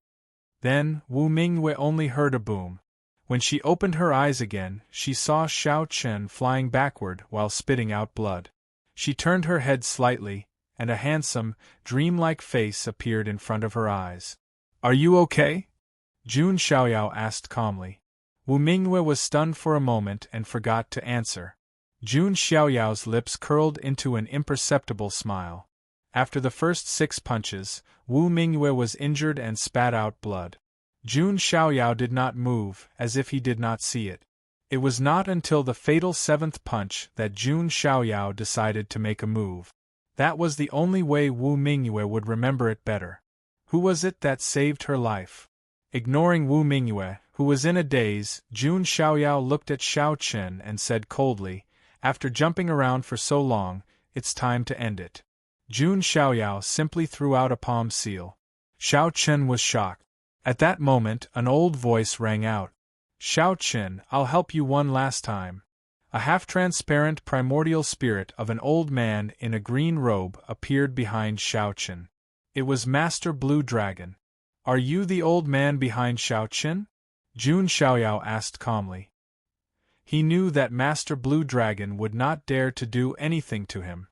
Then, Wu Mingyue only heard a boom. When she opened her eyes again, she saw Xiao Chun flying backward while spitting out blood. She turned her head slightly, and a handsome, dreamlike face appeared in front of her eyes. Are you okay? Jun Xiaoyao asked calmly. Wu Mingyue was stunned for a moment and forgot to answer. Jun Xiaoyao's lips curled into an imperceptible smile. After the first 6 punches, Wu Mingyue was injured and spat out blood. Jun Xiaoyao did not move, as if he did not see it. It was not until the fatal 7th punch that Jun Xiaoyao decided to make a move. That was the only way Wu Mingyue would remember it better. Who was it that saved her life? Ignoring Wu Mingyue, who was in a daze, Jun Xiaoyao looked at Xiao Chen and said coldly, "After jumping around for so long, it's time to end it." Jun Xiaoyao simply threw out a palm seal. Xiao Chen was shocked. At that moment, an old voice rang out. "Xiao Chen, I'll help you one last time." A half-transparent primordial spirit of an old man in a green robe appeared behind Xiao Chen. It was Master Blue Dragon. "Are you the old man behind Xiao Chen?" Jun Xiaoyao asked calmly. He knew that Master Blue Dragon would not dare to do anything to him.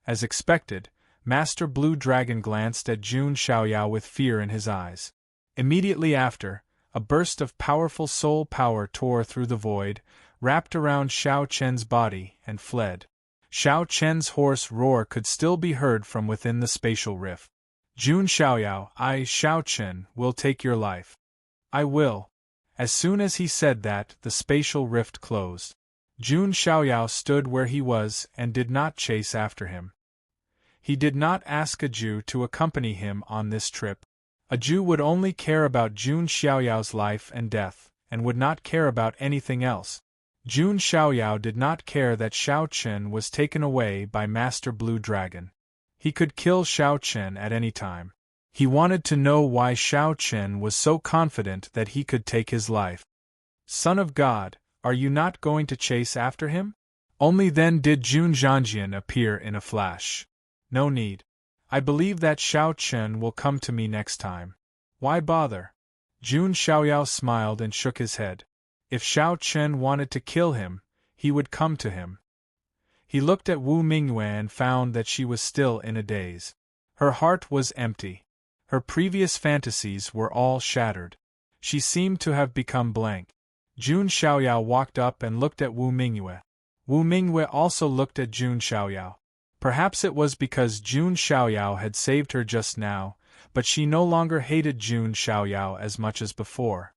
As expected, Master Blue Dragon glanced at Jun Xiaoyao with fear in his eyes. Immediately after, a burst of powerful soul power tore through the void, wrapped around Xiao Chen's body, and fled. Xiao Chen's hoarse roar could still be heard from within the spatial rift. "Jun Xiaoyao, I, Xiao Chen, will take your life. I will." As soon as he said that, the spatial rift closed. Jun Xiaoyao stood where he was and did not chase after him. He did not ask a Jew to accompany him on this trip. A Jew would only care about Jun Xiaoyao's life and death, and would not care about anything else. Jun Xiaoyao did not care that Xiao Chen was taken away by Master Blue Dragon. He could kill Xiao Chen at any time. He wanted to know why Xiao Chen was so confident that he could take his life. "Son of God, are you not going to chase after him?" Only then did Jun Zhangjian appear in a flash. "No need. I believe that Xiao Chen will come to me next time. Why bother?" Jun Xiaoyao smiled and shook his head. If Xiao Chen wanted to kill him, he would come to him. He looked at Wu Mingyue and found that she was still in a daze. Her heart was empty. Her previous fantasies were all shattered. She seemed to have become blank. Jun Xiaoyao walked up and looked at Wu Mingyue. Wu Mingyue also looked at Jun Xiaoyao. Perhaps it was because Jun Xiaoyao had saved her just now, but she no longer hated Jun Xiaoyao as much as before.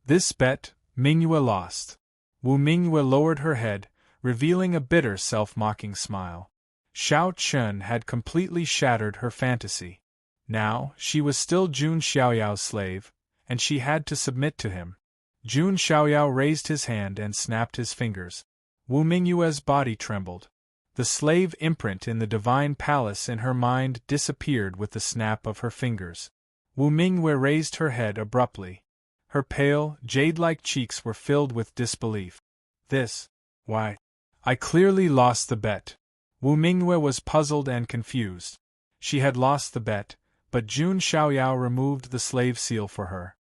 This bet, Mingyue lost. Wu Mingyue lowered her head, revealing a bitter self-mocking smile. Xiao Chen had completely shattered her fantasy. Now, she was still Jun Xiaoyao's slave, and she had to submit to him. Jun Xiaoyao raised his hand and snapped his fingers. Wu Mingyue's body trembled. The slave imprint in the divine palace in her mind disappeared with the snap of her fingers. Wu Mingyue raised her head abruptly. Her pale, jade-like cheeks were filled with disbelief. Why? I clearly lost the bet. Wu Mingyue was puzzled and confused. She had lost the bet, but Jun Xiaoyao removed the slave seal for her.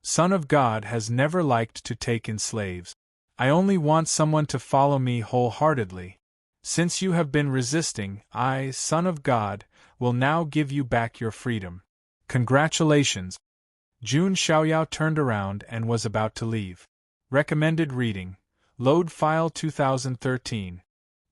Son of God has never liked to take in slaves. I only want someone to follow me wholeheartedly. Since you have been resisting, I, Son of God, will now give you back your freedom. Congratulations. Jun Xiaoyao turned around and was about to leave. Recommended reading. Load file 2013.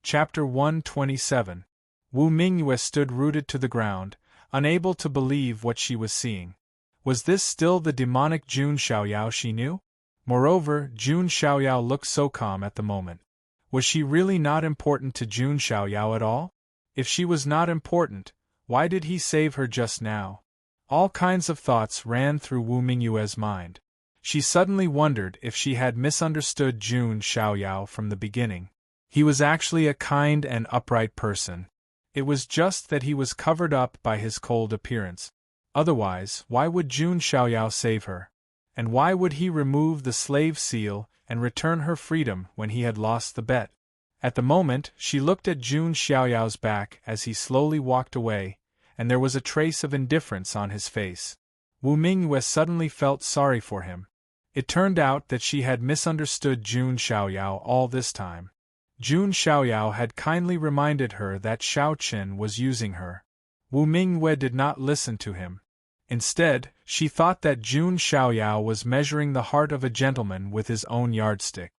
Chapter 127. Wu Mingyue stood rooted to the ground, unable to believe what she was seeing. Was this still the demonic Jun Xiaoyao she knew? Moreover, Jun Xiaoyao looked so calm at the moment. Was she really not important to Jun Xiaoyao at all? If she was not important, why did he save her just now? All kinds of thoughts ran through Wu Mingyue's mind. She suddenly wondered if she had misunderstood Jun Xiaoyao from the beginning. He was actually a kind and upright person. It was just that he was covered up by his cold appearance. Otherwise, why would Jun Xiaoyao save her? And why would he remove the slave seal and return her freedom when he had lost the bet? At the moment, she looked at Jun Xiaoyao's back as he slowly walked away, and there was a trace of indifference on his face. Wu Mingyue suddenly felt sorry for him. It turned out that she had misunderstood Jun Xiaoyao all this time. Jun Xiaoyao had kindly reminded her that Xiao Chen was using her. Wu Mingyue did not listen to him. Instead, she thought that Jun Xiaoyao was measuring the heart of a gentleman with his own yardstick.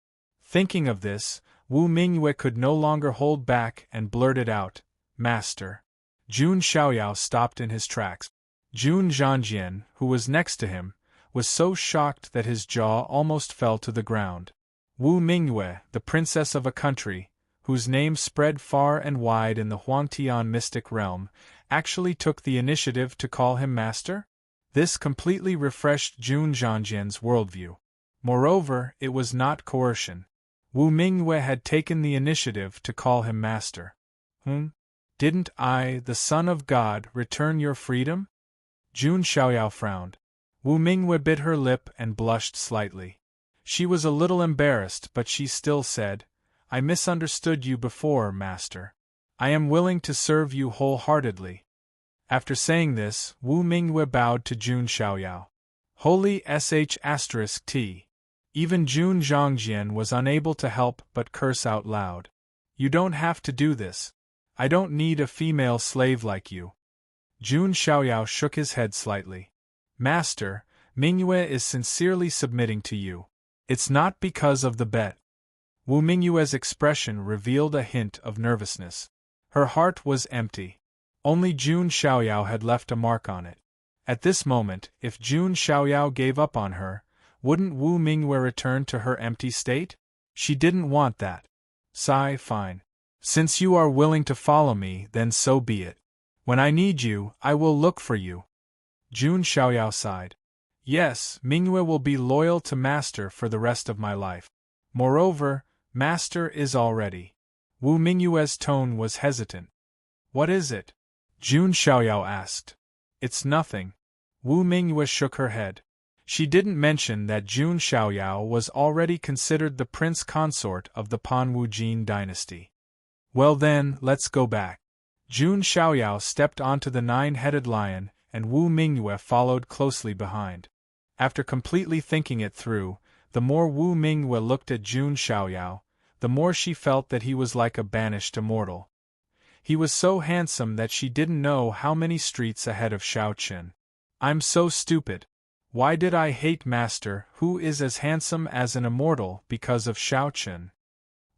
Thinking of this, Wu Mingyue could no longer hold back and blurted out, "Master." Jun Xiaoyao stopped in his tracks. Jun Zhangjian, who was next to him, was so shocked that his jaw almost fell to the ground. Wu Mingyue, the princess of a country, whose name spread far and wide in the Huangtian mystic realm, actually took the initiative to call him master? This completely refreshed Jun Zhangjian's worldview. Moreover, it was not coercion. Wu Mingyue had taken the initiative to call him master. Didn't I, the Son of God, return your freedom? Jun Xiaoyao frowned. Wu Mingyue bit her lip and blushed slightly. She was a little embarrassed, but she still said, I misunderstood you before, master. I am willing to serve you wholeheartedly. After saying this, Wu Mingyue bowed to Jun Xiaoyao. Holy sh*t. Even Jun Zhangjian was unable to help but curse out loud. You don't have to do this. I don't need a female slave like you. Jun Xiaoyao shook his head slightly. Master, Mingyue is sincerely submitting to you. It's not because of the bet. Wu Mingyue's expression revealed a hint of nervousness. Her heart was empty. Only Jun Xiaoyao had left a mark on it. At this moment, if Jun Xiaoyao gave up on her, wouldn't Wu Mingyue return to her empty state? She didn't want that. Fine. Since you are willing to follow me, then so be it. When I need you, I will look for you. Jun Xiaoyao sighed. Yes, Mingyue will be loyal to Master for the rest of my life. Moreover, Master is already. Wu Mingyue's tone was hesitant. What is it? Jun Xiaoyao asked. It's nothing. Wu Mingyue shook her head. She didn't mention that Jun Xiaoyao was already considered the prince consort of the Panwu Jin dynasty. Well then, let's go back. Jun Xiaoyao stepped onto the nine-headed lion, and Wu Mingyue followed closely behind. After completely thinking it through, the more Wu Mingyue looked at Jun Xiaoyao, the more she felt that he was like a banished immortal. He was so handsome that she didn't know how many streets ahead of Shaoqin. I'm so stupid. Why did I hate Master, who is as handsome as an immortal, because of Shaoqin?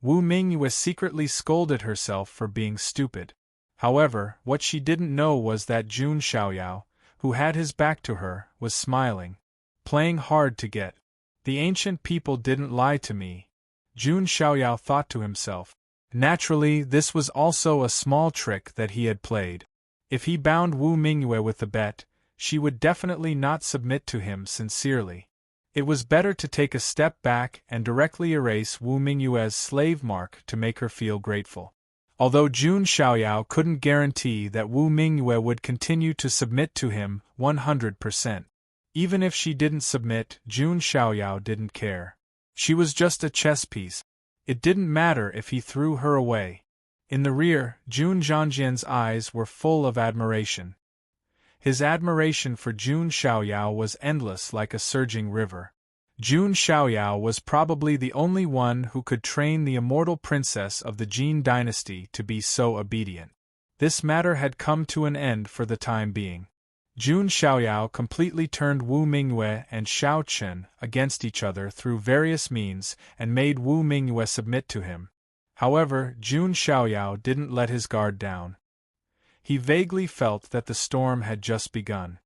Wu Mingyue secretly scolded herself for being stupid. However, what she didn't know was that Jun Xiaoyao, who had his back to her, was smiling. Playing hard to get. The ancient people didn't lie to me. Jun Xiaoyao thought to himself. Naturally, this was also a small trick that he had played. If he bound Wu Mingyue with the bet, she would definitely not submit to him sincerely. It was better to take a step back and directly erase Wu Mingyue's slave mark to make her feel grateful. Although Jun Xiaoyao couldn't guarantee that Wu Mingyue would continue to submit to him 100%. Even if she didn't submit, Jun Xiaoyao didn't care. She was just a chess piece. It didn't matter if he threw her away. In the rear, Jun Zhangjian's eyes were full of admiration. His admiration for Jun Xiaoyao was endless like a surging river. Jun Xiaoyao was probably the only one who could train the immortal princess of the Jin dynasty to be so obedient. This matter had come to an end for the time being. Jun Xiaoyao completely turned Wu Mingyue and Shaoqin against each other through various means and made Wu Mingyue submit to him. However, Jun Xiaoyao didn't let his guard down. He vaguely felt that the storm had just begun.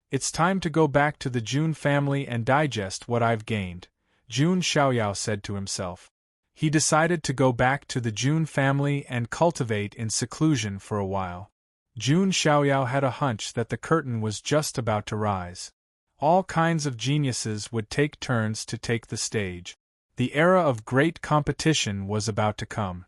It's time to go back to the Jun family and digest what I've gained, Jun Xiaoyao said to himself. He decided to go back to the Jun family and cultivate in seclusion for a while. Jun Xiaoyao had a hunch that the curtain was just about to rise. All kinds of geniuses would take turns to take the stage. The era of great competition was about to come.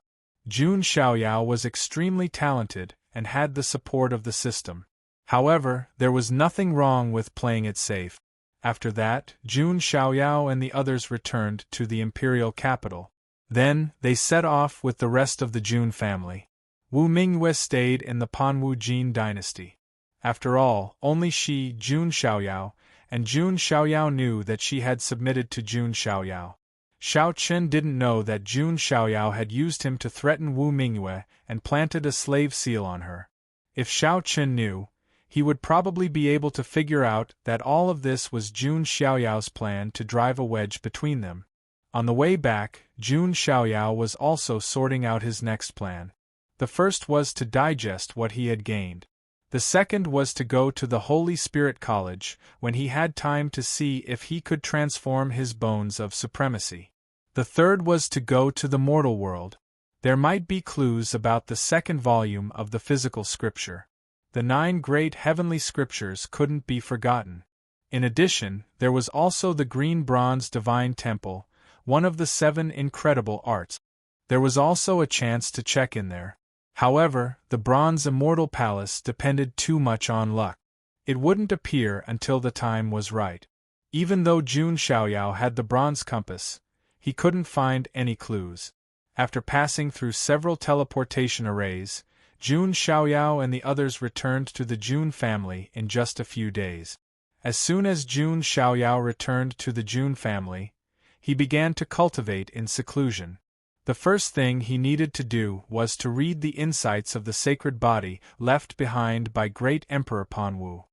Jun Xiaoyao was extremely talented and had the support of the system. However, there was nothing wrong with playing it safe. After that, Jun Xiaoyao and the others returned to the imperial capital. Then, they set off with the rest of the Jun family. Wu Mingyue stayed in the Panwu Jin dynasty. After all, only she, Jun Xiaoyao, and Jun Xiaoyao knew that she had submitted to Jun Xiaoyao. Shaoqin didn't know that Jun Xiaoyao had used him to threaten Wu Mingyue and planted a slave seal on her. If Shaoqin knew, he would probably be able to figure out that all of this was Jun Xiaoyao's plan to drive a wedge between them. On the way back, Jun Xiaoyao was also sorting out his next plan. The first was to digest what he had gained. The second was to go to the Holy Spirit College when he had time to see if he could transform his bones of supremacy. The third was to go to the mortal world. There might be clues about the second volume of the physical scripture. The 9 great heavenly scriptures couldn't be forgotten. In addition, there was also the green bronze divine temple, one of the 7 incredible arts. There was also a chance to check in there. However, the bronze immortal palace depended too much on luck. It wouldn't appear until the time was right. Even though Jun Xiaoyao had the bronze compass, he couldn't find any clues. After passing through several teleportation arrays, Jun Xiaoyao and the others returned to the Jun family in just a few days. As soon as Jun Xiaoyao returned to the Jun family, he began to cultivate in seclusion. The first thing he needed to do was to read the insights of the sacred body left behind by Great Emperor Panwu.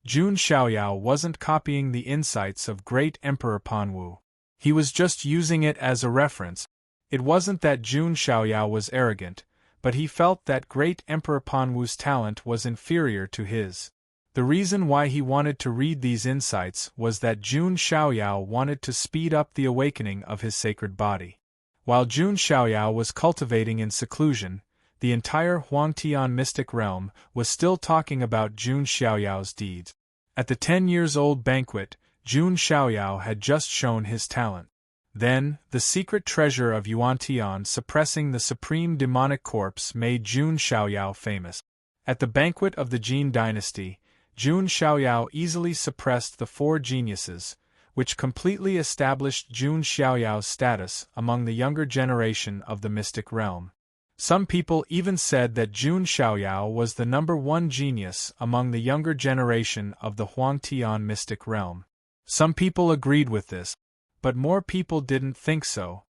Jun Xiaoyao wasn't copying the insights of Great Emperor Panwu. He was just using it as a reference. It wasn't that Jun Xiaoyao was arrogant, but he felt that Great Emperor Panwu's talent was inferior to his. The reason why he wanted to read these insights was that Jun Xiaoyao wanted to speed up the awakening of his sacred body. While Jun Xiaoyao was cultivating in seclusion, the entire Huangtian mystic realm was still talking about Jun Xiaoyao's deeds. At the 10-years-old banquet, Jun Xiaoyao had just shown his talent. Then, the secret treasure of Yuantian suppressing the supreme demonic corpse made Jun Xiaoyao famous. At the banquet of the Jin dynasty, Jun Xiaoyao easily suppressed the 4 geniuses, which completely established Jun Xiaoyao's status among the younger generation of the mystic realm. Some people even said that Jun Xiaoyao was the #1 genius among the younger generation of the Huangtian mystic realm. Some people agreed with this, but more people didn't think so.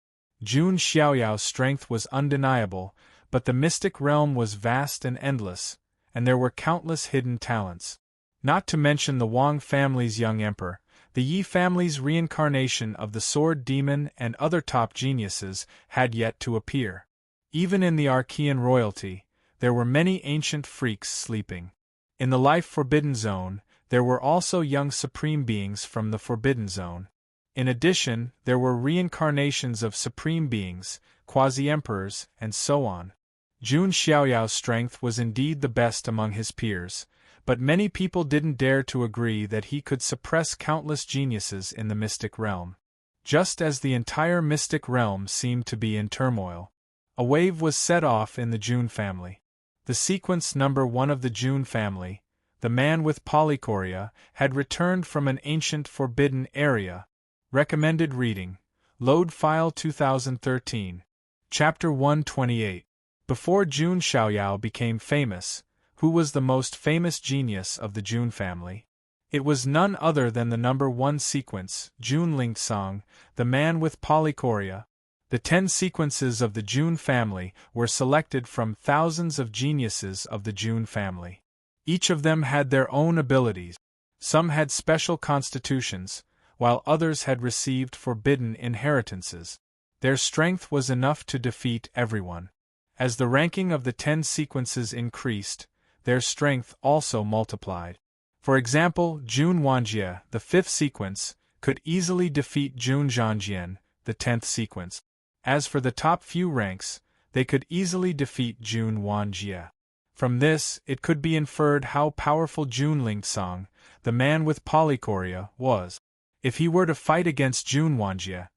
Jun Xiaoyao's strength was undeniable, but the mystic realm was vast and endless, and there were countless hidden talents. Not to mention the Wang family's young emperor, the Yi family's reincarnation of the sword demon and other top geniuses had yet to appear. Even in the Archean royalty, there were many ancient freaks sleeping. In the life forbidden zone, there were also young supreme beings from the forbidden zone. In addition, there were reincarnations of supreme beings, quasi-emperors, and so on. Jun Xiaoyao's strength was indeed the best among his peers, but many people didn't dare to agree that he could suppress countless geniuses in the mystic realm. Just as the entire mystic realm seemed to be in turmoil, a wave was set off in the Jun family. The sequence #1 of the Jun family, the man with polychoria, had returned from an ancient forbidden area. Recommended reading, Load File 2013. Chapter 128. Before Jun Xiaoyao became famous, who was the most famous genius of the Jun family? It was none other than the #1 sequence, Jun Lingsong, the man with polychoria. The 10 sequences of the Jun family were selected from thousands of geniuses of the Jun family. Each of them had their own abilities. Some had special constitutions, while others had received forbidden inheritances. Their strength was enough to defeat everyone. As the ranking of the 10 sequences increased, their strength also multiplied. For example, Jun Wanjie, the 5th sequence, could easily defeat Jun Zhangjian, the 10th sequence. As for the top few ranks, they could easily defeat Jun Wanjie. From this, it could be inferred how powerful Jun Lingsong, the man with polychoria, was. If he were to fight against Jun Wanjie,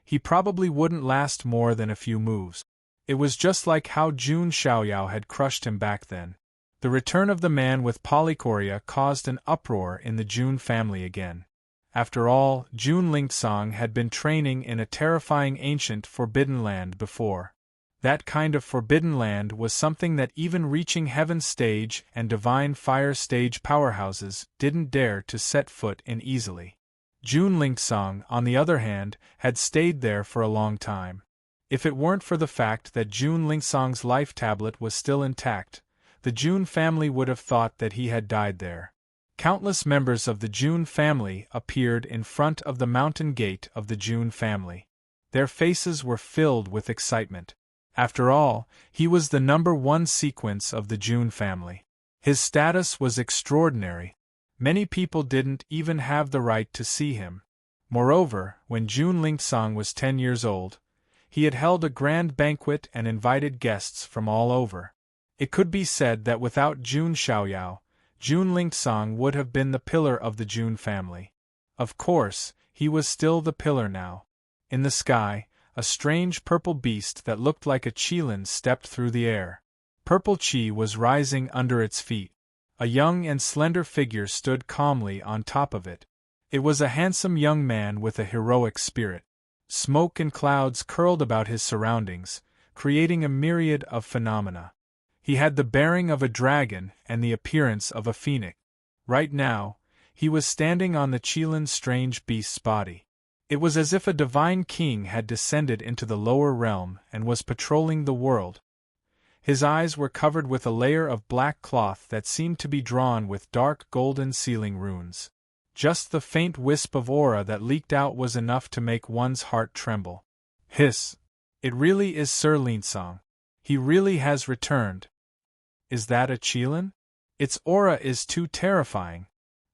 he probably wouldn't last more than a few moves. It was just like how Jun Xiaoyao had crushed him back then. The return of the man with polychoria caused an uproar in the Jun family again. After all, Jun Lingsong had been training in a terrifying ancient forbidden land before. That kind of forbidden land was something that even reaching Heaven Stage and Divine Fire Stage powerhouses didn't dare to set foot in easily. Jun Lingsong, on the other hand, had stayed there for a long time. If it weren't for the fact that Jun Lingsong's life tablet was still intact, the Jun family would have thought that he had died there. Countless members of the Jun family appeared in front of the mountain gate of the Jun family. Their faces were filled with excitement. After all, he was the #1 sequence of the Jun family. His status was extraordinary. Many people didn't even have the right to see him. Moreover, when Jun Lingsong was 10 years old, he had held a grand banquet and invited guests from all over. It could be said that without Jun Xiaoyao, Jun Lingsong would have been the pillar of the Jun family. Of course, he was still the pillar now. In the sky, a strange purple beast that looked like a qilin stepped through the air. Purple qi was rising under its feet. A young and slender figure stood calmly on top of it. It was a handsome young man with a heroic spirit. Smoke and clouds curled about his surroundings, creating a myriad of phenomena. He had the bearing of a dragon and the appearance of a phoenix. Right now, he was standing on the qilin's strange beast's body. It was as if a divine king had descended into the lower realm and was patrolling the world. His eyes were covered with a layer of black cloth that seemed to be drawn with dark golden sealing runes. Just the faint wisp of aura that leaked out was enough to make one's heart tremble. Hiss! It really is Sir Lingsong. He really has returned. Is that a qilin? Its aura is too terrifying.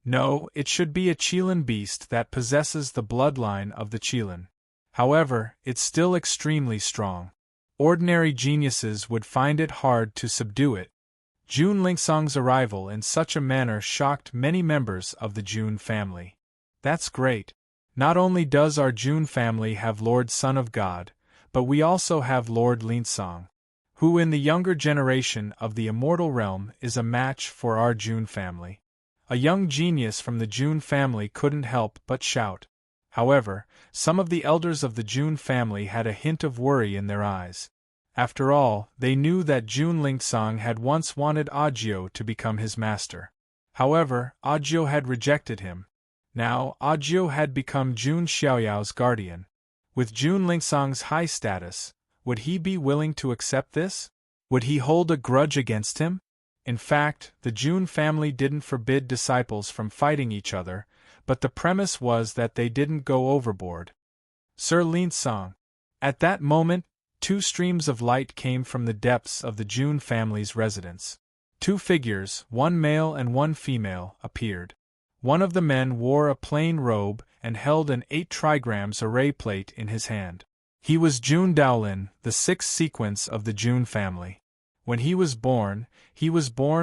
No, it should be a qilin beast that possesses the bloodline of the qilin. However, it's still extremely strong. Ordinary geniuses would find it hard to subdue it. Jun Lingsong's arrival in such a manner shocked many members of the Jun family. That's great. Not only does our Jun family have Lord Son of God, but we also have Lord Lingsong, who in the younger generation of the immortal realm is a match for our Jun family. A young genius from the Jun family couldn't help but shout. However, some of the elders of the Jun family had a hint of worry in their eyes. After all, they knew that Jun Lingsong had once wanted Audiobook to become his master. However, Audiobook had rejected him. Now, Audiobook had become Jun Xiaoyao's guardian. With Jun Lingsong's high status, would he be willing to accept this? Would he hold a grudge against him? In fact, the Jun family didn't forbid disciples from fighting each other, but the premise was that they didn't go overboard. Sir Lingsong. At that moment, two streams of light came from the depths of the Jun family's residence. Two figures, one male and one female, appeared. One of the men wore a plain robe and held an 8 trigrams array plate in his hand. He was Jun Daolin, the 6th sequence of the Jun family. When he was born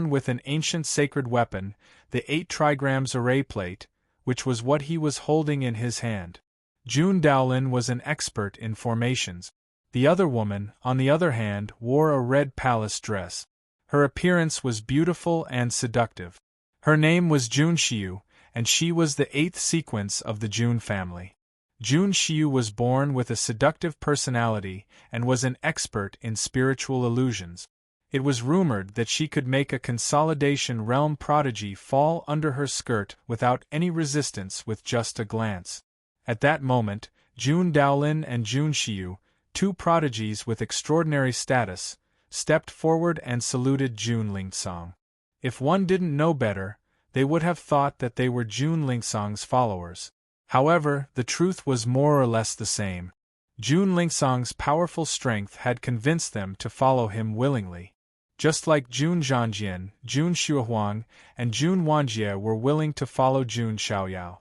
with an ancient sacred weapon, the 8 trigrams array plate, which was what he was holding in his hand. Jun Daolin was an expert in formations. The other woman, on the other hand, wore a red palace dress. Her appearance was beautiful and seductive. Her name was Jun Xiu, and she was the 8th sequence of the Jun family. Jun Xiu was born with a seductive personality and was an expert in spiritual illusions. It was rumored that she could make a consolidation realm prodigy fall under her skirt without any resistance with just a glance. At that moment, Jun Daolin and Jun Xiu, two prodigies with extraordinary status, stepped forward and saluted Jun Lingsong. If one didn't know better, they would have thought that they were Jun Lingsong's followers. However, the truth was more or less the same. Jun Lingsong's powerful strength had convinced them to follow him willingly. Just like Jun Zhangjian, Jun Shuohuang, and Jun Wanjie were willing to follow Jun Xiaoyao.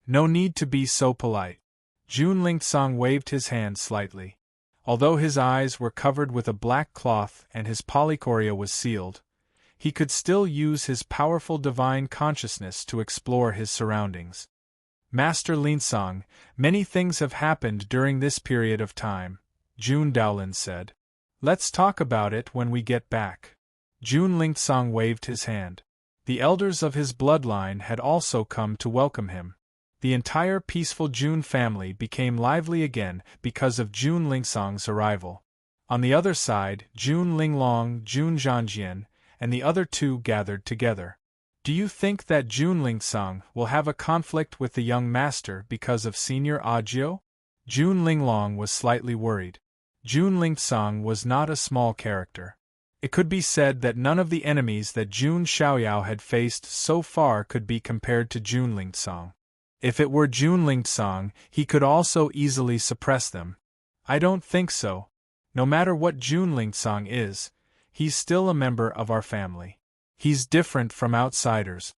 No need to be so polite. Jun Lingsong waved his hand slightly. Although his eyes were covered with a black cloth and his polychoria was sealed, he could still use his powerful divine consciousness to explore his surroundings. Master Lingsong, many things have happened during this period of time, Jun Daolin said. Let's talk about it when we get back. Jun Lingsong waved his hand. The elders of his bloodline had also come to welcome him. The entire peaceful Jun family became lively again because of Jun Lingsong's arrival. On the other side, Jun Linglong, Jun Zhangjian, and the other two gathered together. Do you think that Jun Lingsong will have a conflict with the young master because of Senior Audiobook? Jun Linglong was slightly worried. Jun Lingsong was not a small character. It could be said that none of the enemies that Jun Xiaoyao had faced so far could be compared to Jun Lingsong. If it were Jun Lingsong, he could also easily suppress them. I don't think so. No matter what Jun Lingsong is, he's still a member of our family. He's different from outsiders.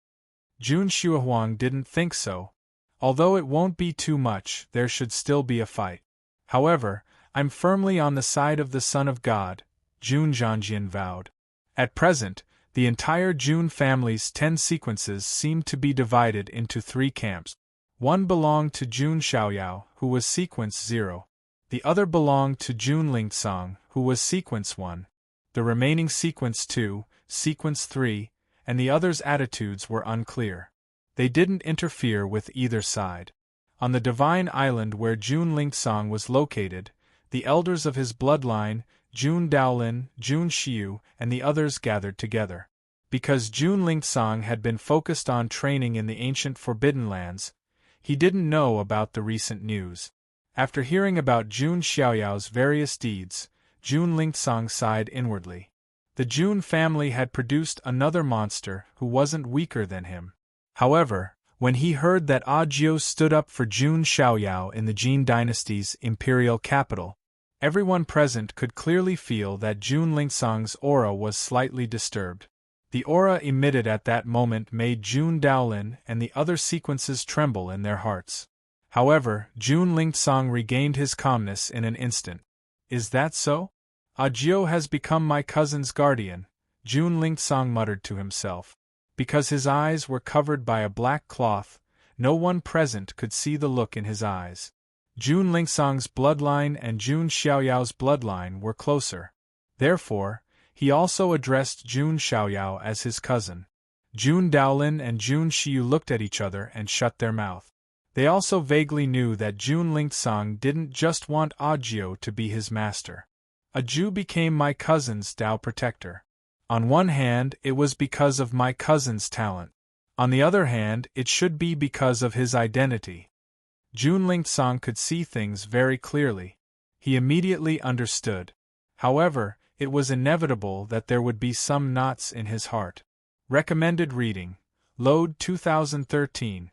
Jun Shuohuang didn't think so. Although it won't be too much, there should still be a fight. However, I'm firmly on the side of the Son of God, Jun Zhangjian vowed. At present, The entire Jun family's 10 sequences seemed to be divided into 3 camps. One belonged to Jun Xiaoyao, who was sequence 0. The other belonged to Jun Lingsong, who was sequence 1. The remaining sequence 2, sequence 3, and the others' attitudes were unclear. They didn't interfere with either side. On the divine island where Jun Lingsong was located, the elders of his bloodline, Jun Daolin, Jun Xiu, and the others gathered together. Because Jun Lingsong had been focused on training in the ancient Forbidden Lands, he didn't know about the recent news. After hearing about Jun Xiaoyao's various deeds, Jun Lingsong sighed inwardly. The Jun family had produced another monster who wasn't weaker than him. However, when he heard that Audiobook stood up for Jun Xiaoyao in the Jin dynasty's imperial capital, everyone present could clearly feel that Jun Lingsong's aura was slightly disturbed. The aura emitted at that moment made Jun Daolin and the other sequences tremble in their hearts. However, Jun Lingsong regained his calmness in an instant. Is that so? Audiobook has become my cousin's guardian, Jun Lingsong muttered to himself. Because his eyes were covered by a black cloth, no one present could see the look in his eyes. Jun Lingsong's bloodline and Jun Xiaoyao's bloodline were closer. Therefore, he also addressed Jun Xiaoyao as his cousin. Jun Daolin and Jun Xiu looked at each other and shut their mouth. They also vaguely knew that Jun Lingsong didn't just want Audiobook to be his master. Audiobook became my cousin's Dao protector. On one hand, it was because of my cousin's talent. On the other hand, it should be because of his identity. Jun Lingsong could see things very clearly. He immediately understood. However, it was inevitable that there would be some knots in his heart. Recommended reading. Load 2013.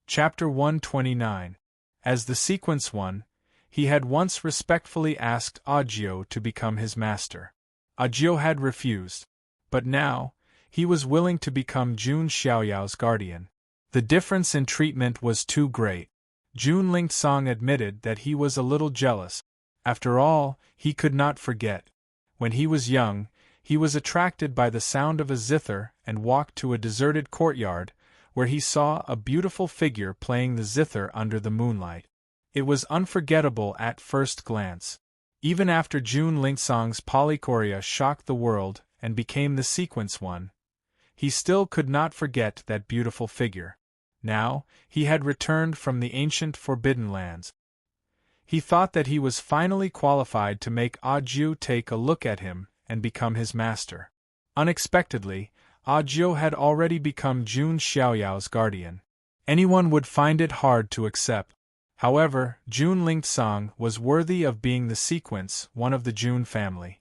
Chapter 129. As the sequence 1, he had once respectfully asked Audiobook to become his master. Audiobook had refused. But now, he was willing to become Jun Xiaoyao's guardian. The difference in treatment was too great. Jun Lingsong admitted that he was a little jealous. After all, he could not forget. When he was young, he was attracted by the sound of a zither and walked to a deserted courtyard, where he saw a beautiful figure playing the zither under the moonlight. It was unforgettable at first glance. Even after Jun Lingsong's polychoria shocked the world and became the sequence 1, he still could not forget that beautiful figure. Now, he had returned from the ancient Forbidden Lands. He thought that he was finally qualified to make Audiobook take a look at him and become his master. Unexpectedly, Audiobook had already become Jun Xiaoyao's guardian. Anyone would find it hard to accept. However, Jun Lingsong was worthy of being the sequence 1 of the Jun family.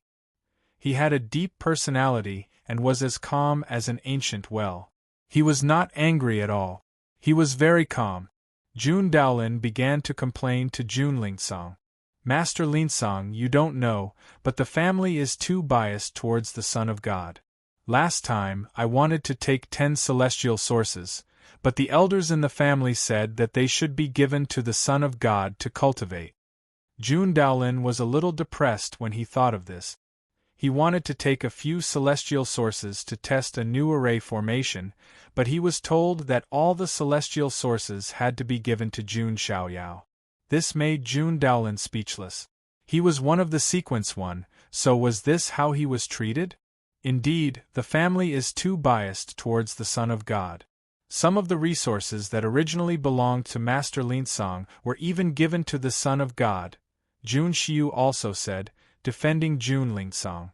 He had a deep personality and was as calm as an ancient well. He was not angry at all. He was very calm. Jun Daolin began to complain to Jun Lingsong. Master Lingsong, you don't know, but the family is too biased towards the Son of God. Last time, I wanted to take 10 celestial sources, but the elders in the family said that they should be given to the Son of God to cultivate. Jun Daolin was a little depressed when he thought of this. He wanted to take a few celestial sources to test a new array formation, but he was told that all the celestial sources had to be given to Jun Xiaoyao. This made Jun Daolin speechless. He was one of the sequence 1, so was this how he was treated? Indeed, the family is too biased towards the Son of God. Some of the resources that originally belonged to Master Lingsong were even given to the Son of God, Jun Xiu also said, defending Jun Lingsong.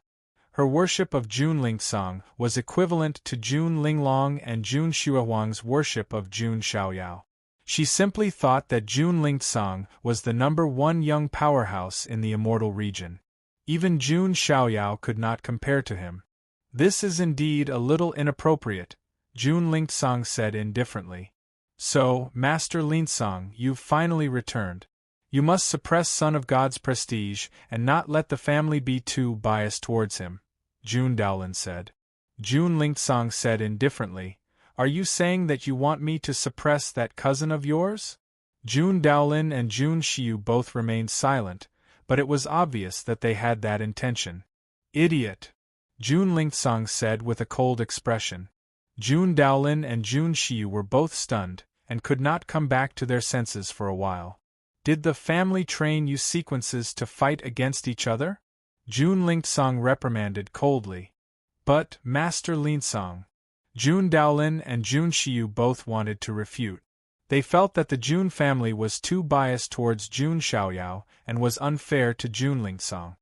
Her worship of Jun Lingsong was equivalent to Jun Linglong and Jun Xuehuang's worship of Jun Xiaoyao. She simply thought that Jun Lingsong was the #1 young powerhouse in the immortal region. Even Jun Xiaoyao could not compare to him. This is indeed a little inappropriate, Jun Lingsong said indifferently. So, Master Lingsong, you've finally returned. You must suppress Son of God's prestige and not let the family be too biased towards him, Jun Daolin said. Jun Lingsong said indifferently, Are you saying that you want me to suppress that cousin of yours? Jun Daolin and Jun Xiu both remained silent, but it was obvious that they had that intention. Idiot! Jun Lingsong said with a cold expression. Jun Daolin and Jun Shiyu were both stunned, and could not come back to their senses for a while. Did the family train you sequences to fight against each other? Jun Lingsong reprimanded coldly. But, Master Lingsong. Jun Daolin and Jun Shiyu both wanted to refute. They felt that the Jun family was too biased towards Jun Xiaoyao and was unfair to Jun Lingsong.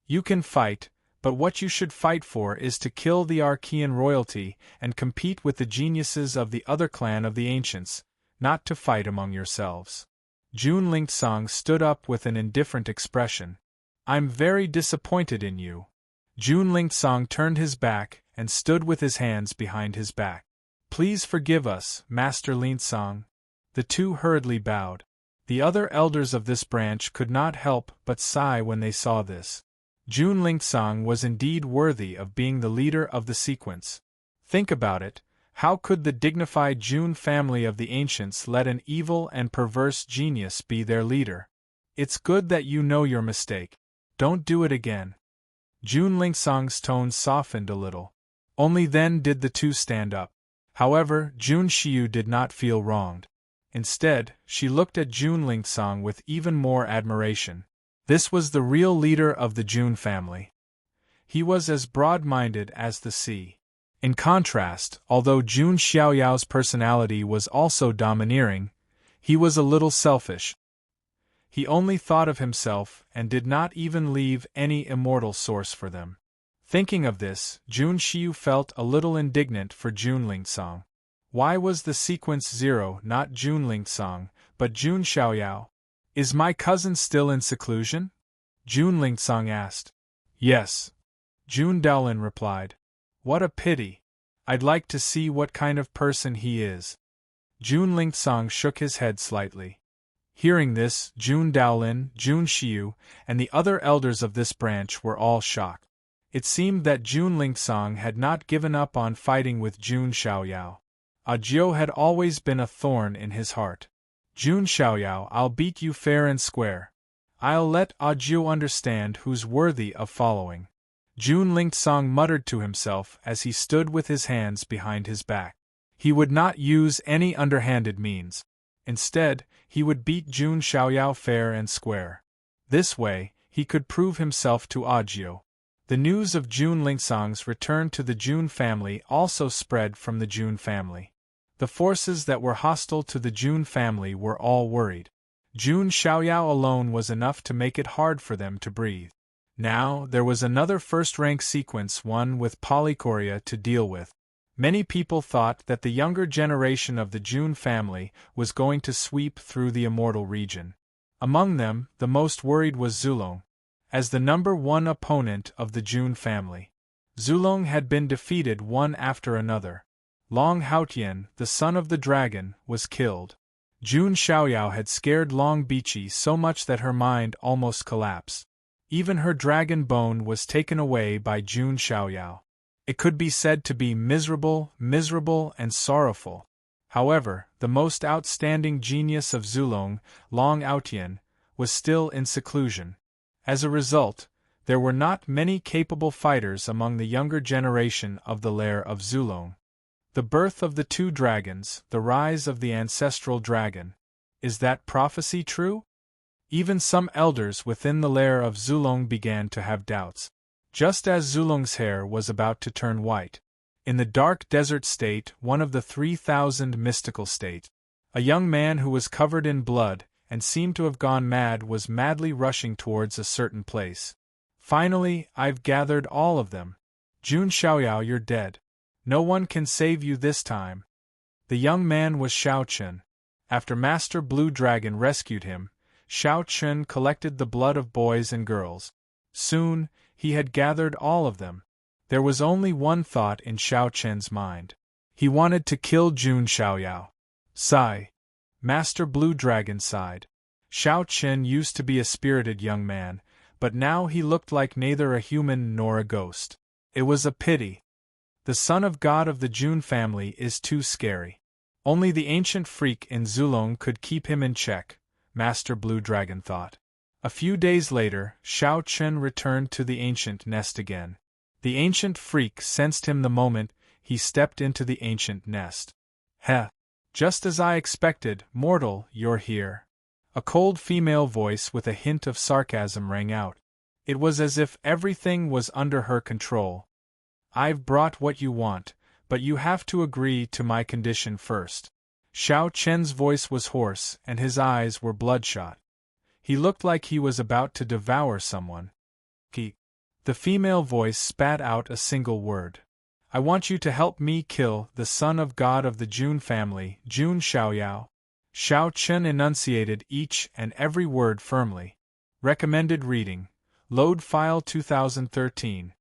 You can fight, but what you should fight for is to kill the Archean royalty and compete with the geniuses of the other clan of the ancients, not to fight among yourselves. Jun Lingsong stood up with an indifferent expression. I'm very disappointed in you. Jun Lingsong turned his back and stood with his hands behind his back. Please forgive us, Master Lingsong. The two hurriedly bowed. The other elders of this branch could not help but sigh when they saw this. Jun Lingsong was indeed worthy of being the leader of the sequence. Think about it, how could the dignified Jun family of the ancients let an evil and perverse genius be their leader? It's good that you know your mistake. Don't do it again. Jun Lingsong's tone softened a little. Only then did the two stand up. However, Jun Shiyu did not feel wronged. Instead, she looked at Jun Lingsong with even more admiration. This was the real leader of the Jun family. He was as broad-minded as the sea. In contrast, although Jun Xiaoyao's personality was also domineering, he was a little selfish. He only thought of himself and did not even leave any immortal source for them. Thinking of this, Jun Shiyu felt a little indignant for Jun Lingsong. Why was the sequence 0 not Jun Lingsong, but Jun Xiaoyao? Is my cousin still in seclusion? Jun Lingsong asked. Yes. Jun Daolin replied. What a pity. I'd like to see what kind of person he is. Jun Lingsong shook his head slightly. Hearing this, Jun Daolin, Jun Shiyu, and the other elders of this branch were all shocked. It seemed that Jun Lingsong had not given up on fighting with Jun Xiaoyao. Ajiu had always been a thorn in his heart. Jun Xiaoyao, I'll beat you fair and square. I'll let Ajiu understand who's worthy of following. Jun Lingsong muttered to himself as he stood with his hands behind his back. He would not use any underhanded means. Instead, he would beat Jun Xiaoyao fair and square. This way, he could prove himself to Ajiu. The news of Jun Lingsong's return to the Jun family also spread from the Jun family. The forces that were hostile to the Jun family were all worried. Jun Xiaoyao alone was enough to make it hard for them to breathe. Now, there was another first-rank sequence, one with Polychoria, to deal with. Many people thought that the younger generation of the Jun family was going to sweep through the immortal region. Among them, the most worried was Zulong, as the number one opponent of the Jun family. Zulong had been defeated one after another. Long Haotian, the son of the dragon, was killed. Jun Xiaoyao had scared Long Bichi so much that her mind almost collapsed. Even her dragon bone was taken away by Jun Xiaoyao. It could be said to be miserable, and sorrowful. However, the most outstanding genius of Zulong, Long Haotian, was still in seclusion. As a result, there were not many capable fighters among the younger generation of the lair of Zulong. The birth of the two dragons, the rise of the ancestral dragon. Is that prophecy true? Even some elders within the lair of Zulong began to have doubts. Just as Zulong's hair was about to turn white. In the dark desert state, one of the 3,000 mystical states, a young man who was covered in blood and seemed to have gone mad was madly rushing towards a certain place. Finally, I've gathered all of them. Jun Xiaoyao, you're dead. No one can save you this time. The young man was Shao Chun. After Master Blue Dragon rescued him, Shao Chun collected the blood of boys and girls. Soon, he had gathered all of them. There was only one thought in Shao Chun's mind. He wanted to kill Jun Xiaoyao. Sigh. Master Blue Dragon sighed. Shao Chun used to be a spirited young man, but now he looked like neither a human nor a ghost. It was a pity. The son of God of the Jun family is too scary. Only the ancient freak in Zulong could keep him in check, Master Blue Dragon thought. A few days later, Shao Chun returned to the ancient nest again. The ancient freak sensed him the moment he stepped into the ancient nest. Heh! Just as I expected, mortal, you're here. A cold female voice with a hint of sarcasm rang out. It was as if everything was under her control. I've brought what you want, but you have to agree to my condition first. Xiao Chen's voice was hoarse and his eyes were bloodshot. He looked like he was about to devour someone. The female voice spat out a single word. I want you to help me kill the son of God of the Jun family, Jun Xiaoyao. Xiao Chen enunciated each and every word firmly. Recommended reading. Load file 2013.